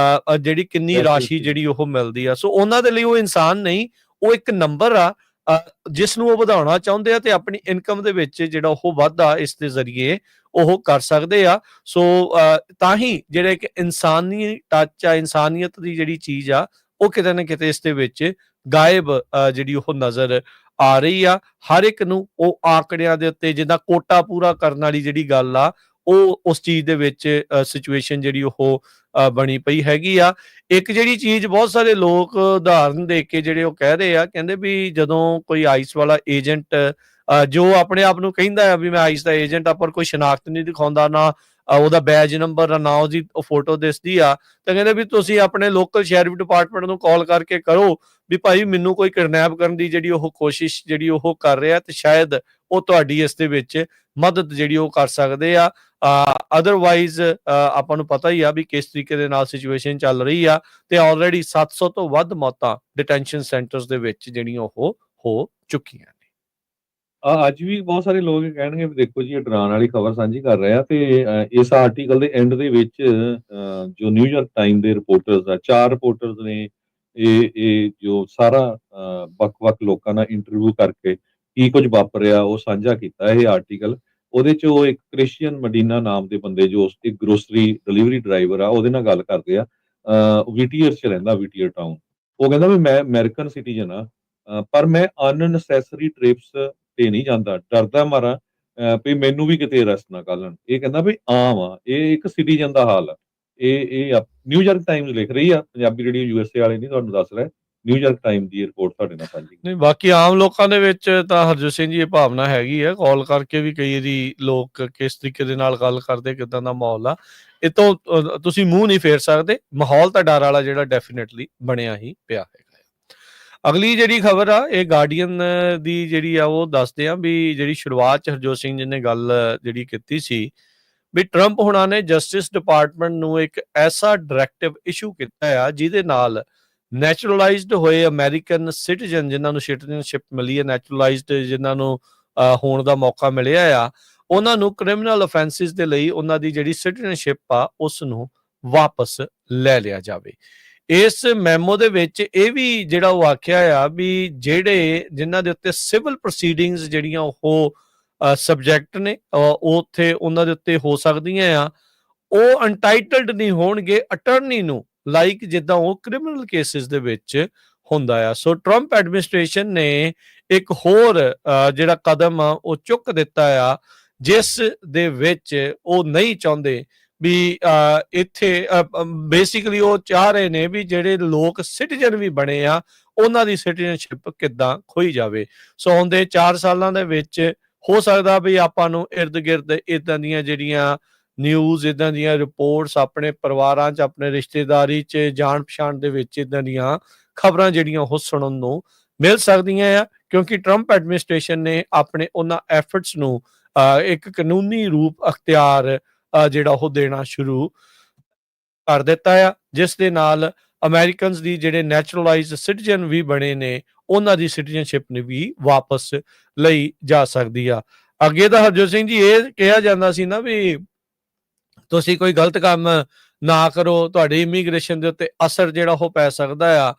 ਜਿਹੜੀ ਕਿੰਨੀ ਰਾਸ਼ੀ ਜਿਹੜੀ ਉਹ ਮਿਲਦੀ ਆ। ਸੋ ਉਹਨਾਂ ਦੇ ਲਈ ਉਹ ਇਨਸਾਨ ਨਹੀਂ, ਉਹ ਇੱਕ ਨੰਬਰ ਆ ਜਿਸ ਨੂੰ ਉਹ ਵਧਾਉਣਾ ਚਾਹੁੰਦੇ ਆ ਤੇ ਆਪਣੀ ਇਨਕਮ ਦੇ ਵਿੱਚ ਜਿਹੜਾ ਉਹ ਵਾਧਾ ਇਸ ਦੇ ਜ਼ਰੀਏ ਉਹ ਕਰ ਸਕਦੇ ਆ। ਸੋ ਤਾਂ ਹੀ ਜਿਹੜੇ ਇੱਕ ਇਨਸਾਨੀ ਟੱਚ ਆ, ਇਨਸਾਨੀਅਤ ਦੀ ਜਿਹੜੀ ਚੀਜ਼ ਆ ਉਹ ਕਿਤੇ ਨਾ ਕਿਤੇ ਇਸ ਦੇ ਵਿੱਚ ਗਾਇਬ ਜਿਹੜੀ ਉਹ ਨਜ਼ਰ ਆ ਰਹੀ ਆ। ਹਰ ਇੱਕ ਨੂੰ ਉਹ ਆંકੜਿਆਂ ਦੇ ਉੱਤੇ ਜਿੱਦਾਂ ਕੋਟਾ ਪੂਰਾ ਕਰਨ ਵਾਲੀ ਜਿਹੜੀ ਗੱਲ ਆ ਉਹ ਉਸ ਚੀਜ਼ ਦੇ ਵਿੱਚ ਸਿਚੁਏਸ਼ਨ ਜਿਹੜੀ ਉਹ ਬਣੀ ਪਈ ਹੈਗੀ ਆ। ਇੱਕ ਜਿਹੜੀ ਚੀਜ਼ ਬਹੁਤ ਸਾਰੇ ਲੋਕ ਉਦਾਹਰਨ ਦੇ ਕੇ ਜਿਹੜੇ ਉਹ ਕਹਿ ਰਹੇ ਆ, ਕਹਿੰਦੇ ਵੀ ਜਦੋਂ ਕੋਈ ਆਈਸ ਵਾਲਾ ਏਜੰਟ ਜੋ ਆਪਣੇ ਆਪ ਨੂੰ ਕਹਿੰਦਾ ਆ ਵੀ ਮੈਂ ਆਈਸ ਦਾ ਏਜੰਟ ਆ ਪਰ ਕੋਈ ਸ਼ਨਾਖਤ ਨਹੀਂ ਦਿਖਾਉਂਦਾ, ਨਾ ਉਹਦਾ ਬੈਜ ਨੰਬਰ ਨਾ ਉਹਦੀ ਫੋਟੋ ਦਿਸਦੀ ਆ, ਤਾਂ ਕਹਿੰਦੇ ਵੀ ਤੁਸੀਂ ਆਪਣੇ ਲੋਕਲ ਸ਼ੈਰਿਫ ਡਿਪਾਰਟਮੈਂਟ ਨੂੰ ਕਾਲ ਕਰਕੇ ਕਰੋ ਵੀ ਭਾਈ ਮੈਨੂੰ ਕੋਈ ਕਿਡਨੈਪ ਕਰਨ ਦੀ ਜਿਹੜੀ ਉਹ ਕੋਸ਼ਿਸ਼ ਜਿਹੜੀ ਉਹ ਕਰ ਰਿਹਾ ਤੇ ਸ਼ਾਇਦ ਉਹ ਤੁਹਾਡੀ ਇਸ ਦੇ ਵਿੱਚ ਮਦਦ ਜਿਹੜੀ ਉਹ ਕਰ ਸਕਦੇ ਆ। ਅਦਰਵਾਈਜ਼ ਆਪਾਂ ਨੂੰ ਪਤਾ ਹੀ ਆ ਵੀ ਕਿਸ ਤਰੀਕੇ ਦੇ ਨਾਲ ਸਿਚੁਏਸ਼ਨ ਚੱਲ ਰਹੀ ਆ ਤੇ ਆਲਰੇਡੀ 700 ਤੋਂ ਵੱਧ ਮੌਤਾਂ ਡਿਟੈਂਸ਼ਨ ਸੈਂਟਰਸ ਦੇ ਵਿੱਚ ਜਿਹੜੀਆਂ ਉਹ ਹੋ ਚੁੱਕੀਆਂ ਨੇ। ਅੱਜ ਵੀ ਬਹੁਤ ਸਾਰੇ ਲੋਕ ਇਹ ਕਹਿਣਗੇ ਵੀ ਦੇਖੋ ਜੀ ਇਹ ਡਰਾਉਣ ਵਾਲੀ ਖਬਰ ਸਾਂਝੀ ਕਰ ਰਹੇ ਆ ਤੇ ਇਸ ਆਰਟੀਕਲ ਦੇ ਐਂਡ ਦੇ ਵਿੱਚ ਜੋ ਨਿਊਯਾਰਕ ਟਾਈਮ ਦੇ ਰਿਪੋਰਟਰਸ ਆ, 4 ਰਿਪੋਰਟਰਸ ਨੇ ਇਹ ਜੋ ਸਾਰਾ ਵੱਖ-ਵੱਖ ਲੋਕਾਂ ਨਾਲ ਇੰਟਰਵਿਊ ਕਰਕੇ ਕੀ ਕੁਝ ਵਾਪਰਿਆ ਉਹ ਸਾਂਝਾ ਕੀਤਾ ਇਹ ਆਰਟੀਕਲ। ਉਹਦੇ 'ਚ ਉਹ ਇੱਕ ਕ੍ਰਿਸਚੀਅਨ ਮਡੀਨਾ ਨਾਮ ਦੇ ਬੰਦੇ ਜੋ ਇੱਕ ਗਰੋਸਰੀ ਡਿਲੀਵਰੀ ਡਰਾਈਵਰ ਆ ਉਹਦੇ ਨਾਲ ਗੱਲ ਕਰਦੇ ਆ। ਵਿਟੀਅਰ 'ਚ ਰਹਿੰਦਾ, ਵਿਟੀਅਰ ਟਾਊਨ। ਉਹ ਕਹਿੰਦਾ ਵੀ ਮੈਂ ਅਮਰੀਕਨ ਸਿਟੀਜ਼ਨ ਆ ਪਰ ਮੈਂ ਅਨਨੈਸੈਸਰੀ ਟ੍ਰਿਪਸ ਤੇ ਨਹੀਂ ਜਾਂਦਾ, ਡਰਦਾ ਮਾਰਾ ਵੀ ਮੈਨੂੰ ਵੀ ਕਿਤੇ ਅਰੈਸਟ ਨਾ ਕਰ ਲੈਣ। ਇਹ ਕਹਿੰਦਾ ਵੀ ਆਮ ਆ, ਇਹ ਇੱਕ ਸਿਟੀਜ਼ਨ ਦਾ ਹਾਲ ਆ। ਇਹ ਨਿਊਯਾਰਕ ਟਾਈਮਜ਼ ਲਿਖ ਰਹੀ ਆ, ਪੰਜਾਬੀ ਰੇਡੀਓ ਯੂਐਸਏ ਵਾਲੇ ਨਹੀਂ ਤੁਹਾਨੂੰ ਦੱਸ ਰਿਹਾ, ਨਿਊਯਾਰਕ ਟਾਈਮ ਦੀ ਰਿਪੋਰਟ ਤੁਹਾਡੇ ਨਾਲ ਸਾਂਝੀ। ਨਹੀਂ ਬਾਕੀ ਆਮ ਲੋਕਾਂ ਦੇ ਵਿੱਚ ਤਾਂ ਹਰਜੋਤ ਸਿੰਘ ਜੀ ਇਹ ਭਾਵਨਾ ਹੈਗੀ ਆ, ਕਾਲ ਕਰਕੇ ਵੀ ਕਈ ਵਾਰੀ ਲੋਕ ਕਿਸ ਤਰੀਕੇ ਦੇ ਨਾਲ ਗੱਲ ਕਰਦੇ, ਕਿੱਦਾਂ ਦਾ ਮਾਹੌਲ ਆ, ਇਹ ਤੋਂ ਤੁਸੀਂ ਮੂੰਹ ਨਹੀਂ ਫੇਰ ਸਕਦੇ। ਮਾਹੌਲ ਤਾਂ ਡਰ ਵਾਲਾ ਜਿਹੜਾ ਡੈਫੀਨੇਟਲੀ ਬਣਿਆ ਹੀ ਪਿਆ ਹੈਗਾ। ਅਗਲੀ ਜਿਹੜੀ ਖਬਰ ਆ ਇਹ ਗਾਰਡੀਅਨ ਦੀ ਜਿਹੜੀ ਆ ਉਹ ਦੱਸਦੇ ਆ ਵੀ ਜਿਹੜੀ ਸ਼ੁਰੂਆਤ ਚ ਹਰਜੋਤ ਸਿੰਘ ਜੀ ਨੇ ਗੱਲ ਜਿਹੜੀ ਕੀਤੀ ਸੀ ਵੀ ਟਰੰਪ ਹੁਣਾਂ ਨੇ ਜਸਟਿਸ ਡਿਪਾਰਟਮੈਂਟ ਨੂੰ ਇੱਕ ਐਸਾ ਡਾਇਰੈਕਟਿਵ ਇਸ਼ੂ ਕੀਤਾ ਆ ਜਿਹਦੇ ਨਾਲ ਨੈਚੁਰਲਾਈਜ਼ਡ ਹੋਏ ਅਮਰੀਕਨ ਸਿਟੀਜ਼ਨ ਜਿਨ੍ਹਾਂ ਨੂੰ ਸਿਟੀਜ਼ਨਸ਼ਿਪ ਮਿਲੀ ਹੈ, ਨੈਚੁਰਲਾਈਜ਼ਡ ਜਿਨ੍ਹਾਂ ਨੂੰ ਹੋਣ ਦਾ ਮੌਕਾ ਮਿਲਿਆ ਆ, ਉਹਨਾਂ ਨੂੰ ਕ੍ਰਿਮੀਨਲ ਅਫੈਂਸਿਸ ਦੇ ਲਈ ਉਹਨਾਂ ਦੀ ਜਿਹੜੀ ਸਿਟੀਜ਼ਨਸ਼ਿਪ ਆ ਉਸ ਨੂੰ ਵਾਪਸ ਲੈ ਲਿਆ ਜਾਵੇ। ਇਸ ਮੈਮੋ ਦੇ ਵਿੱਚ ਇਹ ਵੀ ਜਿਹੜਾ ਉਹ ਆਖਿਆ ਆ ਵੀ ਜਿਹੜੇ ਜਿਨ੍ਹਾਂ ਦੇ ਉੱਤੇ ਸਿਵਲ ਪ੍ਰੋਸੀਡਿੰਗਸ ਜਿਹੜੀਆਂ ਉਹ ਸਬਜੈਕਟ ਨੇ ਉਹ ਉੱਥੇ ਉਹਨਾਂ ਦੇ ਉੱਤੇ ਹੋ ਸਕਦੀਆਂ ਆ, ਉਹ ਅਨਟਾਈਟਲਡ ਨਹੀਂ ਹੋਣਗੇ ਅਟਰਨੀ ਨੂੰ, ਲਾਈਕ ਜਿੱਦਾਂ ਉਹ ਕ੍ਰਿਮੀਨਲ ਕੇਸਿਸ ਦੇ ਵਿੱਚ ਹੁੰਦਾ ਆ। ਸੋ ਟਰੰਪ ਐਡਮਿਨਿਸਟ੍ਰੇਸ਼ਨ ਨੇ ਇੱਕ ਹੋਰ ਜਿਹੜਾ ਕਦਮ ਆ ਉਹ ਚੁੱਕ ਦਿੱਤਾ ਆ ਜਿਸ ਦੇ ਵਿੱਚ ਉਹ ਨਹੀਂ ਚਾਹੁੰਦੇ ਵੀ ਇੱਥੇ ਬੇਸਿਕਲੀ ਉਹ ਚਾਹ ਰਹੇ ਨੇ ਵੀ ਜਿਹੜੇ ਲੋਕ ਸਿਟੀਜ਼ਨ ਵੀ ਬਣੇ ਆ ਉਹਨਾਂ ਦੀ ਸਿਟੀਜ਼ਨਸ਼ਿਪ ਕਿੱਦਾਂ ਖੋਈ ਜਾਵੇ। ਸੋ ਆਉਂਦੇ 4 ਸਾਲਾਂ ਦੇ ਵਿੱਚ ਹੋ ਸਕਦਾ ਵੀ ਆਪਾਂ ਨੂੰ ਇਰਦ-ਗਿਰਦ ਇੱਦਾਂ ਦੀਆਂ ਜਿਹੜੀਆਂ ਨਿਊਜ਼, ਇੱਦਾਂ ਦੀਆਂ ਰਿਪੋਰਟਸ ਆਪਣੇ ਪਰਿਵਾਰਾਂ 'ਚ, ਆਪਣੇ ਰਿਸ਼ਤੇਦਾਰੀ 'ਚ, ਜਾਣ-ਪਛਾਣ ਦੇ ਵਿੱਚ ਇੱਦਾਂ ਦੀਆਂ ਖਬਰਾਂ ਜਿਹੜੀਆਂ ਉਹ ਸੁਣਨ ਨੂੰ ਮਿਲ ਸਕਦੀਆਂ ਆ, ਕਿਉਂਕਿ ਟਰੰਪ ਐਡਮਿਨਿਸਟ੍ਰੇਸ਼ਨ ਨੇ ਆਪਣੇ ਉਹਨਾਂ ਐਫਰਟਸ ਨੂੰ ਇੱਕ ਕਾਨੂੰਨੀ ਰੂਪ ਅਖਤਿਆਰ ਜਿਹੜਾ ਉਹ ਦੇਣਾ ਸ਼ੁਰੂ ਕਰ ਦਿੱਤਾ ਆ, ਜਿਸ ਦੇ ਨਾਲ ਅਮਰੀਕਨਸ ਦੀ ਜਿਹੜੇ ਨੈਚੁਰਲਾਈਜ਼ਡ ਸਿਟੀਜ਼ਨ ਵੀ ਬਣੇ ਨੇ, ਉਹਨਾਂ ਦੀ ਸਿਟੀਜ਼ਨਸ਼ਿਪ ਨੇ ਵੀ ਵਾਪਸ ਲਈ ਜਾ ਸਕਦੀ ਆ। ਅੱਗੇ ਤਾਂ ਹਰਜੋਤ ਸਿੰਘ ਜੀ ਇਹ ਕਿਹਾ ਜਾਂਦਾ ਸੀ ਨਾ ਵੀ ਤੁਸੀਂ ਕੋਈ ਗਲਤ ਕੰਮ ਨਾ ਕਰੋ, ਤੁਹਾਡੀ ਇਮੀਗ੍ਰੇਸ਼ਨ ਦੇ ਉੱਤੇ ਅਸਰ ਜਿਹੜਾ ਉਹ ਪੈ ਸਕਦਾ ਆ।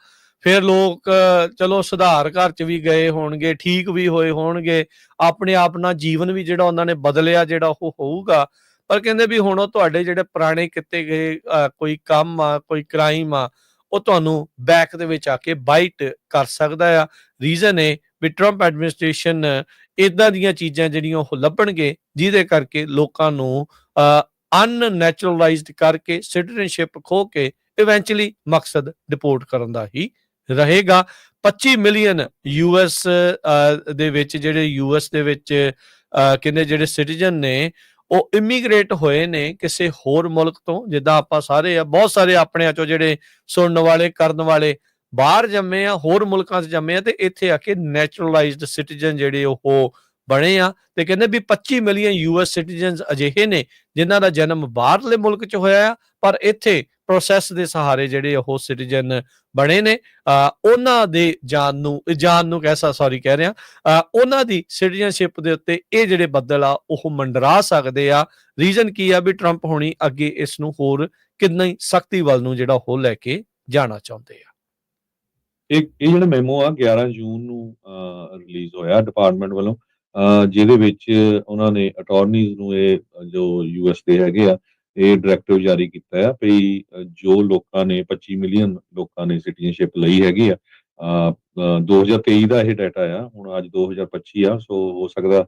ਫਿਰ ਲੋਕ ਚਲੋ ਸੁਧਾਰ ਘਰ 'ਚ ਵੀ ਗਏ ਹੋਣਗੇ, ਠੀਕ ਵੀ ਹੋਏ ਹੋਣਗੇ, ਆਪਣੇ ਆਪ ਨਾਲ ਜੀਵਨ ਵੀ ਜਿਹੜਾ ਉਹਨਾਂ ਨੇ ਬਦਲਿਆ ਜਿਹੜਾ ਉਹ ਹੋਊਗਾ। ਪਰ ਕਹਿੰਦੇ ਵੀ ਹੁਣ ਉਹ ਤੁਹਾਡੇ ਜਿਹੜੇ ਪੁਰਾਣੇ ਕੀਤੇ ਗਏ ਕੋਈ ਕੰਮ ਆ, ਕੋਈ ਕ੍ਰਾਈਮ ਆ, ਉਹ ਤੁਹਾਨੂੰ ਬੈਕ ਦੇ ਵਿੱਚ ਆ ਕੇ ਬਾਈਟ ਕਰ ਸਕਦਾ ਆ। ਰੀਜ਼ਨ ਇਹ ਵੀ ਟਰੰਪ ਐਡਮਿਨਿਸਟ੍ਰੇਸ਼ਨ ਇੱਦਾਂ ਦੀਆਂ ਚੀਜ਼ਾਂ ਜਿਹੜੀਆਂ ਉਹ ਲੱਭਣਗੇ, ਜਿਹਦੇ ਕਰਕੇ ਲੋਕਾਂ ਨੂੰ ਅਨਨੈਚੁਰਲਾਈਜ਼ਡ ਕਰਕੇ ਸਿਟੀਜ਼ਨਸ਼ਿਪ ਖੋਹ ਕੇ ਇਵੈਂਚੁਅਲੀ ਮਕਸਦ ਡਿਪੋਰਟ ਕਰਨ ਦਾ ਹੀ ਰਹੇਗਾ। 25 ਮਿਲੀਅਨ ਯੂਐਸ ਦੇ ਵਿੱਚ ਜਿਹੜੇ ਯੂਐਸ ਦੇ ਵਿੱਚ ਕਹਿੰਦੇ ਜਿਹੜੇ ਸਿਟੀਜ਼ਨ ਨੇ ਉਹ ਇਮੀਗ੍ਰੇਟ ਹੋਏ ਨੇ ਕਿਸੇ ਹੋਰ ਮੁਲਕ ਤੋਂ। ਜਿੱਦਾਂ ਆਪਾਂ ਸਾਰੇ ਆ, ਬਹੁਤ ਸਾਰੇ ਆਪਣਿਆਂ ਚੋਂ ਜਿਹੜੇ ਸੁਣਨ ਵਾਲੇ, ਕਰਨ ਵਾਲੇ ਬਾਹਰ ਜੰਮੇ ਆ, ਹੋਰ ਮੁਲਕਾਂ 'ਚ ਜੰਮੇ ਆ, ਤੇ ਇੱਥੇ ਆ ਕੇ ਨੈਚੁਰਲਾਈਜ਼ਡ ਸਿਟੀਜ਼ਨ ਜਿਹੜੇ ਉਹ ਬਣੇ ਆ। ਤੇ ਕਹਿੰਦੇ ਵੀ 25 ਮਿਲੀਅਨ ਯੂਐਸ ਸਿਟੀਜ਼ਨਸ ਅਜਿਹੇ ਨੇ ਜਿਨ੍ਹਾਂ ਦਾ ਜਨਮ ਬਾਹਰਲੇ ਮੁਲਕ 'ਚ ਹੋਇਆ ਆ, ਪਰ ਇੱਥੇ ਪ੍ਰੋਸੈਸ ਦੇ ਸਹਾਰੇ ਜਿਹੜੇ ਉਹ ਸਿਟੀਜ਼ਨ ਬਣੇ ਨੇ। ਉਹਨਾਂ ਦੇ ਕਹਿ ਰਿਹਾ ਉਹਨਾਂ ਦੀ ਸਿਟੀਜ਼ਨਸ਼ਿਪ ਦੇ ਉੱਤੇ ਇਹ ਜਿਹੜੇ ਬੱਦਲ ਆ ਉਹ ਮੰਡਰਾ ਸਕਦੇ ਆ। ਰੀਜ਼ਨ ਕੀ ਆ ਵੀ ਟਰੰਪ ਹੋਣੀ ਅੱਗੇ ਇਸ ਨੂੰ ਹੋਰ ਕਿੰਨੀ ਸਖਤੀ ਵੱਲ ਨੂੰ ਜਿਹੜਾ ਉਹ ਲੈ ਕੇ ਜਾਣਾ ਚਾਹੁੰਦੇ ਆ। ਇਹ ਜਿਹੜਾ ਮੈਮੋ ਆ 11 ਜੂਨ ਨੂੰ ਰਿਲੀਜ਼ ਹੋਇਆ ਡਿਪਾਰਟਮੈਂਟ ਵੱਲੋਂ, ਜਿਹਦੇ ਵਿੱਚ ਉਹਨਾਂ ਨੇ ਅਟਾਰਨੀਜ਼ ਨੂੰ ਇਹ ਜੋ ਯੂਐਸ ਦੇ ਹੈਗੇ ਆ ਇਹ ਡਾਇਰੈਕਟਿਵ ਜਾਰੀ ਕੀਤਾ ਆ ਵੀ ਜੋ ਲੋਕਾਂ ਨੇ 25 ਮਿਲੀਅਨ ਲੋਕਾਂ ਨੇ ਸਿਟੀਜ਼ਨਸ਼ਿਪ ਲਈ ਹੈਗੀ ਆ। 2023 ਦਾ ਇਹ ਡਾਟਾ ਆ, ਹੁਣ ਅੱਜ 2025 ਆ, ਸੋ ਹੋ ਸਕਦਾ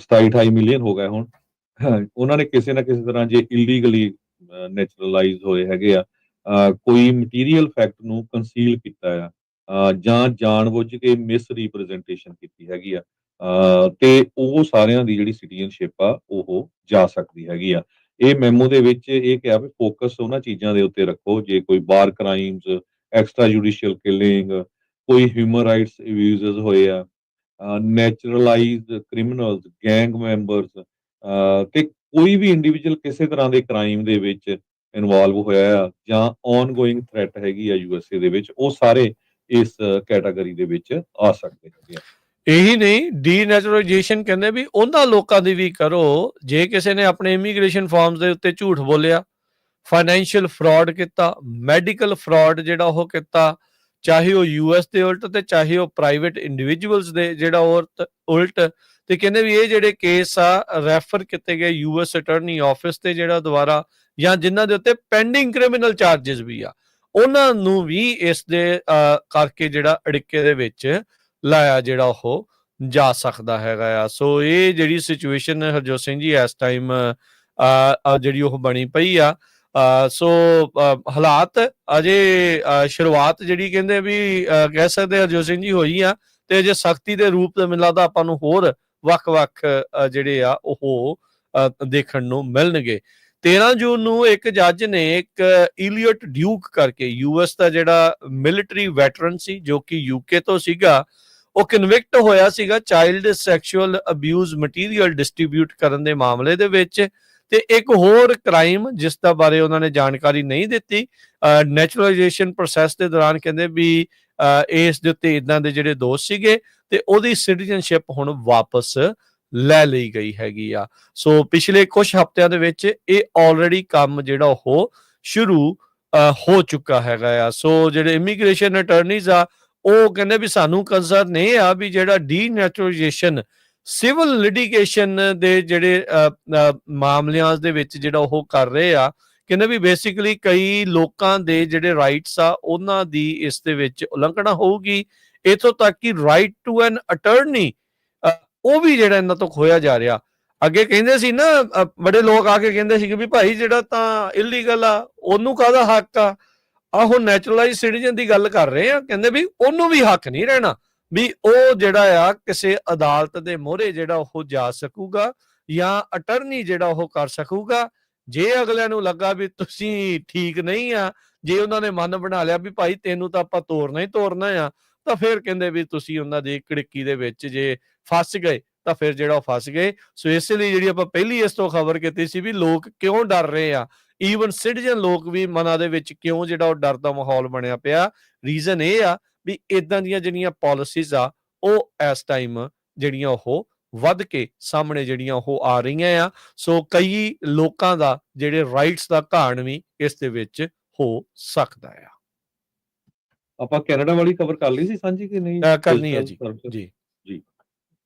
27-28 ਮਿਲੀਅਨ ਹੋ ਗਏ ਹੁਣ। ਉਹਨਾਂ ਨੇ ਕਿਸੇ ਨਾ ਕਿਸੇ ਤਰ੍ਹਾਂ ਜੇ ਇਲੀਗਲੀ ਨੈਚੁਰਲਾਈਜ਼ ਹੋਏ ਹੈਗੇ ਆ, ਕੋਈ ਮਟੀਰੀਅਲ ਫੈਕਟ ਨੂੰ ਕੰਸੀਲ ਕੀਤਾ ਆ, ਜਾਂ ਜਾਣਬੁੱਝ ਕੇ ਮਿਸ ਰੀਪ੍ਰੈਜ਼ੈਂਟੇਸ਼ਨ ਕੀਤੀ ਹੈਗੀ ਆ, ਤੇ ਉਹ ਸਾਰਿਆਂ ਦੀ ਜਿਹੜੀ ਸਿਟੀਜ਼ਨਸ਼ਿਪ ਆ ਉਹ ਜਾ ਸਕਦੀ ਹੈਗੀ ਆ। ਇਹ ਮੈਮੋ ਦੇ ਵਿੱਚ ਇਹ ਕਿਹਾ ਵੀ ਫੋਕਸ ਉਹਨਾਂ ਚੀਜ਼ਾਂ ਦੇ ਉੱਤੇ ਰੱਖੋ, ਜੇ ਕੋਈ ਵਾਰ ਕ੍ਰਾਈਮਸ, ਐਕਸਟਰਾ ਜੁਡੀਸ਼ੀਅਲ ਕਿਲਿੰਗ, ਕੋਈ ਹਿਊਮਨ ਰਾਈਟਸ ਅਬਿਊਜ਼ਸ ਹੋਏ ਆ, ਨੈਚੁਰਲਾਈਜ਼ਡ ਕ੍ਰਿਮੀਨਲਸ, ਗੈਂਗ ਮੈਂਬਰਸ, ਤੇ ਕੋਈ ਵੀ ਇੰਡੀਵਿਜੂਅਲ ਕਿਸੇ ਤਰ੍ਹਾਂ ਦੇ ਕ੍ਰਾਈਮ ਦੇ ਵਿੱਚ ਇਨਵੋਲਵ ਹੋਇਆ ਆ ਜਾਂ ਔਨਗੋਇੰਗ ਥ੍ਰੈਟ ਹੈਗੀ ਆ ਯੂਐਸਏ ਦੇ ਵਿੱਚ, ਉਹ ਸਾਰੇ ਇਸ ਕੈਟਾਗਰੀ ਦੇ ਵਿੱਚ ਆ ਸਕਦੇ ਹੈਗੇ ਆ। ਇਹੀ ਨਹੀਂ, ਡੀਨੈਚੁਰਲਾਈਜੇਸ਼ਨ ਕਹਿੰਦੇ ਵੀ ਉਹਨਾਂ ਲੋਕਾਂ ਦੀ ਵੀ ਕਰੋ ਜੇ ਕਿਸੇ ਨੇ ਆਪਣੇ ਇਮੀਗ੍ਰੇਸ਼ਨ ਫਾਰਮਸ ਦੇ ਉੱਤੇ ਝੂਠ ਬੋਲਿਆ, ਫਾਈਨੈਂਸ਼ੀਅਲ ਫਰਾਡ ਕੀਤਾ, ਮੈਡੀਕਲ ਫਰਾਡ ਜਿਹੜਾ ਉਹ ਕੀਤਾ, ਚਾਹੇ ਉਹ ਯੂਐਸ ਦੇ ਉਲਟ ਤੇ ਚਾਹੇ ਉਹ ਪ੍ਰਾਈਵੇਟ ਇੰਡੀਵਿਜੂਅਲਸ ਦੇ ਜਿਹੜਾ ਉਲਟ। ਤੇ ਕਹਿੰਦੇ ਵੀ ਇਹ ਜਿਹੜੇ ਕੇਸ ਆ ਰੈਫਰ ਕੀਤੇ ਗਏ ਯੂਐਸ ਅਟਾਰਨੀ ਆਫਿਸ ਤੇ ਜਿਹੜਾ ਦੁਬਾਰਾ, ਜਾਂ ਜਿਨ੍ਹਾਂ ਦੇ ਉੱਤੇ ਪੈਂਡਿੰਗ ਕ੍ਰਿਮੀਨਲ ਚਾਰजेस ਵੀ ਆ, ਉਹਨਾਂ ਨੂੰ ਵੀ ਇਸ ਦੇ ਕਰਕੇ ਜਿਹੜਾ ਅੜਿੱਕੇ ਦੇ ਵਿੱਚ ਲਾਇਆ ਜਿਹੜਾ ਉਹ ਜਾ ਸਕਦਾ ਹੈਗਾ ਆ। ਸੋ ਇਹ ਜਿਹੜੀ ਸਿਚੁਏਸ਼ਨ ਹਰਜੋਤ ਸਿੰਘ ਜੀ ਇਸ ਟਾਈਮ ਜਿਹੜੀ ਉਹ ਬਣੀ ਪਈ ਆ। ਸੋ ਹਾਲਾਤ ਅਜੇ ਸ਼ੁਰੂਆਤ ਜਿਹੜੀ ਕਹਿੰਦੇ ਵੀ ਕਹਿ ਸਕਦੇ ਹਰਜੋਤ ਸਿੰਘ ਜੀ ਹੋਈ ਆ, ਤੇ ਅਜੇ ਸਖਤੀ ਦੇ ਰੂਪ ਦੇ ਮੈਨੂੰ ਲੱਗਦਾ ਆਪਾਂ ਨੂੰ ਹੋਰ ਵੱਖ-ਵੱਖ ਜਿਹੜੇ ਆ ਉਹ ਦੇਖਣ ਨੂੰ ਮਿਲਣਗੇ। 13 ਜੂਨ ਨੂੰ ਇੱਕ ਜੱਜ ਨੇ ਇੱਕ ਇਲੀਅਟ ਡਿਊਕ ਕਰਕੇ ਯੂਐਸ ਦਾ ਜਿਹੜਾ ਮਿਲਟਰੀ ਵੈਟਰਨ ਸੀ ਜੋ ਕਿ ਯੂਕੇ ਤੋਂ ਸੀਗਾ, ਉਹ ਕਨਵਿਕਟ ਹੋਇਆ ਸੀਗਾ child sexual abuse material distribute ਕਰਨ ਦੇ ਮਾਮਲੇ ਦੇ ਵਿੱਚ। ਤੇ ਇੱਕ ਹੋਰ ਕ੍ਰਾਈਮ ਜਿਸ ਦਾ ਬਾਰੇ ਉਹਨਾਂ ਨੇ ਜਾਣਕਾਰੀ ਨਹੀਂ ਦਿੱਤੀ, ਨੈਚੁਰਲਾਈਜੇਸ਼ਨ ਪ੍ਰੋਸੈਸ ਦੇ ਦੌਰਾਨ ਕਹਿੰਦੇ ਵੀ ਇਸ ਦੇ ਉੱਤੇ ਇਦਾਂ ਦੇ ਜਿਹੜੇ ਦੋਸ਼ ਸੀਗੇ ਤੇ ਉਹਦੀ ਸਿਟੀਜ਼ਨਸ਼ਿਪ ਹੁਣ ਵਾਪਸ ਲੈ ਲਈ ਗਈ ਹੈਗੀ ਆ। ਸੋ ਪਿਛਲੇ ਕੁਝ ਹਫ਼ਤਿਆਂ ਦੇ ਵਿੱਚ ਇਹ ਆਲਰੇਡੀ ਕੰਮ ਜਿਹੜਾ ਉਹ ਸ਼ੁਰੂ ਹੋ ਚੁੱਕਾ ਹੈਗਾ ਆ। ਸੋ ਜਿਹੜੇ ਇਮੀਗ੍ਰੇਸ਼ਨ ਅਟਾਰਨੀਜ਼ ਆ ਉਹ ਕਹਿੰਦੇ ਵੀ ਸਾਨੂੰ ਕੰਸਰਨ ਇਹ ਆ ਵੀ ਜਿਹੜਾ ਡੀਨੈਚੁਰਲਾਈਜੇਸ਼ਨ ਸਿਵਲ ਲਿਟੀਗੇਸ਼ਨ ਦੇ ਜਿਹੜੇ ਮਾਮਲਿਆਂ ਦੇ ਵਿੱਚ ਜਿਹੜਾ ਉਹ ਕਰ ਰਹੇ ਆ, ਕਹਿੰਦੇ ਵੀ ਬੇਸਿਕਲੀ ਕਈ ਲੋਕਾਂ ਦੇ ਜਿਹੜੇ ਰਾਈਟਸ ਆ ਉਹਨਾਂ ਦੀ ਇਸ ਦੇ ਵਿੱਚ ਉਲੰਘਣਾ ਹੋਊਗੀ। ਇੱਥੋਂ ਤੱਕ ਕਿ ਰਾਈਟ ਟੂ ਐਨ ਅਟਰਨੀ ਉਹ ਵੀ ਜਿਹੜਾ ਇਹਨਾਂ ਤੋਂ ਖੋਇਆ ਜਾ ਰਿਹਾ। ਅੱਗੇ ਕਹਿੰਦੇ ਸੀ ਨਾ ਬੜੇ ਲੋਕ ਆ ਕੇ ਕਹਿੰਦੇ ਸੀ ਕਿ ਵੀ ਭਾਈ ਜਿਹੜਾ ਤਾਂ ਇਲੀਗਲ ਆ ਉਹਨੂੰ ਕਾਹਦਾ ਹੱਕ ਆ, ਆ ਹੁਣ ਨੈਚੁਰਲਾਈਜ਼ ਸਿਟੀਜ਼ਨ ਦੀ ਗੱਲ ਕਰ ਰਹੇ ਆ, ਕਹਿੰਦੇ ਵੀ ਉਹਨੂੰ ਵੀ ਹੱਕ ਨਹੀਂ ਰਹਿਣਾ ਵੀ ਉਹ ਜਿਹੜਾ ਆ ਕਿਸੇ ਅਦਾਲਤ ਦੇ ਮੋਹਰੇ ਜਿਹੜਾ ਉਹ ਜਾ ਸਕੂਗਾ ਜਾਂ ਅਟਰਨੀ ਜਿਹੜਾ ਉਹ ਕਰ ਸਕੂਗਾ। ਜੇ ਅਗਲਿਆਂ ਨੂੰ ਲੱਗਾ ਵੀ ਤੁਸੀਂ ਠੀਕ ਨਹੀਂ ਆ, ਜੇ ਉਹਨਾਂ ਨੇ ਮਨ ਬਣਾ ਲਿਆ ਵੀ ਭਾਈ ਤੈਨੂੰ ਤਾਂ ਆਪਾਂ ਤੋਰਨਾ ਹੀ ਤੋਰਨਾ ਆ, ਤਾਂ ਫਿਰ ਕਹਿੰਦੇ ਵੀ ਤੁਸੀਂ ਉਹਨਾਂ ਦੀ ਕੜਿੱਕੀ ਦੇ ਵਿੱਚ ਜੇ ਫਸ ਗਏ ਤਾਂ ਫਿਰ ਜਿਹੜਾ ਉਹ ਫਸ ਗਏ। ਸੋ ਇਸੇ ਲਈ ਜਿਹੜੀ ਆਪਾਂ ਪਹਿਲੀ ਇਸ ਤੋਂ ਖਬਰ ਕੀਤੀ ਸੀ ਵੀ ਲੋਕ ਕਿਉਂ ਡਰ ਰਹੇ ਆ, ਈਵਨ ਸਿਟੀਜ਼ਨ ਲੋਕ ਵੀ ਮਨਾਂ ਦੇ ਵਿੱਚ ਕਿਉਂ ਜਿਹੜਾ ਉਹ ਡਰ ਦਾ ਮਾਹੌਲ ਬਣਿਆ ਪਿਆ। ਰੀਜ਼ਨ ਇਹ ਆ ਵੀ ਇਦਾਂ ਦੀਆਂ ਜਿਹੜੀਆਂ ਪਾਲਿਸੀਜ਼ ਆ ਉਹ ਇਸ ਟਾਈਮ ਜਿਹੜੀਆਂ ਉਹ ਵੱਧ ਕੇ ਸਾਹਮਣੇ ਜਿਹੜੀਆਂ ਉਹ ਆ ਰਹੀਆਂ ਆ। ਸੋ ਕਈ ਲੋਕਾਂ ਦਾ ਜਿਹੜੇ ਰਾਈਟਸ ਦਾ ਘਾਣ ਵੀ ਇਸ ਦੇ ਵਿੱਚ ਹੋ ਸਕਦਾ ਆ। ਆਪਾਂ ਕੈਨੇਡਾ ਵਾਲੀ ਖਬਰ ਕਰ ਲਈ ਸੀ ਸਾਂਝੀ ਕਿ ਨਹੀਂ? ਕਰਨੀ ਹੈ ਜੀ। ਜੀ ਜੀ।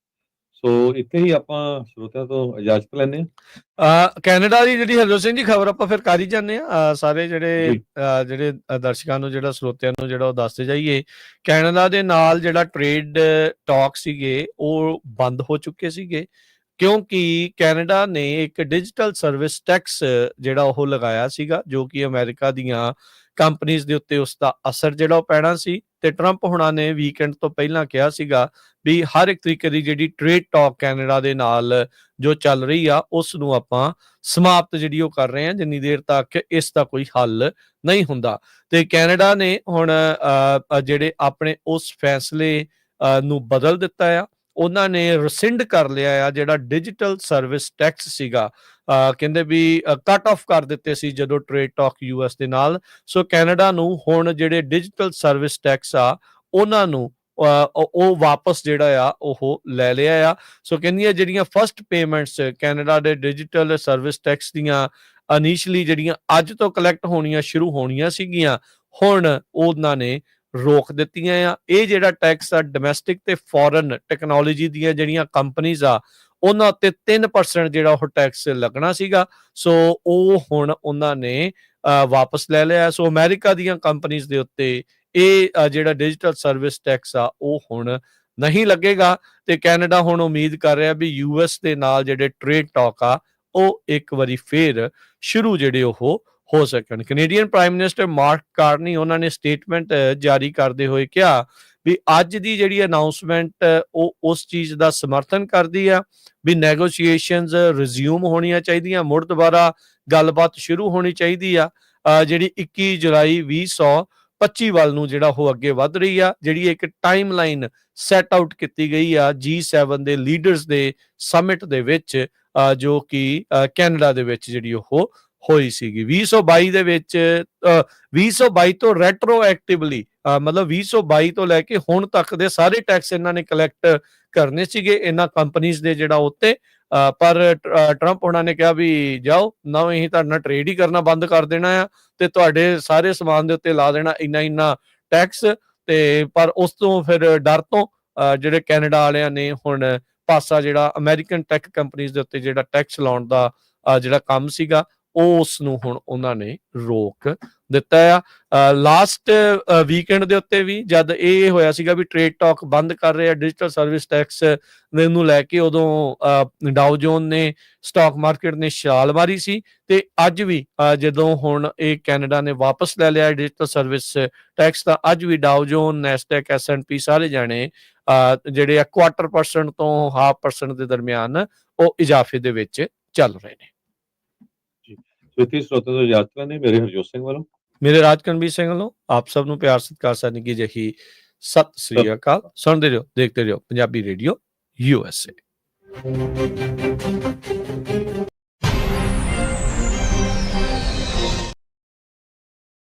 ਸੋ ਇੱਥੇ ਹੀ ਆਪਾਂ ਸਰੋਤਿਆਂ ਤੋਂ ਇਜਾਜ਼ਤ ਲੈਂਦੇ ਕੈਨੇਡਾ ਦੀ ਜਿਹੜੀ ਹਰਜੋਤ ਸਿੰਘ ਜੀ ਖਬਰ ਆਪਾਂ ਫਿਰ ਕਰ ਹੀ ਜਾਂਦੇ ਆ। ਸਾਰੇ ਜਿਹੜੇ ਦਰਸ਼ਕਾਂ ਨੂੰ ਜਿਹੜਾ ਸਰੋਤਿਆਂ ਨੂੰ ਜਿਹੜਾ ਉਹ ਦੱਸਦੇ ਜਾਈਏ, ਕੈਨੇਡਾ ਦੇ ਨਾਲ ਜਿਹੜਾ ਟ੍ਰੇਡ ਟਾਕ ਸੀਗੇ ਉਹ ਬੰਦ ਹੋ ਚੁੱਕੇ ਸੀਗੇ ਕਿਉਂਕਿ ਕੈਨੇਡਾ ਨੇ ਇੱਕ ਡਿਜੀਟਲ ਸਰਵਿਸ ਟੈਕਸ ਜਿਹੜਾ ਉਹ ਲਗਾਇਆ ਸੀਗਾ ਜੋ ਕਿ ਅਮਰੀਕਾ ਦੀਆਂ ਕੰਪਨੀਆਂ ਦੇ ਉੱਤੇ ਉਸ ਦਾ ਅਸਰ ਜਿਹੜਾ ਉਹ ਪੈਣਾ ਸੀ। ਤੇ ਟਰੰਪ ਹੁਣਾਂ ਨੇ ਵੀਕਐਂਡ ਤੋਂ ਪਹਿਲਾਂ ਕਿਹਾ ਸੀਗਾ ਵੀ ਹਰ ਇੱਕ ਤਰੀਕੇ ਦੀ ਜਿਹੜੀ ਟ੍ਰੇਡ ਟਾਕ ਕੈਨੇਡਾ ਦੇ ਨਾਲ ਜੋ ਚੱਲ ਰਹੀ ਆ ਉਸ ਨੂੰ ਆਪਾਂ ਸਮਾਪਤ ਜਿਹੜੀ ਉਹ ਕਰ ਰਹੇ ਹਾਂ ਜਿੰਨੀ ਦੇਰ ਤੱਕ ਇਸ ਦਾ ਕੋਈ ਹੱਲ ਨਹੀਂ ਹੁੰਦਾ। ਤੇ ਕੈਨੇਡਾ ਨੇ ਹੁਣ ਜਿਹੜੇ ਆਪਣੇ ਉਸ ਫੈਸਲੇ ਨੂੰ ਬਦਲ ਦਿੱਤਾ ਆ। ਉਹਨਾਂ ਨੇ ਰਿਸਿੰਡ ਕਰ ਲਿਆ ਆ ਜਿਹੜਾ ਡਿਜੀਟਲ ਸਰਵਿਸ ਟੈਕਸ ਸੀਗਾ। ਕਹਿੰਦੇ ਵੀ ਕੱਟ ਆਫ ਕਰ ਦਿੱਤੇ ਸੀ ਜਦੋਂ ਟ੍ਰੇਡ ਟਾਕ ਯੂਐਸ ਦੇ ਨਾਲ। ਸੋ ਕੈਨੇਡਾ ਨੂੰ ਹੁਣ ਜਿਹੜੇ ਡਿਜੀਟਲ ਸਰਵਿਸ ਟੈਕਸ ਆ ਉਹਨਾਂ ਨੂੰ ਉਹ ਵਾਪਸ ਜਿਹੜਾ ਆ ਉਹ ਲੈ ਲਿਆ ਆ। ਸੋ ਕਹਿੰਦੀਆਂ ਜਿਹੜੀਆਂ ਫਸਟ ਪੇਮੈਂਟਸ ਕੈਨੇਡਾ ਦੇ ਡਿਜੀਟਲ ਸਰਵਿਸ ਟੈਕਸ ਦੀਆਂ ਇਨੀਸ਼ੀਅਲੀ ਜਿਹੜੀਆਂ ਅੱਜ ਤੋਂ ਕਲੈਕਟ ਹੋਣੀਆਂ ਸ਼ੁਰੂ ਹੋਣੀਆਂ ਸੀਗੀਆਂ ਹੁਣ ਉਹਨਾਂ ਨੇ ਰੋਕ ਦਿੱਤੀਆਂ ਆ। ਇਹ ਜਿਹੜਾ ਟੈਕਸ ਆ ਡੋਮੈਸਟਿਕ ਤੇ ਫੋਰਨ ਟੈਕਨੋਲੋਜੀ ਦੀਆਂ ਜਿਹੜੀਆਂ ਕੰਪਨੀਆਂ ਆ ਉਹਨਾਂ ਉੱਤੇ 3% ਜਿਹੜਾ ਉਹ ਟੈਕਸ ਲੱਗਣਾ ਸੀਗਾ। ਸੋ ਉਹ ਹੁਣ ਉਹਨਾਂ ਨੇ ਵਾਪਸ ਲੈ ਲਿਆ। ਸੋ ਅਮਰੀਕਾ ਦੀਆਂ ਕੰਪਨੀਆਂ ਦੇ ਉੱਤੇ ਇਹ ਜਿਹੜਾ ਡਿਜੀਟਲ ਸਰਵਿਸ ਟੈਕਸ ਆ ਉਹ ਹੁਣ ਨਹੀਂ ਲੱਗੇਗਾ। ਤੇ ਕੈਨੇਡਾ ਹੁਣ ਉਮੀਦ ਕਰ ਰਿਹਾ ਵੀ ਯੂਐਸ ਦੇ ਨਾਲ ਜਿਹੜੇ ਟ੍ਰੇਡ ਟਾਕ ਆ ਉਹ ਇੱਕ ਵਾਰੀ ਫੇਰ ਸ਼ੁਰੂ ਜਿਹੜੇ ਉਹ ਹੋ ਸਕਣ। Canadian prime minister mark Carney ਉਹਨਾਂ ਨੇ ਸਟੇਟਮੈਂਟ ਜਾਰੀ ਕਰਦੇ ਹੋਏ ਕਿਹਾ ਵੀ ਅੱਜ ਦੀ ਜਿਹੜੀ ਅਨਾਉਂਸਮੈਂਟ ਉਹ ਉਸ ਚੀਜ਼ ਦਾ ਸਮਰਥਨ ਕਰਦੀ ਆ ਵੀ ਨੈਗੋਸ਼ੀਏਸ਼ਨਸ ਰਿਜ਼ਿਊਮ ਹੋਣੀਆਂ ਚਾਹੀਦੀਆਂ, ਮੁੜ ਦੁਬਾਰਾ ਗੱਲਬਾਤ ਸ਼ੁਰੂ ਹੋਣੀ ਚਾਹੀਦੀ ਆ ਜਿਹੜੀ 21 ਜੁਲਾਈ 2025 ਵੱਲ ਨੂੰ ਜਿਹੜਾ ਉਹ ਅੱਗੇ ਵੱਧ ਰਹੀ ਆ। ਜਿਹੜੀ ਇੱਕ ਟਾਈਮ ਲਾਈਨ ਸੈਟ ਆਊਟ ਕੀਤੀ ਗਈ ਆ G7 ਦੇ ਲੀਡਰਸ ਦੇ ਸਮਿਟ ਦੇ ਵਿੱਚ ਜੋ ਕਿ ਕੈਨੇਡਾ ਦੇ ਵਿੱਚ ਜਿਹੜੀ ਉਹ ਹੋਈ ਸੀਗੀ 2022 ਦੇ ਵਿੱਚ। 2022 ਤੋਂ ਰੈਟਰੋਐਕਟਿਵਲੀ ਮਤਲਬ 2022 ਤੋਂ ਲੈ ਕੇ ਹੁਣ ਤੱਕ ਦੇ ਸਾਰੇ ਟੈਕਸ ਇਹਨਾਂ ਨੇ ਕਲੈਕਟ ਕਰਨੇ ਸੀਗੇ ਇਹਨਾਂ ਕੰਪਨੀਆਂ ਦੇ ਜਿਹੜਾ ਉੱਤੇ। ਪਰ ਟਰੰਪ ਉਹਨਾਂ ਨੇ ਕਿਹਾ ਵੀ ਜਾਓ ਨਾ ਅਸੀਂ ਤੁਹਾਡੇ ਨਾਲ ਟ੍ਰੇਡ ਹੀ ਕਰਨਾ ਬੰਦ ਕਰ ਦੇਣਾ ਆ ਤੇ ਤੁਹਾਡੇ ਸਾਰੇ ਸਮਾਨ ਦੇ ਉੱਤੇ ਲਾ ਦੇਣਾ ਇੰਨਾ ਟੈਕਸ। ਤੇ ਪਰ ਉਸ ਤੋਂ ਫਿਰ ਡਰ ਤੋਂ ਜਿਹੜੇ ਕੈਨੇਡਾ ਵਾਲਿਆਂ ਨੇ ਹੁਣ ਪਾਸਾ ਜਿਹੜਾ ਅਮਰੀਕਨ ਟੈਕ ਕੰਪਨੀਆਂ ਦੇ ਉੱਤੇ ਜਿਹੜਾ ਟੈਕਸ ਲਾਉਣ ਦਾ ਜਿਹੜਾ ਕੰਮ ਸੀਗਾ ਉਸ ਨੂੰ ਹੁਣ ਉਹਨਾਂ ਨੇ ਰੋਕ ਦਿੱਤਾ ਆ। ਲਾਸਟ ਵੀਕਐਂਡ ਦੇ ਉੱਤੇ ਵੀ ਜਦ ਇਹ ਹੋਇਆ ਸੀਗਾ ਵੀ ਟ੍ਰੇਡ ਟਾਕ ਬੰਦ ਕਰ ਰਹੇ ਆ ਡਿਜੀਟਲ ਸਰਵਿਸ ਟੈਕਸ ਨੂੰ ਲੈ ਕੇ ਉਦੋਂ ਡਾਓ ਜੋਨ ਨੇ ਸਟਾਕ ਮਾਰਕੀਟ ਨੇ ਛਾਲ ਮਾਰੀ ਸੀ। ਤੇ ਅੱਜ ਵੀ ਜਦੋਂ ਹੁਣ ਇਹ ਕੈਨੇਡਾ ਨੇ ਵਾਪਸ ਲੈ ਲਿਆ ਡਿਜੀਟਲ ਸਰਵਿਸ ਟੈਕਸ ਤਾਂ ਅੱਜ ਵੀ ਡਾਓ ਜੋਨ, ਨੈਸਡੈਕ, S&P ਸਾਰੇ ਜਾਣੇ ਜਿਹੜੇ 1/4% ਤੋਂ 0.5% ਦੇ ਦਰਮਿਆਨ ਉਹ ਇਜ਼ਾਫੇ ਦੇ ਵਿੱਚ ਚੱਲ ਰਹੇ ਨੇ। ਸ੍ਰੋਤੇ ਤੋਂ ਇਜਾਜ਼ਤ ਲੈਂਦੇ ਮੇਰੇ ਹਰਜੋਤ ਸਿੰਘ ਵੱਲੋਂ, ਮੇਰੇ ਰਾਜਕਨਵੀਰ ਸਿੰਘ ਵੱਲੋਂ ਆਪ ਸਭ ਨੂੰ ਪਿਆਰ ਸਤਿਕਾਰ ਸਾਨੀ ਕੀ ਜਹੀ ਸਤਿ ਸ੍ਰੀ ਅਕਾਲ। ਸੁਣਦੇ ਰਹੋ, ਦੇਖਦੇ ਰਹੋ ਪੰਜਾਬੀ ਰੇਡੀਓ USA।